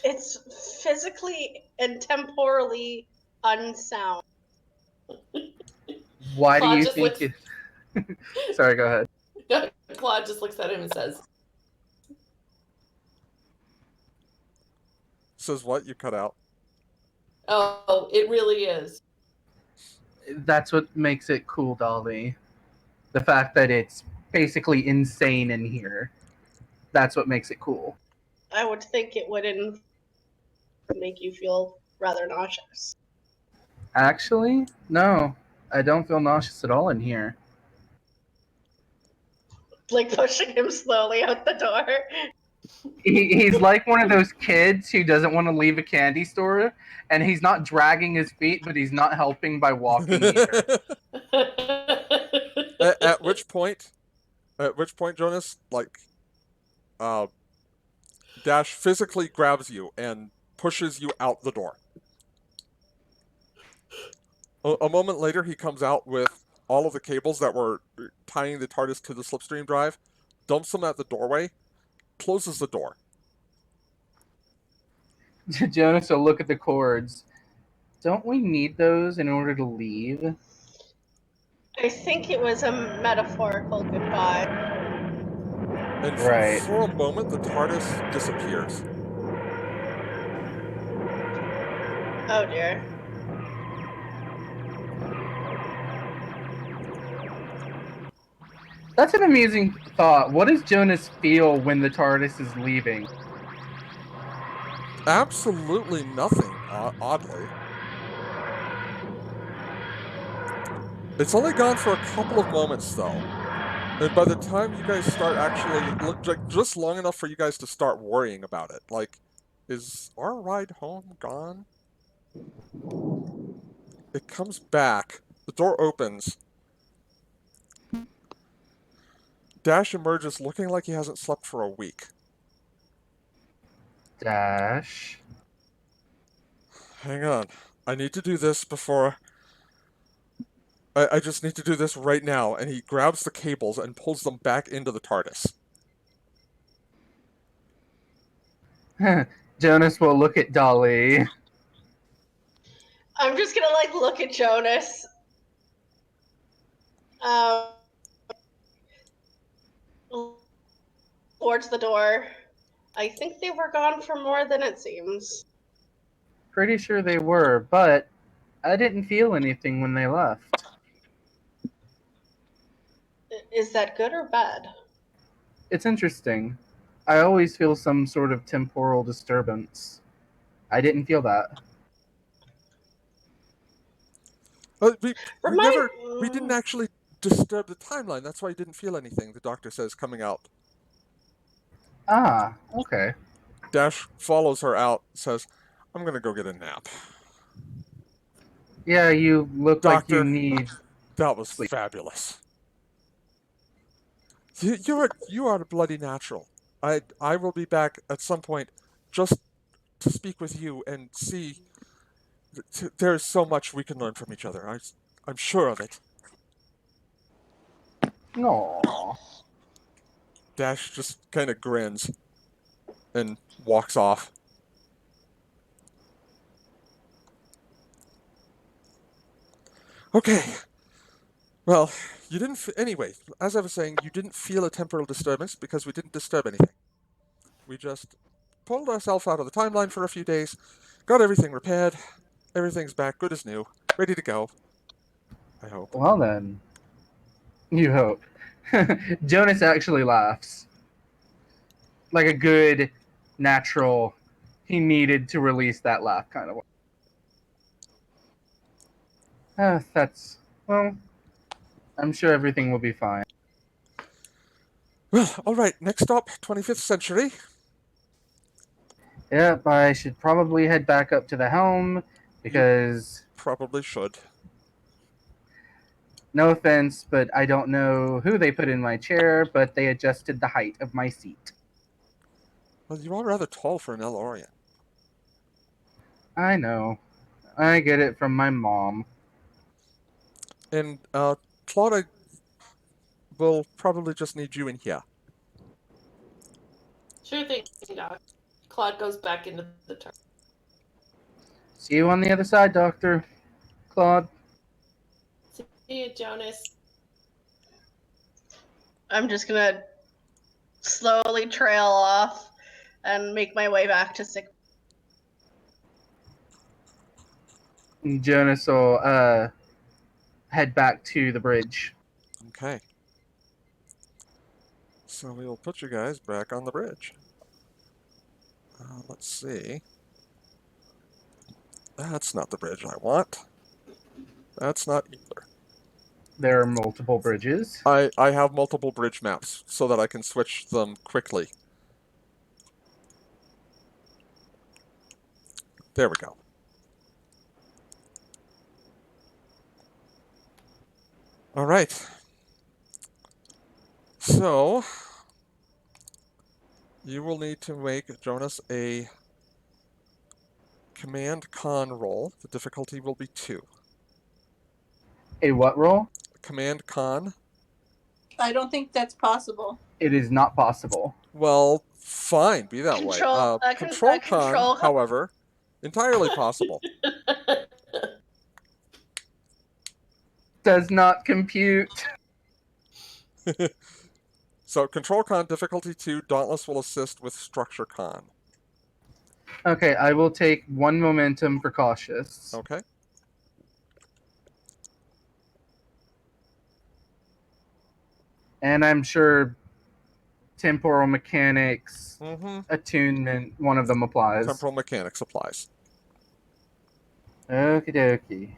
physically and temporally unsound. Why do Claude you just think looks. it? Sorry, go ahead. Claude just looks at him and says, Says what? You cut out. "Oh, it really is." That's what makes it cool, Dolly. The fact that it's basically insane in here. That's what makes it cool. I would think it would make you feel rather nauseous. Actually, no. I don't feel nauseous at all in here. Like pushing him slowly out the door. He's like one of those kids who doesn't want to leave a candy store, and he's not dragging his feet, but he's not helping by walking either. At which point, Jonas, like, Dash physically grabs you and pushes you out the door. A moment later, he comes out with all of the cables that were tying the TARDIS to the slipstream drive, dumps them at the doorway, closes the door. Jonas will look at the cords. Don't we need those in order to leave? I think it was a metaphorical goodbye. And Right. for a moment, the TARDIS disappears. Oh dear. That's an amusing thought. What does Jonas feel when the TARDIS is leaving? Absolutely nothing, oddly. It's only gone for a couple of moments, though. And by the time you guys start actually look like just long enough for you guys to start worrying about it, like, is our ride home gone? It comes back. The door opens. Dash emerges looking like he hasn't slept for a week. Dash. Hang on. I need to do this before. I just need to do this right now. And he grabs the cables and pulls them back into the TARDIS. Jonas will look at Dolly. I'm just gonna like look at Jonas. Towards the door. I think they were gone for more than it seems. Pretty sure they were, but I didn't feel anything when they left. Is that good or bad? It's interesting. I always feel some sort of temporal disturbance. I didn't feel that. We didn't actually disturb the timeline. That's why you didn't feel anything, the doctor says, coming out. Ah, okay. Dash follows her out, says, I'm gonna go get a nap. Yeah, you look like you Doctor, need that was sleep. fabulous. You are a bloody natural. I will be back at some point just to speak with you and see. There's so much we can learn from each other. I'm sure of it. Aww. Dash just kind of grins and walks off. Okay. Well, you didn't. Anyway, as I was saying, you didn't feel a temporal disturbance because we didn't disturb anything. We just pulled ourselves out of the timeline for a few days, got everything repaired. Everything's back, good as new, ready to go. I hope. Well then, you hope. Jonas actually laughs. Like a good, natural, he needed to release that laugh kind of way. That's, well, I'm sure everything will be fine. Well, all right. Next stop, 25th century. Yep, I should probably head back up to the helm because, Probably should. no offense, but I don't know who they put in my chair, but they adjusted the height of my seat. Well, you are rather tall for an Elorian. I know. I get it from my mom. And Claude, I will probably just need you in here. Sure thing, Doc. Claude goes back into the turn. See you on the other side, Doctor. Claude. See you, Jonas. I'm just gonna slowly trail off and make my way back to sick. Jonas will head back to the bridge. Okay. So we will put you guys back on the bridge. Let's see. That's not the bridge I want. That's not either. There are multiple bridges. I have multiple bridge maps so that I can switch them quickly. There we go. All right. So, you will need to make, Jonas, a command con roll. The difficulty will be 2. A what roll? Command con. I don't think that's possible. It is not possible. Well, fine, be that way. Control con, control con. however, entirely possible. Does not compute. So, control con, difficulty 2, Dauntless will assist with structure con. Okay, I will take 1 momentum for cautious. Okay. And I'm sure temporal mechanics, Mm-hmm. attunement, one of them applies. Temporal mechanics applies. Okie dokie.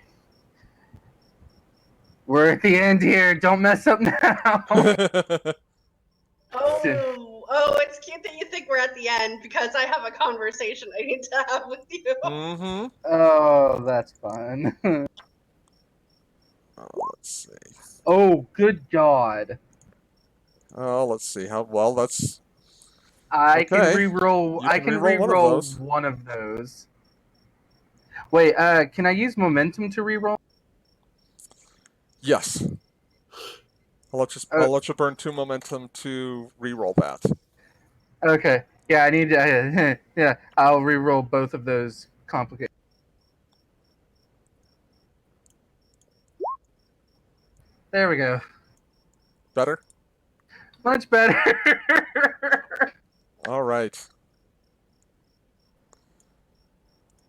We're at the end here. Don't mess up now. Oh, it's cute that you think we're at the end because I have a conversation I need to have with you. Mm-hmm. Oh, that's fun. Let's see. Oh, good God. Let's see. How well that's I can okay. re-roll. You I can can re-roll one of re-roll those. one of those. Wait, can I use momentum to re-roll? Yes. I'll let you burn 2 momentum to re-roll that. Okay. Yeah, I need to. Yeah, I'll re-roll both of those complicated. There we go. Better? Much better. All right.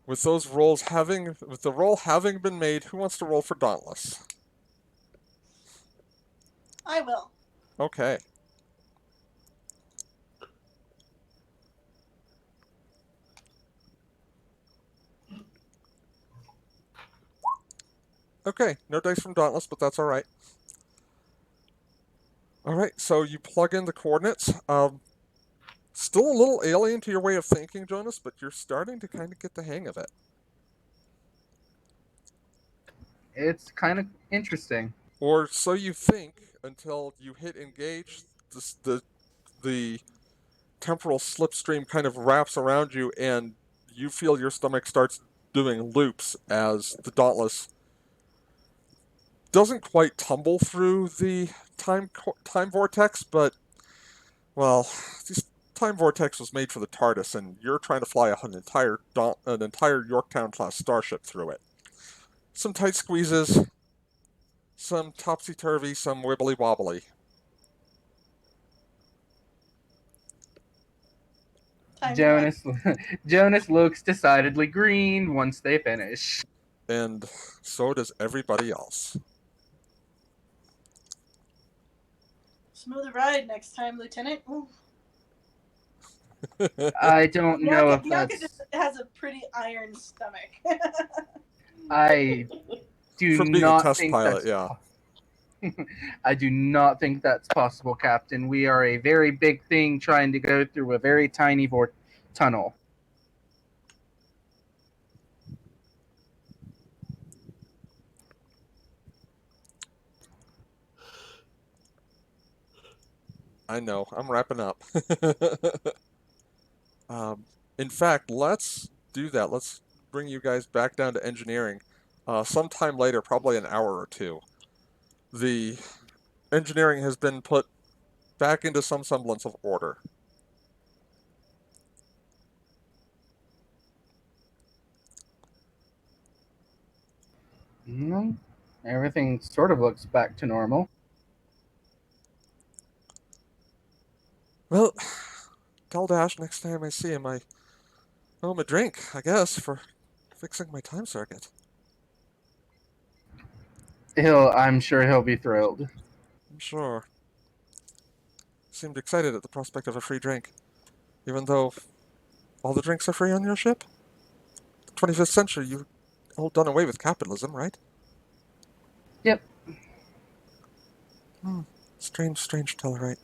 With the roll having been made, who wants to roll for Dauntless? I will. Okay. Okay, no dice from Dauntless, but that's all right. All right, so you plug in the coordinates. Still a little alien to your way of thinking, Jonas, but you're starting to kind of get the hang of it. It's kind of interesting. Or so you think until you hit engage. The temporal slipstream kind of wraps around you, and you feel your stomach starts doing loops as the Dauntless doesn't quite tumble through the time vortex, but well, this time vortex was made for the TARDIS, and you're trying to fly an entire Yorktown class starship through it. Some tight squeezes, some topsy turvy, some wibbly wobbly. Time flies. Jonas Jonas looks decidedly green once they finish. And so does everybody else. Smoother ride next time, Lieutenant. Ooh. I don't know if Bianca that's. just has a pretty iron stomach. I do From being a not test think pilot, that's. yeah. I do not think that's possible, Captain. We are a very big thing trying to go through a very tiny tunnel. I know. I'm wrapping up. um, in fact, let's do that. Let's bring you guys back down to engineering. Sometime later, probably an hour or two. The engineering has been put back into some semblance of order. No, everything sort of looks back to normal. Well, tell Dash next time I see him I owe him a drink, I guess, for fixing my time circuit. I'm sure he'll be thrilled. I'm sure. Seemed excited at the prospect of a free drink, even though all the drinks are free on your ship. The 25th century, you all done away with capitalism, right? Yep. Strange, strange Tellarite.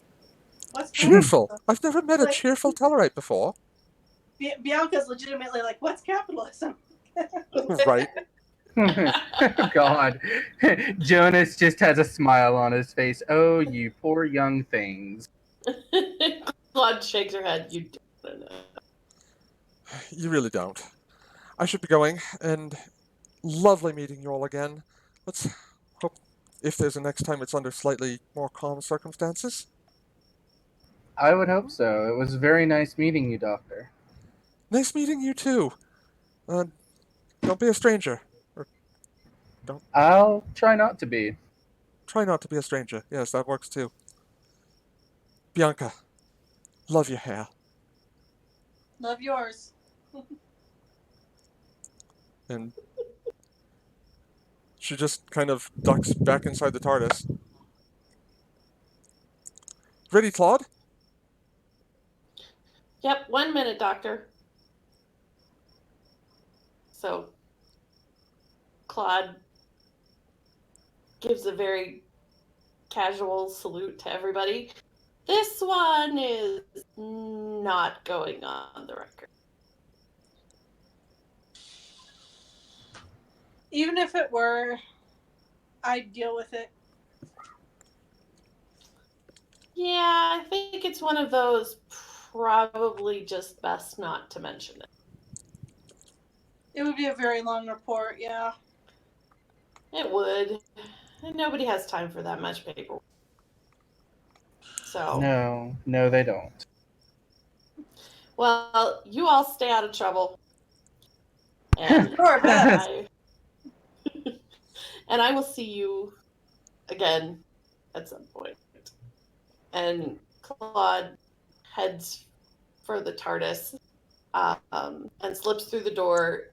What's Cheerful! I've never met a like cheerful Tellarite before. Bianca's legitimately like, what's capitalism? Right? God. Jonas just has a smile on his face. Oh, you poor young things. Claude shakes her head. You don't know. You really don't. I should be going, and lovely meeting you all again. Let's hope if there's a next time it's under slightly more calm circumstances. I would hope so. It was very nice meeting you, Doctor. Nice meeting you too. Don't be a stranger. Or I'll try not to be. try not to be a stranger. Yes, that works too. Bianca, love your hair. Love yours. And she just kind of ducks back inside the TARDIS. Ready, Claude? Yep, 1 minute, Doctor. So, Claude gives a very casual salute to everybody. This one is not going on the record. Even if it were, I'd deal with it. Yeah, I think it's one of those probably just best not to mention it. It would be a very long report, yeah. It would. And nobody has time for that much paperwork. So, No, they don't. well, you all stay out of trouble. And Do our best. and I will see you again at some point. And Claude heads for the TARDIS and slips through the door,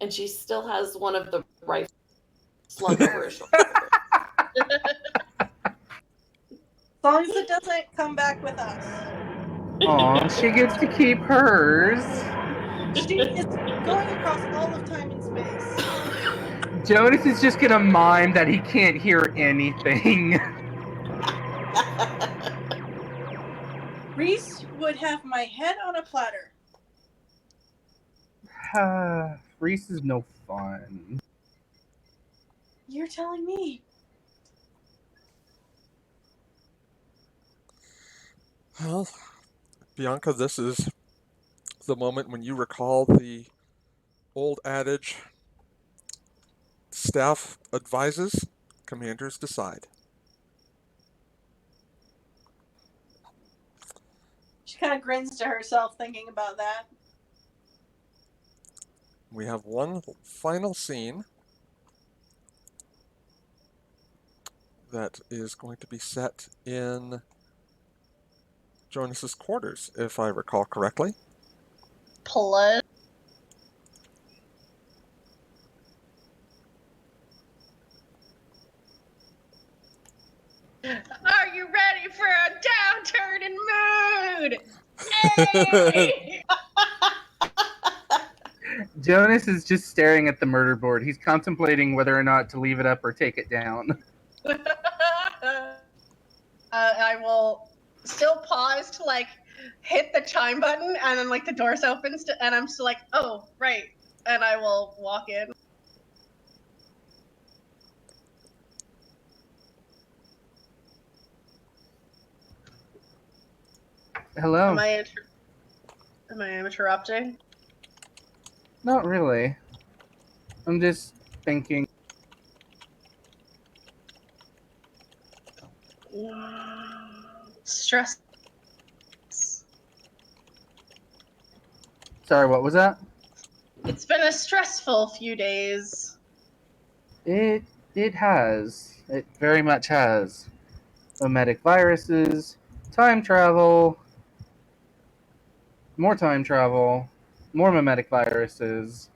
and she still has one of the rifles slung over her shoulder. As long as it doesn't come back with us. Aw, she gets to keep hers. She is going across all of time and space. Jonas is just gonna mime that he can't hear anything. Reese would have my head on a platter. Reese is no fun. You're telling me. Well, Bianca, this is the moment when you recall the old adage, staff advises, commanders decide. She kind of grins to herself thinking about that. We have one final scene that is going to be set in Jonas's quarters, if I recall correctly. Plus, are you ready for a downturn in mood? Hey! Jonas is just staring at the murder board. He's contemplating whether or not to leave it up or take it down. I will still pause to like hit the chime button, and then like the doors opens, and I'm still like, oh right, and I will walk in. Hello. Am I interrupting? Not really. I'm just thinking. Stress. Sorry, what was that? It's been a stressful few days. It has. It very much has. Memetic viruses, time travel, more time travel, more memetic viruses.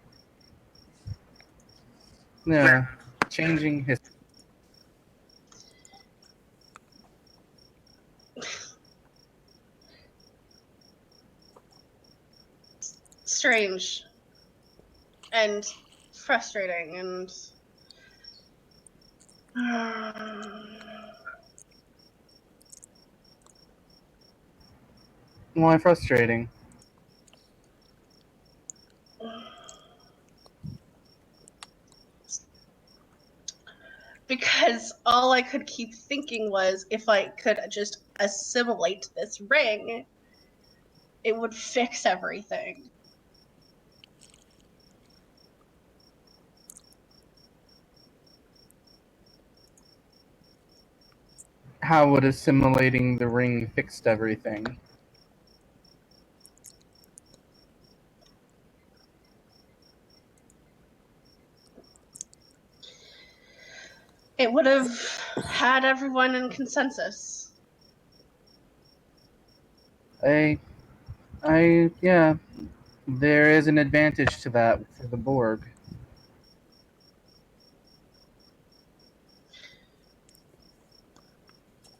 Yeah, changing history. Strange. And frustrating and Why frustrating? because all I could keep thinking was if I could just assimilate this ring, it would fix everything. How would assimilating the ring fixed everything? It would have had everyone in consensus. Yeah, there is an advantage to that for the Borg.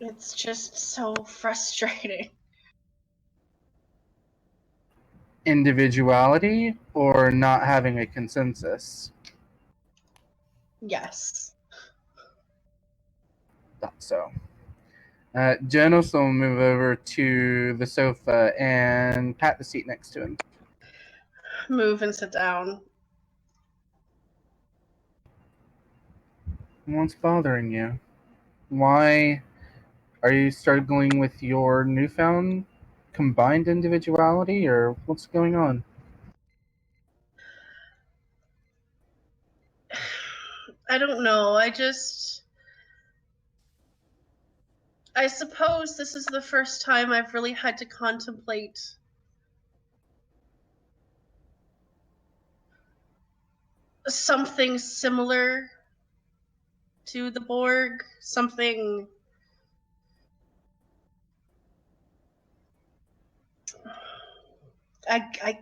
It's just so frustrating. Individuality or not having a consensus? Yes. Thought so. Jonas will move over to the sofa and pat the seat next to him. Move and sit down. What's bothering you? Why are you struggling with your newfound combined individuality, or what's going on? I don't know. I suppose this is the first time I've really had to contemplate something similar to the Borg. Something. I, I,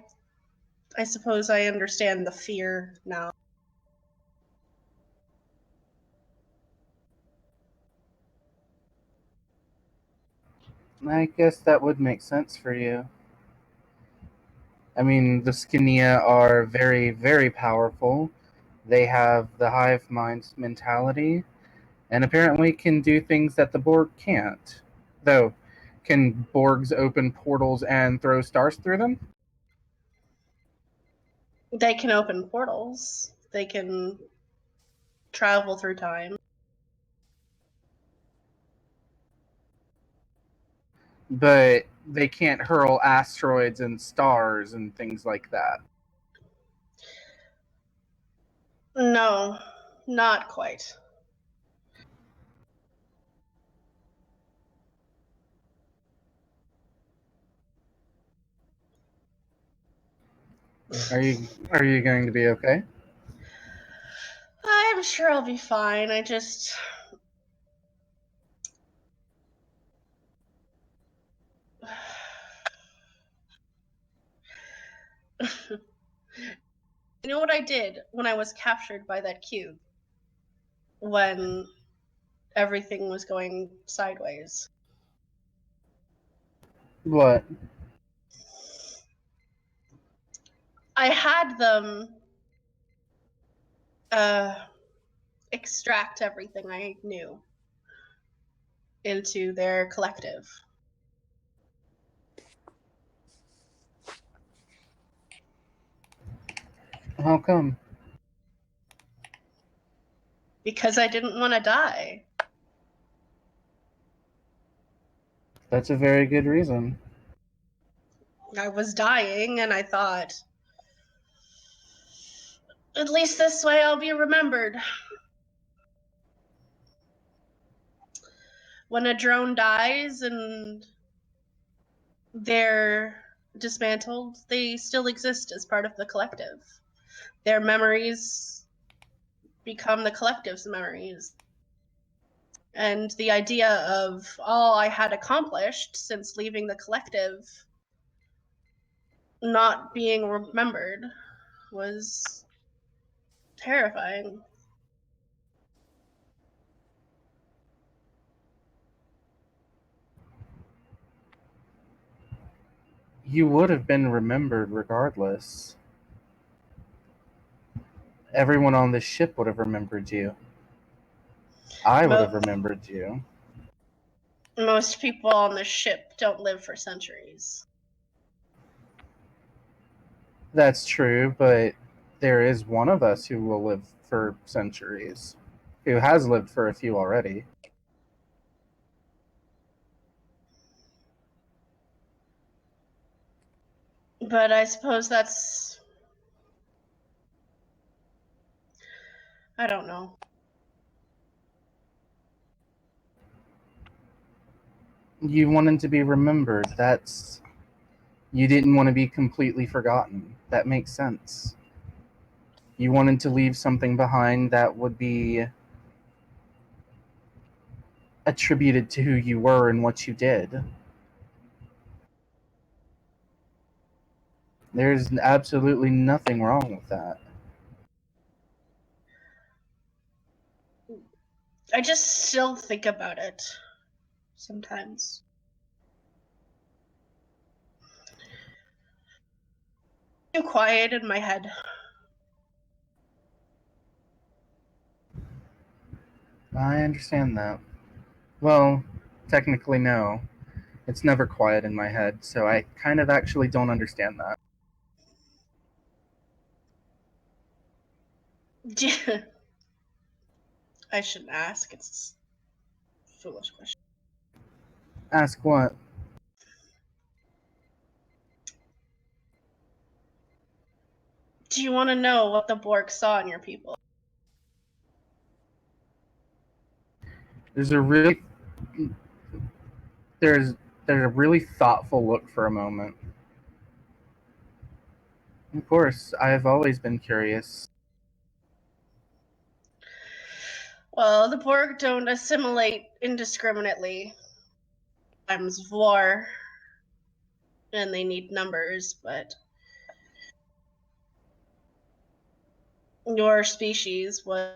I suppose I understand the fear now. I guess that would make sense for you. I mean, the Skinia are very, very powerful. They have the hive mind mentality, and apparently can do things that the Borg can't. Though, can Borgs open portals and throw stars through them? They can open portals. They can travel through time. But they can't hurl asteroids and stars and things like that. No, not quite. Are you going to be okay? I'm sure I'll be fine. I just. You know what I did when I was captured by that cube? When everything was going sideways. What? I had them extract everything I knew into their collective. How come? Because I didn't want to die. That's a very good reason. I was dying, and I thought, at least this way I'll be remembered. When a drone dies and they're dismantled, they still exist as part of the collective. Their memories become the collective's memories. And the idea of all I had accomplished since leaving the collective not being remembered was terrifying. You would have been remembered regardless. Everyone on this ship would have remembered you. I would have remembered you. Most people on the ship don't live for centuries. That's true, but there is one of us who will live for centuries, who has lived for a few already. But I suppose that's. I don't know. You wanted to be remembered. That's. You didn't want to be completely forgotten. That makes sense. You wanted to leave something behind that would be attributed to who you were and what you did. There's absolutely nothing wrong with that. I just still think about it sometimes. Too quiet in my head. I understand that. Well, technically, no. It's never quiet in my head, so I kind of actually don't understand that. I shouldn't ask. It's a foolish question. Ask what? Do you want to know what the Borg saw in your people? There's a really there's there's a really thoughtful look for a moment. Of course, I have always been curious. Well, the Borg don't assimilate indiscriminately. Times of war, and they need numbers, but your species was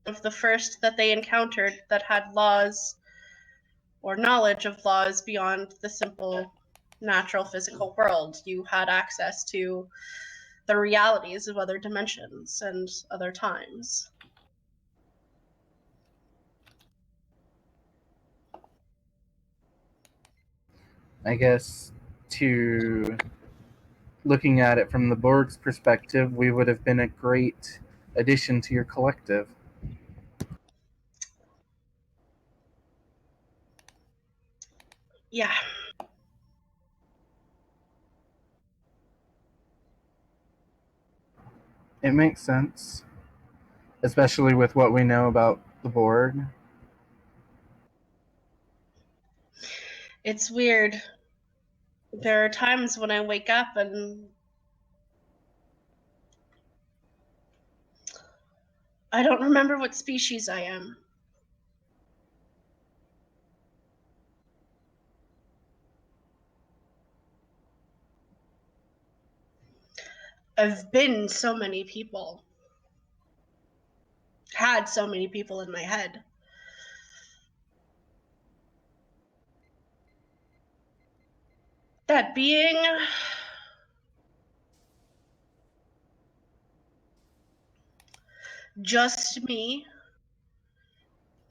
one of the first that they encountered that had laws or knowledge of laws beyond the simple natural physical world. You had access to the realities of other dimensions and other times. I guess to looking at it from the Borg's perspective, we would have been a great addition to your collective. Yeah. It makes sense, especially with what we know about the Borg. It's weird. There are times when I wake up and I don't remember what species I am. I've been so many people, had so many people in my head. That being just me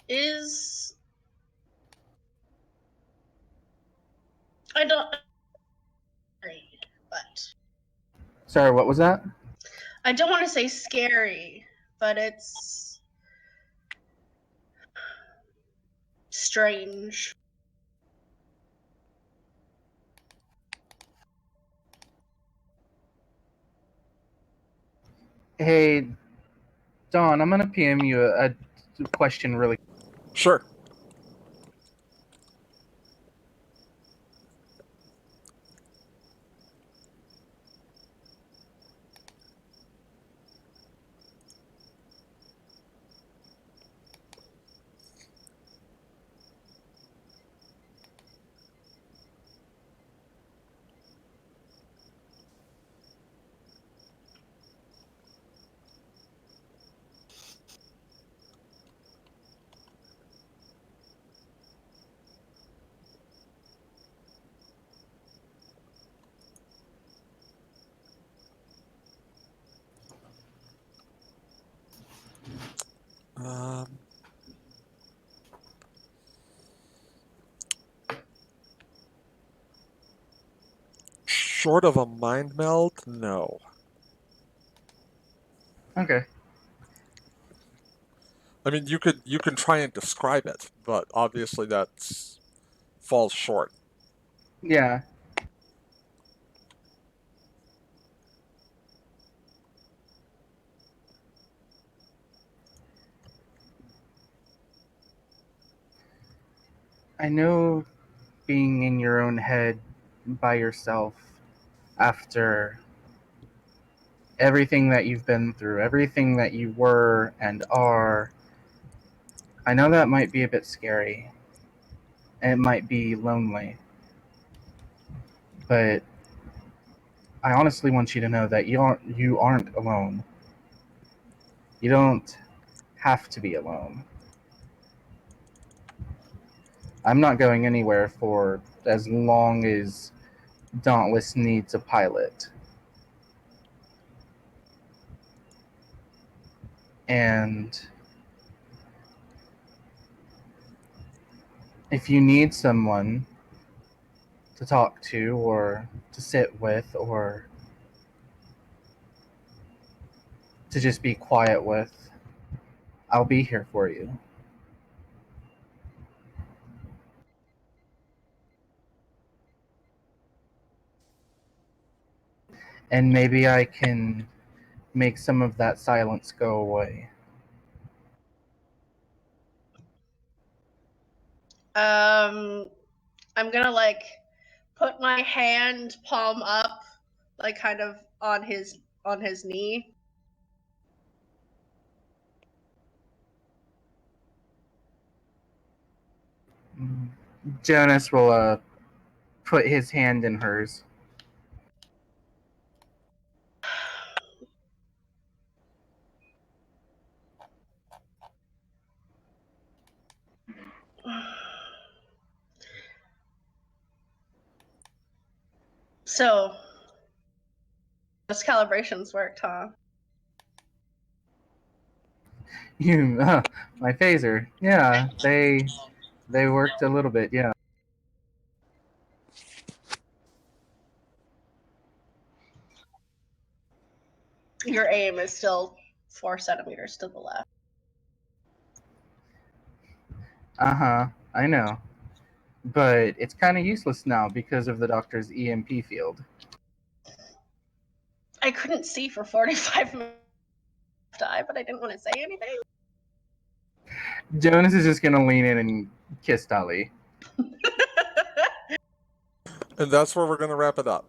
is, I don't, but Sorry, what was that? I don't want to say scary, but it's strange. Hey, Dawn, I'm gonna PM you a question really. Sure. Um, Short of a mind meld, no. Okay. I mean, you can try and describe it, but obviously that's falls short. Yeah. I know being in your own head by yourself after everything that you've been through, everything that you were and are, I know that might be a bit scary. And it might be lonely. But I honestly want you to know that you aren't alone. You don't have to be alone. I'm not going anywhere for as long as Dauntless needs a pilot. And If you need someone to talk to or to sit with or to just be quiet with, I'll be here for you. And maybe I can make some of that silence go away. I'm gonna like put my hand palm up, like kind of on his knee. Jonas will put his hand in hers. So, those calibrations worked, huh? My phaser. Yeah, they worked a little bit. Yeah. Your aim is still 4 centimeters to the left. I know. But it's kind of useless now because of the doctor's EMP field. I couldn't see for 45 minutes, but I didn't want to say anything. Jonas is just gonna lean in and kiss Dolly. And that's where we're going to wrap it up.